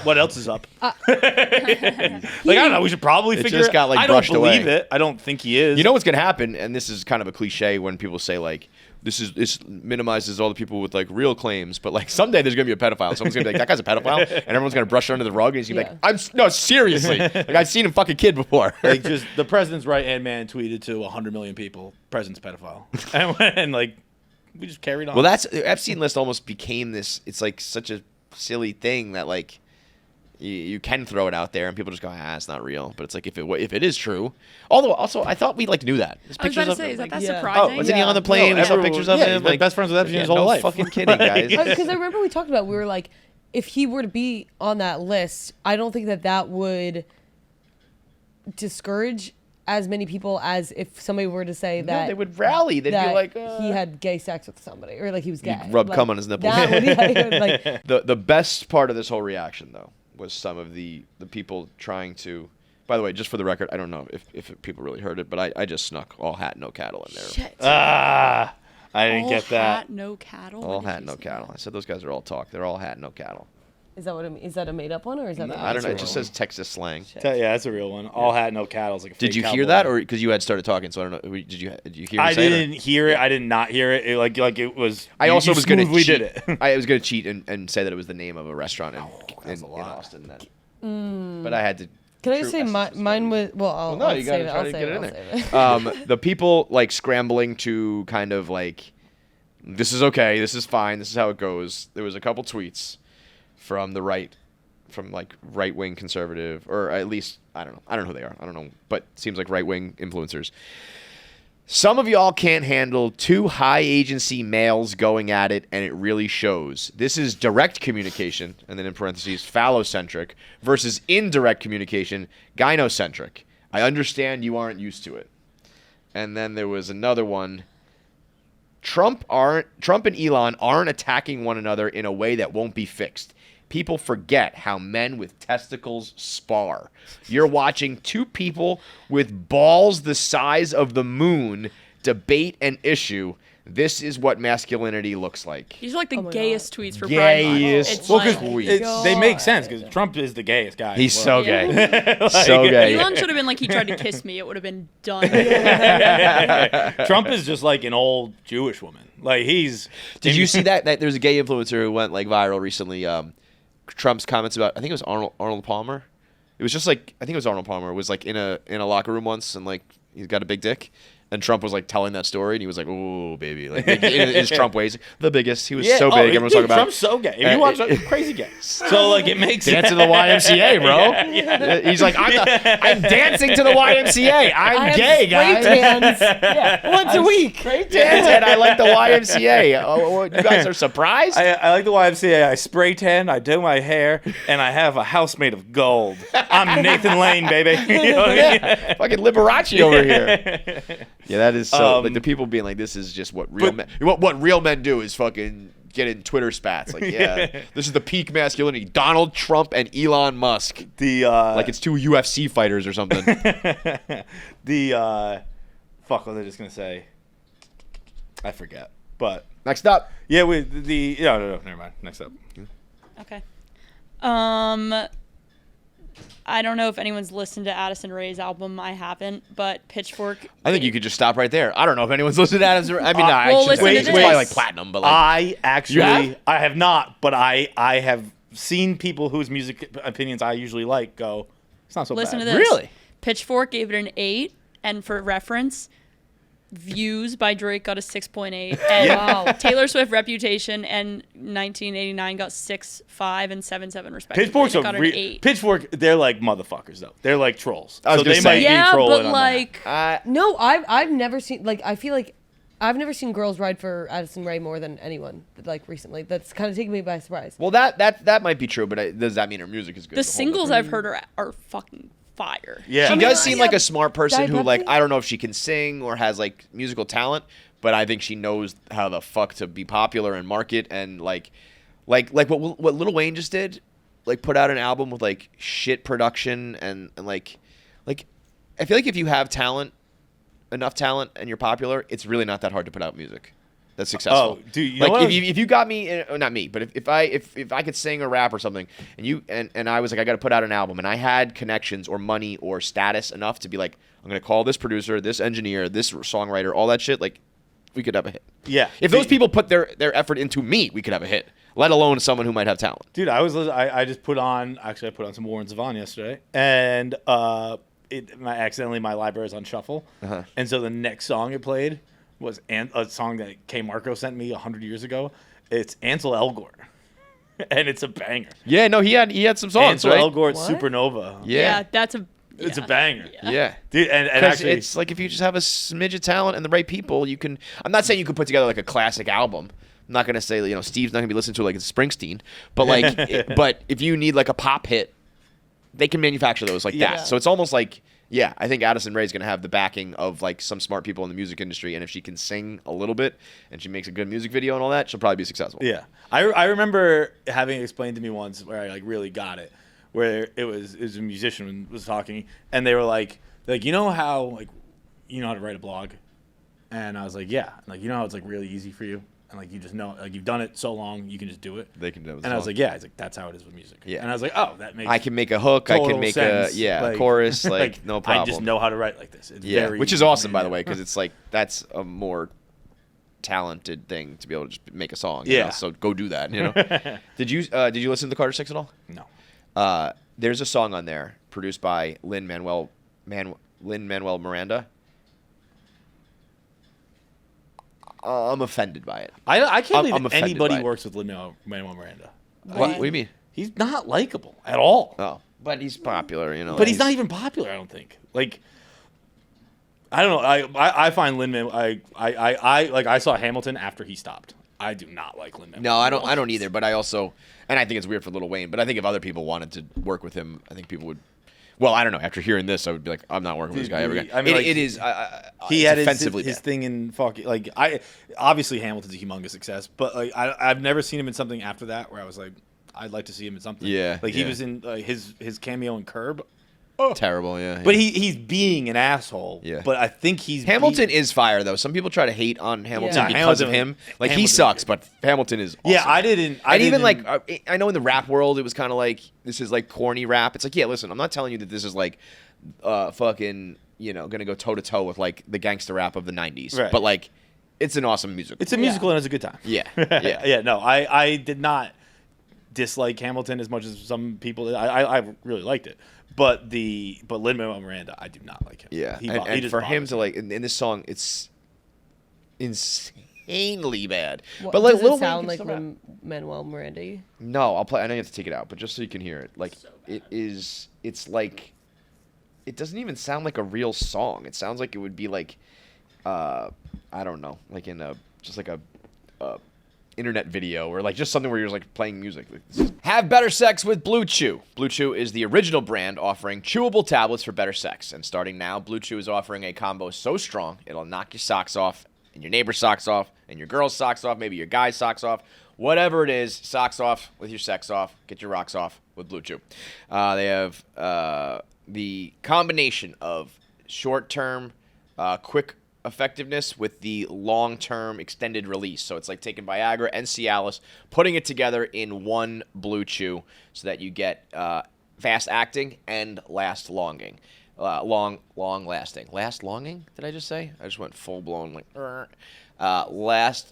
What else is up? I don't know. We should probably figure it out. Like, I don't believe it. I don't think he is. You know what's gonna happen, and this is kind of a cliche when people say like, this minimizes all the people with like real claims, but like someday there's gonna be a pedophile. Someone's gonna be like, that guy's a pedophile, and everyone's gonna brush it under the rug, and he's gonna be like, no, seriously, like I've seen him fuck a kid before. Like just the president's right hand man tweeted to 100 million people, president's pedophile, and like we just carried on. Well, that's the Epstein list almost became this. It's like such a silly thing that like you can throw it out there and people just go, it's not real. But it's like if it is true. Although also I thought we like knew that. I was about to say, is that surprising? Oh, wasn't he on the plane? We saw pictures of him. Like best friends with Epstein his whole life. Fucking kidding, guys. Because I remember we talked about, we were like, if he were to be on that list, I don't think that would discourage as many people as if somebody were to say that. No, they would rally. They'd be like, he had gay sex with somebody, or like he was gay. He'd rub cum on his nipples. The best part of this whole reaction, though, was some of the people trying to. By the way, just for the record, I don't know if people really heard it, but I just snuck all hat, no cattle in there. Shit. I didn't get that. All hat, no cattle. All hat, no cattle. I said those guys are all talk. They're all hat, no cattle. Is that what it means? Is that a made up one, or is that? No, I don't know. It just says Texas slang. Yeah, that's a real one. All hat, no cattle. Like a fake did you cowboy. hear that, or because you had started talking? So I don't know. Did you hear? I didn't hear it. I did not hear it. Like it was. I also was going to cheat. Did it. I was going to cheat and say that it was the name of a restaurant in Austin. Then, but I had to. Can I just say mine was no, you got to try to get it in there. The people like scrambling to kind of like, this is okay, this is fine, this is how it goes. There was a couple tweets from the right. From like right-wing conservative, or at least I don't know who they are. I don't know, but it seems like right-wing influencers. Some of y'all can't handle two high agency males going at it, and it really shows. This is direct communication, and then in parentheses, phallocentric, versus indirect communication, gynocentric. I understand you aren't used to it. And then there was another one. Trump and Elon aren't attacking one another in a way that won't be fixed. People forget how men with testicles spar. You're watching two people with balls the size of the moon debate an issue. This is what masculinity looks like. These are like the gayest tweets for Pride Month. Gayest tweets. They make sense because Trump is the gayest guy. He's so gay. So gay. Elon should have been like, he tried to kiss me. It would have been done. Trump is just like an old Jewish woman. Like he's. Did you see that there's a gay influencer who went like viral recently? Trump's comments about, I think it was Arnold Palmer. It was just like, I think it was Arnold Palmer was like in a locker room once, and like he's got a big dick. And Trump was like telling that story, and he was like, "Oh, baby," like in his Trump ways, the biggest. He was so big. Everyone's talking about. Trump's so gay. If you watch it, crazy gay. So like it makes dance to the YMCA, bro. Yeah. He's like, I'm dancing to the YMCA. I'm gay, guys. Once a week. Great dance, and I like the YMCA. Oh, you guys are surprised? I like the YMCA. I spray tan. I do my hair, and I have a house made of gold. I'm Nathan Lane, baby. You know what I mean? Fucking Liberace over here. Yeah, that is so. Like the people being like, "This is just what real men. What real men do is fucking get in Twitter spats. Like, yeah, this is the peak masculinity. Donald Trump and Elon Musk. Like it's two UFC fighters or something. Fuck, what was I just going to say? I forget. But next up. Yeah, no, never mind. Next up. Okay. I don't know if anyone's listened to Addison Rae's album. I haven't, but Pitchfork. I think you could just stop right there. I don't know if anyone's listened to Addison Rae. I mean, it's listen probably like platinum, but like I have not, but I have seen people whose music opinions I usually like go, it's not so listen bad. to this. Really? Pitchfork gave it an 8, and for reference, Views by Drake got a 6.8, and Taylor Swift Reputation and 1989 got 6.5 and 7.7 respectively. Pitchfork's got an 8. Pitchfork, they're like motherfuckers though. They're like trolls. I was so gonna they say. might Yeah, be trolling but on like, No, I've never seen, like, I feel like I've never seen girls ride for Addison Rae more than anyone, like, recently. That's kind of taken me by surprise. Well, that might be true, but does that mean her music is good? the singles I've heard are fucking fire. Yeah. She does seem like a smart person Diet who, like, Pepsi? I don't know if she can sing or has, like, musical talent, but I think she knows how the fuck to be popular and market and, like what Lil Wayne just did, like, put out an album with, like, shit production and like, I feel like if you have enough talent, and you're popular, it's really not that hard to put out music that's successful. Oh, dude, you know like what? if you got me, not me, but if I could sing or rap or something, and you and I was like, I got to put out an album, and I had connections or money or status enough to be like, I'm gonna call this producer, this engineer, this songwriter, all that shit, like, we could have a hit. Yeah. If those people put their effort into me, we could have a hit. Let alone someone who might have talent. Dude, I just put on some Warren Zevon yesterday, and accidentally my library is on shuffle, and so the next song it played was a song that K. Marco sent me 100 years ago. It's Ansel Elgort, and it's a banger. Yeah, no, he had some songs, Ansel right? Elgort, What? Supernova. Yeah, that's a. It's a banger. Yeah. Dude, and actually, it's like if you just have a smidge of talent and the right people, you can. I'm not saying you could put together like a classic album. I'm not gonna say Steve's not gonna be listening to like it's Springsteen, but like, but if you need like a pop hit, they can manufacture those like Yeah. that. So it's almost like, yeah, I think Addison Rae's gonna have the backing of like some smart people in the music industry, and if she can sing a little bit and she makes a good music video and all that, she'll probably be successful. yeah, I remember having it explained to me once where I like really got it, where it was a musician was talking, and they were like you know how like you know how to write a blog, and I was like, yeah, like you know how it's like really easy for you. And like you just know, like you've done it so long, you can just do it. They can do it. And I was like, yeah, it's like that's how it is with music. Yeah. And I was like, oh, that makes. I can make a hook. I total can make sense. a Like, chorus. Like no problem. I just know how to write like this. It's very which is easy for awesome, me by to the do. way, because it's like that's a more talented thing to be able to just make a song. Yeah. So go do that. Did you listen to the Carter Six at all? No. There's a song on there produced by Lin-Manuel Miranda. I'm offended by it. I can't I'm believe offended anybody by it. works with Lin-Manuel Miranda. What do you mean? He's not likable at all. Oh, but he's popular, But he's not even popular, I don't think. Like, I don't know. I find Lin-Manuel. I saw Hamilton after he stopped. I do not like Lin-Manuel. No, I don't either. But I also, and I think it's weird for Lil Wayne. But I think if other people wanted to work with him, I think people would. Well, I don't know. After hearing this, I would be like, I'm not working with this guy ever again. I mean, it is. He it's had offensively his bad. thing in fucking like obviously Hamilton's a humongous success, but like I've never seen him in something after that where I was like, I'd like to see him in something. Yeah, like he yeah. was in his cameo in Curb. Terrible, yeah. But he's being an asshole. Yeah. But I think he's Hamilton is fire though. Some people try to hate on Hamilton Yeah. because of Hamilton- him. Like he Hamilton- sucks, but Hamilton is awesome. Yeah, I didn't. And even like I know in the rap world, it was kind of like this is like corny rap. It's like, yeah, listen, I'm not telling you that this is like fucking gonna go toe to toe with like the gangster rap of the '90s. Right. But like, it's an awesome musical. it's a musical and it's a good time. Yeah, yeah. Yeah. No, I did not dislike Hamilton as much as some people did. I really liked it. But Lin-Manuel Miranda, I do not like him. Yeah, He and just for him bothers to me. like in this song, it's insanely bad. What, but like does Lil it Wayne sound can like still rap. Manuel Miranda? No, I'll play. I know you have to take it out, but just so you can hear it, like it is. It's like it doesn't even sound like a real song. It sounds like it would be like I don't know, like in a internet video or like just something where you're like playing music. Have better sex with Blue Chew. Blue Chew is the original brand offering chewable tablets for better sex. And starting now, Blue Chew is offering a combo so strong it'll knock your socks off and your neighbor's socks off, and your girl's socks off, maybe your guy's socks off. Whatever it is, socks off with your sex off. Get your rocks off with Blue Chew. They have the combination of short-term, quick effectiveness with the long-term extended release. So it's like taking Viagra and Cialis, putting it together in one Blue Chew so that you get fast acting and last longing. Long lasting. Last longing? Did I just say? I just went full blown like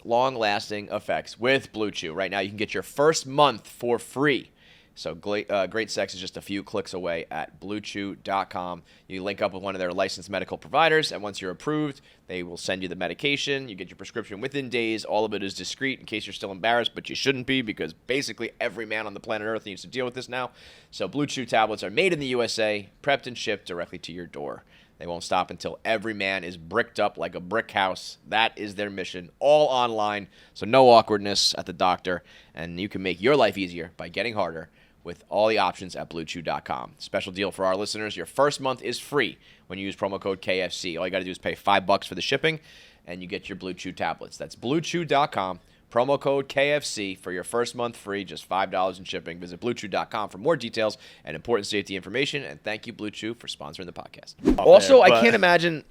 long lasting effects with Blue Chew. Right now you can get your first month for free. So great sex is just a few clicks away at BlueChew.com. You link up with one of their licensed medical providers, and once you're approved, they will send you the medication. You get your prescription within days. All of it is discreet in case you're still embarrassed, but you shouldn't be because basically every man on the planet Earth needs to deal with this now. So Blue Chew tablets are made in the USA, prepped and shipped directly to your door. They won't stop until every man is bricked up like a brick house. That is their mission, all online, so no awkwardness at the doctor, and you can make your life easier by getting harder with all the options at BlueChew.com. Special deal for our listeners. Your first month is free when you use promo code KFC. All you got to do is pay $5 for the shipping, and you get your Blue Chew tablets. That's BlueChew.com. Promo code KFC for your first month free, just $5 in shipping. Visit BlueChew.com for more details and important safety information. And thank you, Blue Chew, for sponsoring the podcast. Also, I can't imagine,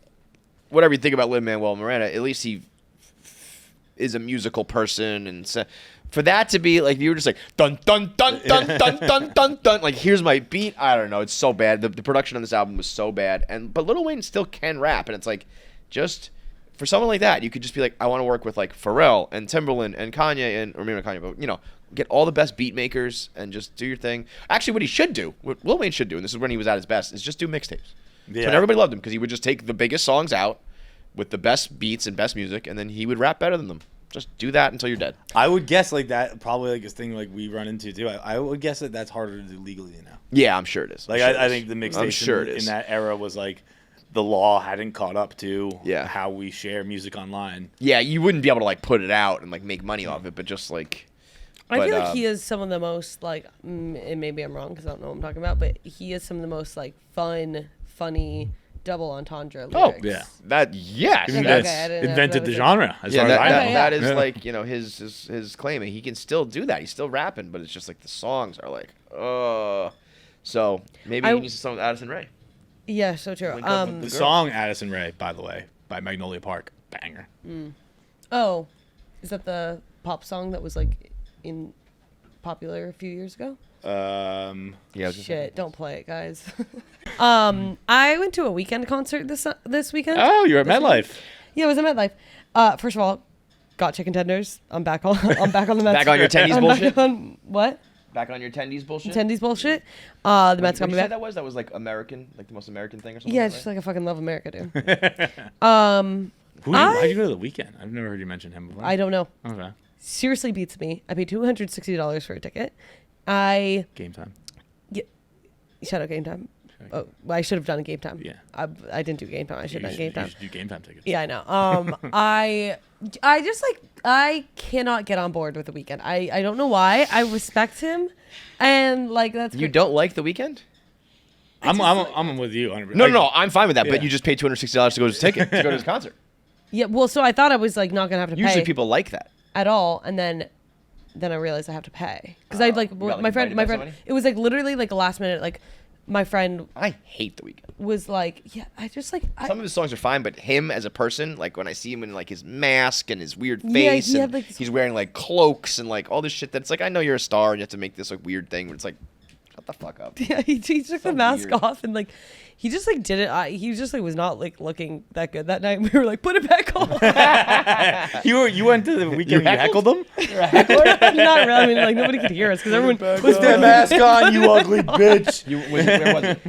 whatever you think about Lin-Manuel Miranda, at least he is a musical person, and for that to be like, you were just like dun dun dun dun dun dun dun dun, like here's my beat. I don't know, it's so bad. The production on this album was so bad, but Lil Wayne still can rap, and it's like, just for someone like that, you could just be like, I want to work with like Pharrell and Timbaland and Kanye, or maybe not Kanye, but get all the best beat makers and just do your thing. Actually, what he should do, what Lil Wayne should do, and this is when he was at his best, is just do mixtapes. Yeah. And everybody loved him because he would just take the biggest songs out with the best beats and best music, and then he would rap better than them. Just do that until you're dead. I would guess like that, probably like this thing like we run into too. I would guess that that's harder to do legally now. Yeah, I'm sure it is. Like I think the mixtape in that era was like the law hadn't caught up to how we share music online. Yeah, you wouldn't be able to like put it out and like make money off it, but just like. I feel like he is some of the most like, and maybe I'm wrong because I don't know what I'm talking about, but he is some of the most like funny. Double entendre lyrics. Oh, yeah. Yes. Invented the genre. That is like, his claim. He can still do that. He's still rapping, but it's just like the songs are like, So maybe he needs to song with Addison Rae. Yeah, so true. The song Addison Rae, by the way, by Magnolia Park, banger. Oh, is that the pop song that was like popular a few years ago? Yeah. Shit, don't play it, guys. I went to a weekend concert this weekend. Oh, you're at MetLife. Yeah, it was at MetLife. First of all, got chicken tenders. I'm back on the Mets. Back on your tendies bullshit? What? Back on your tendies bullshit? Tendies bullshit. The Mets got me back. That was like American, like the most American thing or something? Yeah, just like I fucking love America, dude. Why'd you go to the weekend? I've never heard you mention him before. I don't know. Okay. Seriously beats me. I paid $260 for a ticket. Gametime. Yeah. Shout out Gametime. Oh, well, I should have done a Gametime. Yeah. I didn't do Gametime. I should have done Gametime. You should do Gametime tickets. Yeah, I know. I just like, I cannot get on board with The Weeknd. I don't know why. I respect him, and like that's. You don't like The Weeknd? I'm with you. No, I'm fine with that. Yeah. But you just paid $260 to go to his ticket to go to his concert. Yeah, well, so I thought I was like not gonna have to pay. Usually people like that at all, and then I realized I have to pay because I like my friend. It was like literally like a last minute like. My friend, I hate The Weeknd. Was like, yeah, I just like. Some of his songs are fine, but him as a person, like when I see him in like his mask and his weird face, and like he's wearing like cloaks and like all this shit. That's like, I know you're a star and you have to make this like weird thing, but it's like, shut the fuck up. Yeah, he took the mask off and like, he just like did it. He just like was not like looking that good that night. We were like, put it back on. You went to The Weeknd. You heckled him? You're a heckler? Not really. I mean, like nobody could hear us because everyone put their mask on. You ugly bitch. Where was it?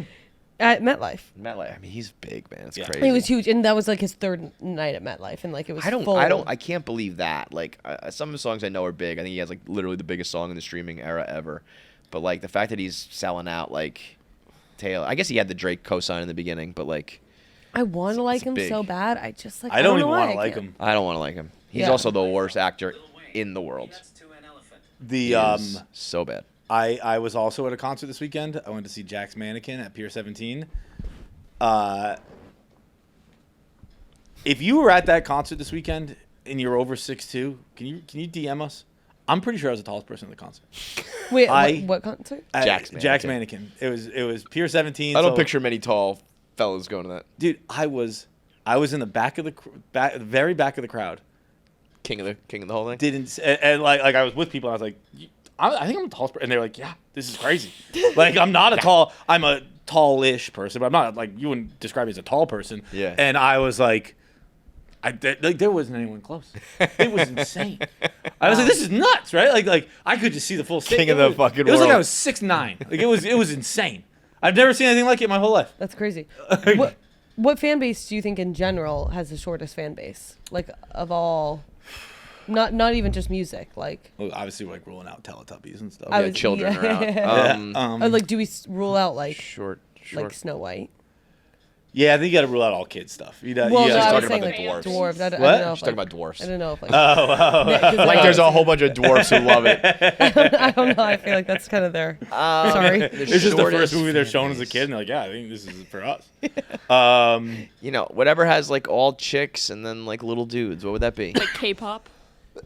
At MetLife. I mean, he's big, man. It's crazy. It was huge, and that was like his third night at MetLife, and like it was. I can't believe that. Like some of the songs I know are big. I think he has like literally the biggest song in the streaming era ever. But like the fact that he's selling out like Taylor, I guess he had the Drake cosign in the beginning, but like I want to like him so bad. I just like I don't even want to like him. I don't want to like him. He's also the worst actor in the world. So bad. I was also at a concert this weekend. I went to see Jack's Mannequin at Pier 17. If you were at that concert this weekend and you're over 6'2", can you DM us? I'm pretty sure I was the tallest person at the concert. Wait, what concert? Jack's Mannequin. It was Pier 17. I don't picture many tall fellas going to that. Dude, I was in the back of the very back of the crowd. King of the whole thing. And like I was with people and I was like, I think I'm the tallest person. And they were like, yeah, this is crazy. Like I'm a tallish person, but I'm not like, you wouldn't describe me as a tall person. Yeah. And I was like, there wasn't anyone close. It was insane. I was like, this is nuts, right? Like I could just see the full stage. King of the fucking world. It was like I was 6'9". Like it was insane. I've never seen anything like it in my whole life. That's crazy. What fan base do you think in general has the shortest fan base? Like of all, not even just music. Like well, obviously, like ruling out Teletubbies and stuff. Children are out. Like, do we rule out like short, like Snow White? Yeah, I think you got to rule out all kids stuff. Well, no, I was talking saying about like dwarves. dwarves. I don't What? know if, She's talking about dwarfs. I don't know if like. Like there's a whole bunch of dwarfs who love it. I don't know. I feel like that's kind of their. Sorry. It's just the first movie they're showing as a kid, and they're like, yeah, I think this is for us. Whatever has like all chicks and then like little dudes. What would that be? Like K-pop.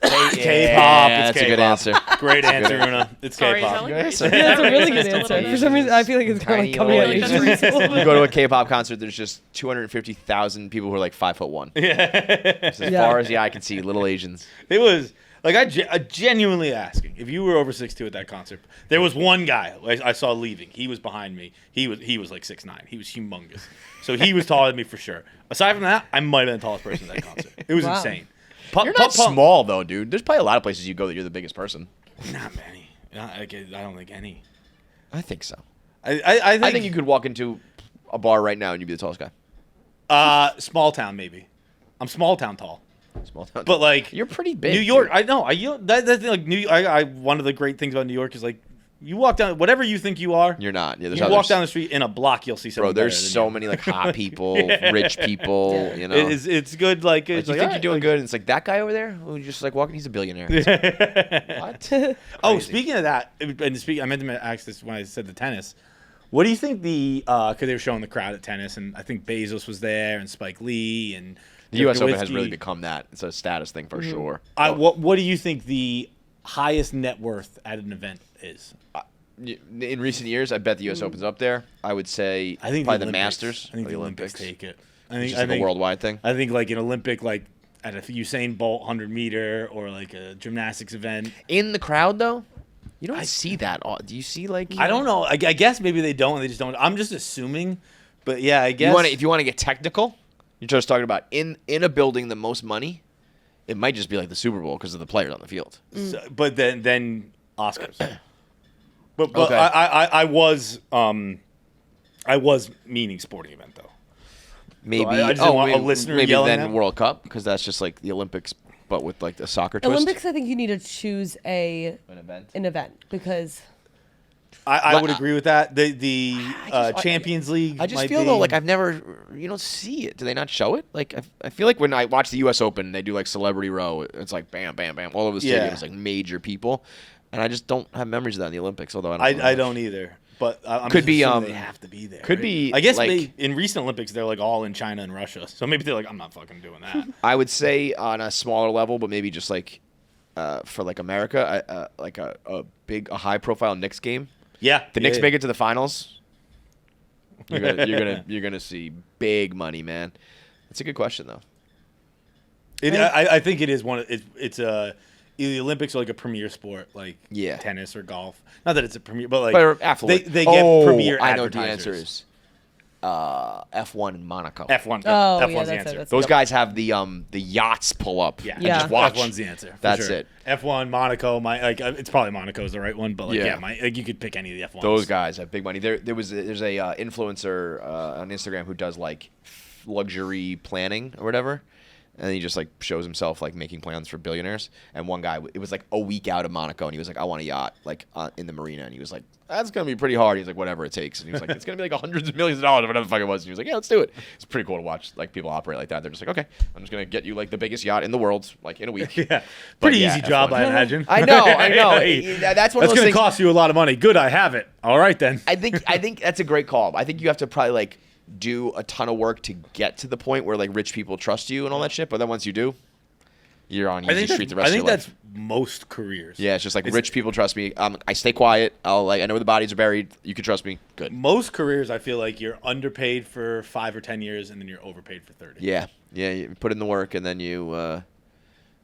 K-pop. That's It's a good K-pop. answer. Great answer, Una. It's Sorry, is that K-pop. like Good racist? answer. That's a really good Racist a answer. little For some reason, I feel like it's kind of like coming Tiny at old you. Asians. You go to a K-pop concert. There's just 250,000 people who are like 5'1". As far as the eye can see, little Asians. It was like I genuinely asking if you were over 6'2" at that concert. There was one guy I saw leaving. He was behind me. He was like 6'9". He was humongous. So he was taller than me for sure. Aside from that, I might have been the tallest person at that concert. It was insane. You're not small though, dude. There's probably a lot of places you go that you're the biggest person. Not many. I don't think any. I think so. I think you could walk into a bar right now and you'd be the tallest guy. Small town maybe. I'm small town tall. Small town. But like you're pretty big. New York, dude. I know. That's like one of the great things about New York is like you walk down whatever you think you are. You're not. Yeah, you walk down the street in a block, you'll see someone. Bro, there's so many like hot people, rich people. Yeah. You know, it's good. Like, you think you're doing good, and it's like that guy over there who just like walking. He's a billionaire. What? Oh, speaking of that, I meant to ask this when I said the tennis. What do you think because they were showing the crowd at tennis, and I think Bezos was there, and Spike Lee, and the U.S. Open has really become that. It's a status thing for sure. What do you think the highest net worth at an event is? In recent years, I bet the U.S. Open's up there. I would say probably the Masters. I think or the Olympics take it. I think it's like a worldwide thing. I think like an Olympic, like at a Usain Bolt 100-meter or like a gymnastics event. In the crowd though, you don't see that. Do you see like? I don't know. I guess maybe they don't. They just don't. I'm just assuming. But yeah, I guess if you want to get technical, you're just talking about in a building the most money. It might just be like the Super Bowl because of the players on the field. So, but then Oscars. But Okay. I was meaning sporting event though. Maybe So I just don't want a listener maybe yelling then at me. World Cup because that's just like the Olympics but with like the soccer twist. Olympics, I think you need to choose an event because I would agree with that. The Champions League. I just might feel be. though like you don't see it. Do they not show it? Like I feel like when I watch the U.S. Open, they do like Celebrity Row. It's like bam, bam, bam, all over the stadium. It's like major people, and I just don't have memories of that in the Olympics. Although I don't either. But I'm Could just be, assuming they have to be there. could right? be, I guess like- in recent Olympics they're like all in China and Russia, so maybe they're like, I'm not fucking doing that. I would say on a smaller level, but maybe just like for like America, like a high profile Knicks game. Yeah, The Knicks make it to the finals. You're gonna see big money, man. That's a good question though. I think it is one. It's either the Olympics or like a premier sport, like tennis or golf. Not that it's a premier, but like they get premier. I know what the advertisers. answer is. F1 in Monaco. F1. Oh, F1's yeah, the answer. that's Those guys have the yachts pull up. Yeah. And just watch. F1's the answer. That's sure. it. F1, Monaco. It's probably Monaco's the right one, but like like you could pick any of the F1s. Those guys have big money. There's a influencer on Instagram who does like luxury planning or whatever. And he just like shows himself like making plans for billionaires. And one guy, it was like a week out of Monaco, and he was like, "I want a yacht like in the marina." And he was like, "That's gonna be pretty hard." He's like, "Whatever it takes." And he was like, "It's gonna be like hundreds of millions of dollars or whatever the fuck it was." And he was like, "Yeah, let's do it." It's pretty cool to watch like people operate like that. They're just like, "Okay, I'm just gonna get you like the biggest yacht in the world like in a week." Yeah, But pretty yeah, easy job, F1. I imagine. I know. That's one of That's those gonna things. cost you a lot of money. Good, I have it. All right then. I think that's a great call. I think you have to probably like do a ton of work to get to the point where like rich people trust you and all that shit. But then once you do, you're on easy street the rest of your life. I think that's most careers. Yeah, it's just like rich people trust me. I stay quiet. I know where the bodies are buried. You can trust me. Good. Most careers, I feel like you're underpaid for 5 or 10 years, and then you're overpaid for 30. Yeah. You put in the work, and then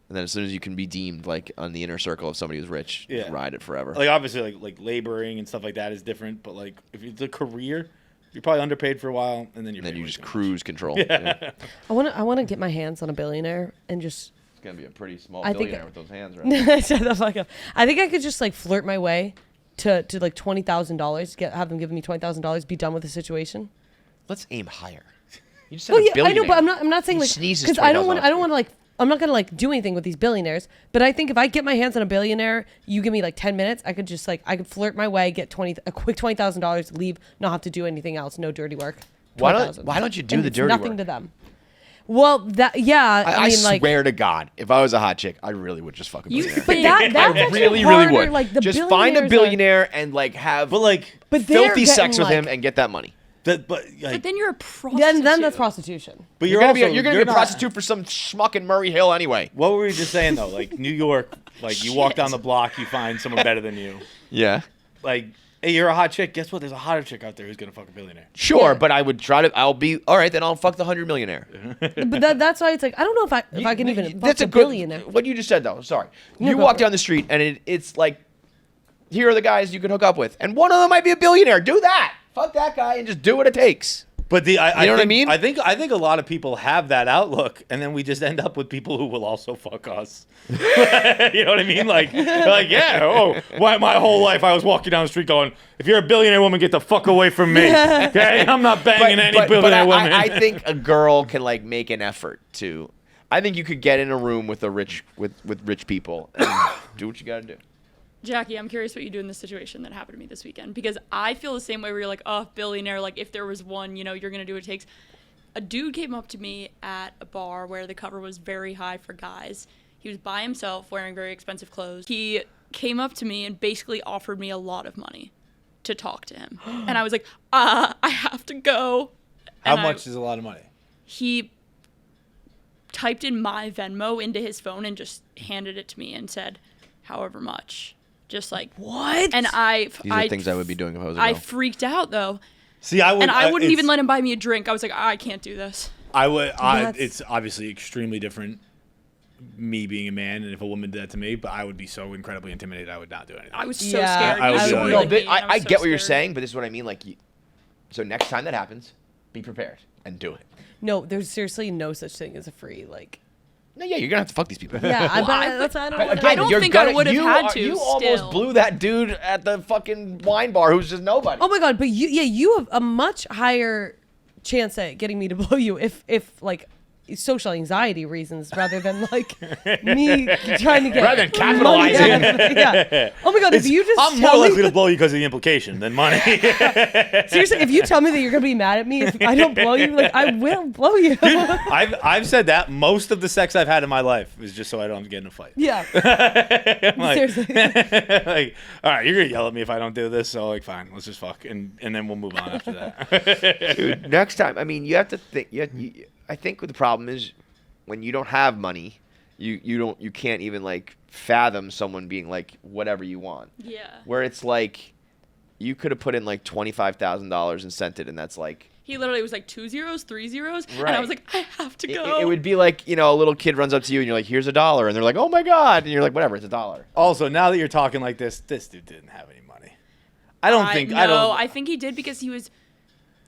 and then as soon as you can be deemed like on the inner circle of somebody who's rich, you ride it forever. Like obviously, like laboring and stuff like that is different. But like if it's a career, you're probably underpaid for a while, and then you just cruise control. Yeah. I want to get my hands on a billionaire and just. It's gonna be a pretty small billionaire with those hands, right? Shut the fuck up. I think I could just like flirt my way to like $20,000. Have them give me $20,000. Be done with the situation. Let's aim higher. You just said a billionaire. I know, but I'm not saying like because I don't want to like. I'm not gonna like do anything with these billionaires, but I think if I get my hands on a billionaire, you give me like 10 minutes, I could just like I could flirt my way, get a quick $20,000, leave, not have to do anything else, no dirty work. Why don't you do the dirty work? Nothing to them. Well, I mean, like, swear to God, if I was a hot chick, I really would just fuck a billionaire. But that's I really would. Like, the just find a billionaire and like have filthy sex with him and get that money. But then you're a prostitute. Then that's prostitution. But you're gonna be a prostitute for some schmuck in Murray Hill anyway. What were we just saying though? Like New York, like you walk down the block, you find someone better than you. Yeah. Like, hey, you're a hot chick. Guess what? There's a hotter chick out there who's gonna fuck a billionaire. Sure, but I would try to. I'll be all right. Then I'll fuck the 100 millionaire. But that's why it's like I don't know if I can even. That's a billionaire. What you just said though. Sorry. You walk down the street and it's like, here are the guys you can hook up with, and one of them might be a billionaire. Do that. Fuck that guy and just do what it takes. But you know what I mean? I think a lot of people have that outlook, and then we just end up with people who will also fuck us. You know what I mean? Like yeah. Why my whole life I was walking down the street going, if you're a billionaire woman, get the fuck away from me. Okay, I'm not banging any billionaire women. I think a girl can like make an effort to. I think you could get in a room with rich people and do what you got to do. Jackie, I'm curious what you do in this situation that happened to me this weekend, because I feel the same way where you're like, oh, billionaire, like if there was one, you know, you're going to do what it takes. A dude came up to me at a bar where the cover was very high for guys. He was by himself wearing very expensive clothes. He came up to me and basically offered me a lot of money to talk to him. And I was like, I have to go. How much is a lot of money? He typed in my Venmo into his phone and just handed it to me and said, however much. Just like what? And these are things I would be doing if I was a girl. I freaked out though. See, I wouldn't even let him buy me a drink. I was like, I can't do this. I would. It's obviously extremely different. Me being a man, and if a woman did that to me, but I would be so incredibly intimidated, I would not do anything. I was so scared. I get what you're saying, but this is what I mean. Like, so next time that happens, be prepared and do it. No, there's seriously no such thing as a free like. No, yeah, you're gonna have to fuck these people. Yeah, I don't think I would have had to. You almost blew that dude at the fucking wine bar who's just nobody. Oh my god, but you have a much higher chance at getting me to blow you if like social anxiety reasons rather than like me trying to get rather than capitalizing. Yeah. Oh my god, if you just I'm more likely to blow you because of the implication than money. Seriously, if you tell me that you're gonna be mad at me if I don't blow you, like I will blow you. Dude, I've said that most of the sex I've had in my life is just so I don't get in a fight. Yeah. Seriously. Like, all right, you're gonna yell at me if I don't do this, so like fine, let's just fuck and then we'll move on after that. Dude, next time, I mean, you have to think. I think the problem is when you don't have money, you can't even like fathom someone being like whatever you want. Yeah. Where it's like you could have put in like $25,000 and sent it, and that's like. He literally was like 2 zeros, 3 zeros, right. And I was like, I have to go. It would be like, you know, a little kid runs up to you and you're like, here's $1, and they're like, oh my god, and you're like, whatever, it's $1. Also, now that you're talking like this dude didn't have any money. I think he did because he was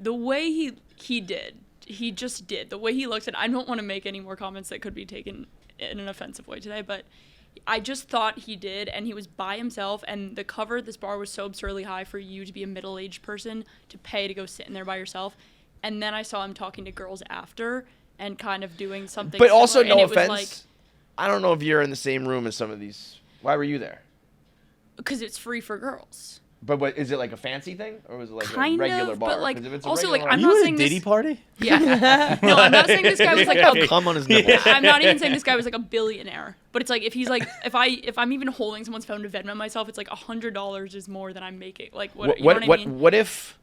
the way he did. He just did. The way he looked at I don't want to make any more comments that could be taken in an offensive way today, but I just thought he did, and he was by himself, and the cover at this bar was so absurdly high for you to be a middle-aged person to pay to go sit in there by yourself. And then I saw him talking to girls after and kind of doing something But also, similar, no offense, I don't know if you're in the same room as some of these. Why were you there? Because it's free for girls. But what is it like a fancy thing or was it like kind a regular of, bar? but like 'Cause if it's a also regular like I'm you not at a saying Diddy this. party? Yeah. No, I'm not saying this guy was like a. Come on his nipple. I'm not even saying this guy was like a billionaire, but it's like if he's like if I'm even holding someone's phone to Venmo myself, it's like $100 is more than I'm making. Like what? You know what I mean? What if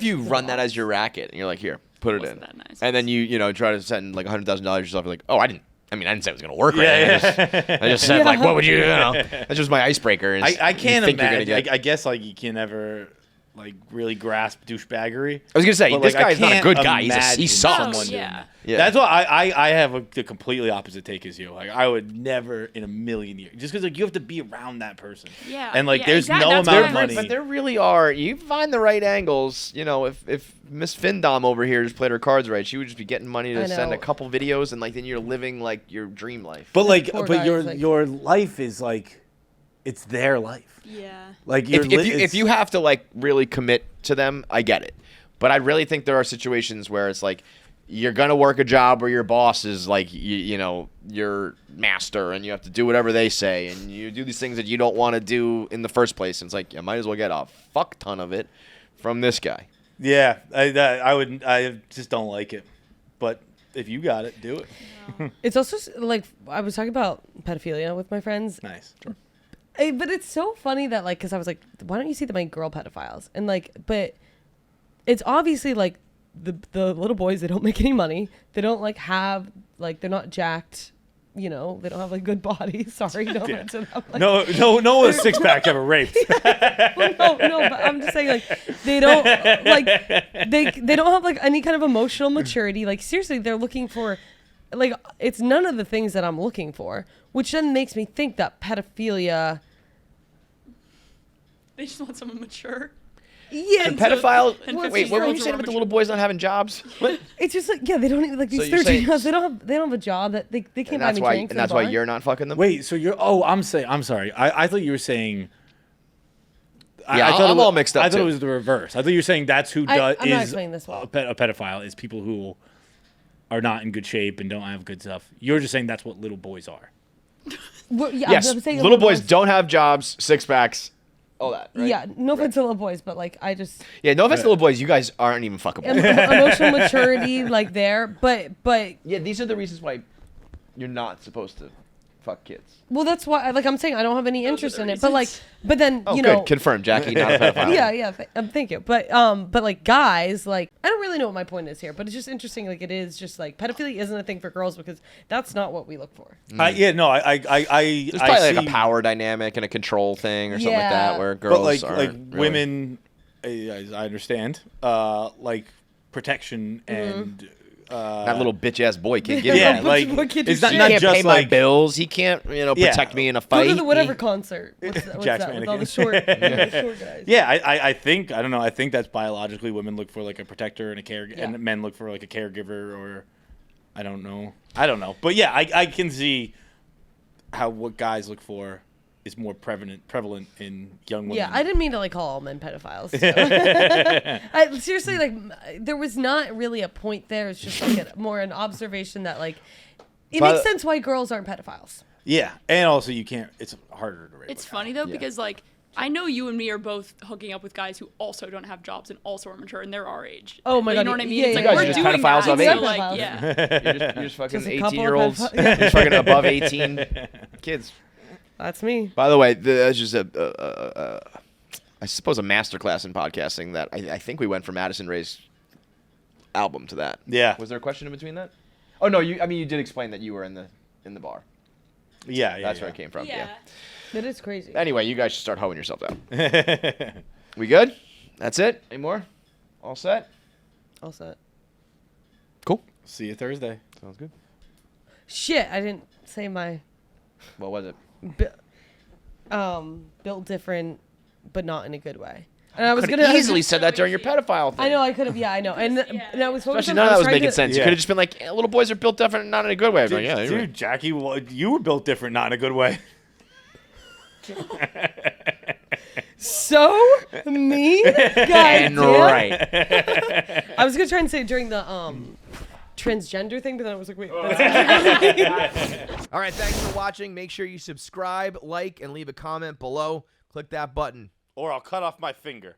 you run that as your racket and you're like, here, put it in, That nice. and then you try to send like $100,000 yourself. You're like, oh, I didn't say it was gonna work. Right? I just said like, what would you know? That's just my icebreaker. I can't think imagine. You're gonna get, I guess like you can never like really grasp douchebaggery. I was gonna say But, this like, guy I is not a can't good guy. He imagine sucks. someone doing Yeah. that. Yeah. That's why I have the completely opposite take as you. Like I would never in a million years, just because like you have to be around that person. Yeah, And like yeah, there's exactly. no That's amount what of I'm- money. But there really are. You find the right angles. You know, if Miss Findom over here just played her cards right, she would just be getting money to I send a know. couple videos, and like then you're living like your dream life. But like, Poor but guys, your like- your life is like, it's their life. Yeah. Like if you have to like really commit to them, I get it. But I really think there are situations where it's like you're gonna work a job where your boss is like you know your master, and you have to do whatever they say, and you do these things that you don't want to do in the first place. And it's like you might as well get a fuck ton of it from this guy. Yeah, I just don't like it. But if you got it, do it. It's also like I was talking about pedophilia with my friends. Nice. But it's so funny that like, cause I was like, why don't you see them like girl pedophiles? And like, but it's obviously like the little boys, they don't make any money. They don't like have like, they're not jacked. You know, they don't have like good bodies. Sorry, no offense to them. Like, No one with a six pack ever raped. well, no, but I'm just saying like they don't like they don't have like any kind of emotional maturity. Like seriously, they're looking for like it's none of the things that I'm looking for, which then makes me think that pedophilia. They just want someone mature. Yeah, And pedophiles. and Wait, 15 what were you year-olds saying are about the mature. little boys not having jobs? What? it's just like yeah, they don't even like these So you're 13-year-olds. saying- They don't have a job that they can't And buy that's me why. drinks. And at a that's why bar. you're not fucking them. Wait, so you're? Oh, I'm sorry. I thought you were saying. Yeah, I thought I'm all mixed up, I thought too. it was the reverse. I thought you were saying that's who I'm not is explaining this well. a pedophile is people who are not in good shape and don't have good stuff. You're just saying that's what little boys are. Well, yeah, Yes, I'm saying little boys don't have jobs, six packs, all that. Right? Yeah, no offense to little boys, but like I just Yeah, no offense to little boys. You guys aren't even fuckable. emotional maturity like there, but Yeah, these are the reasons why you're not supposed to fuck kids. well, that's why like I'm saying I don't have any interest the in it. But like, reasons. but then Oh, you good. know, Confirmed, Jackie, not a pedophile. yeah, thank you. But like guys, like I don't really know what my point is here, but it's just interesting. Like it is just like pedophilia isn't a thing for girls because that's not what we look for. I There's probably like a see- power dynamic and a control thing or something like Yeah. that where girls but like aren't really- women, as I understand, like protection and. That little bitch ass boy can't give Yeah, me. like What kid it's do not, shit? not He can't just pay my like bills. He can't, Yeah. protect me in a Go fight. to the whatever concert. What's Jack's that with all the mannequin. short, the short guys? Yeah, I think I don't know. I think that's biologically women look for like a protector and a care, Yeah. and men look for like a caregiver or I don't know. But yeah, I can see how what guys look for is more prevalent in young women. Yeah, I didn't mean to like call all men pedophiles. I, seriously, like there was not really a point there. It's just like more an observation that like it But- makes sense why girls aren't pedophiles. Yeah, and also you can't. It's harder to rape. It's a guy. funny though because like I know you and me are both hooking up with guys who also don't have jobs and also are mature and they're our age. Oh my you God, know what I mean? yeah, It's yeah, like yeah. we're You guys are doing just pedophiles that. of So age. like Pedophiles. yeah. You're just fucking Just a couple of 18-year-olds. pedophiles. Yeah. You're just fucking above 18 kids. That's me. By the way, that's just I suppose a masterclass in podcasting that I think we went from Addison Rae's album to that. Yeah. Was there a question in between that? Oh no, you did explain that you were in the bar. Yeah, That's where it came from. Yeah. That is crazy. Anyway, you guys should start hoeing yourselves out. We good? That's it? Any more? All set? All set. Cool. See you Thursday. Sounds good. Shit, I didn't say my What was it? built different, but not in a good way. And I was Could gonna have easily said that during your Yeah. pedophile thing. I know I could have. Yeah, I know. And and I was focused Especially on- none I of that was trying making to- sense. You Yeah. could have just been like, little boys are built different, not in a good way. Dude, Like, yeah, you're right. dude, Jackie, you were built different, not in a good way. So mean, God And damn. right. I was gonna try and say it during the transgender thing, but then I was like, wait. That's All right, thanks for watching. Make sure you subscribe, like, and leave a comment below. Click that button. or I'll cut off my finger.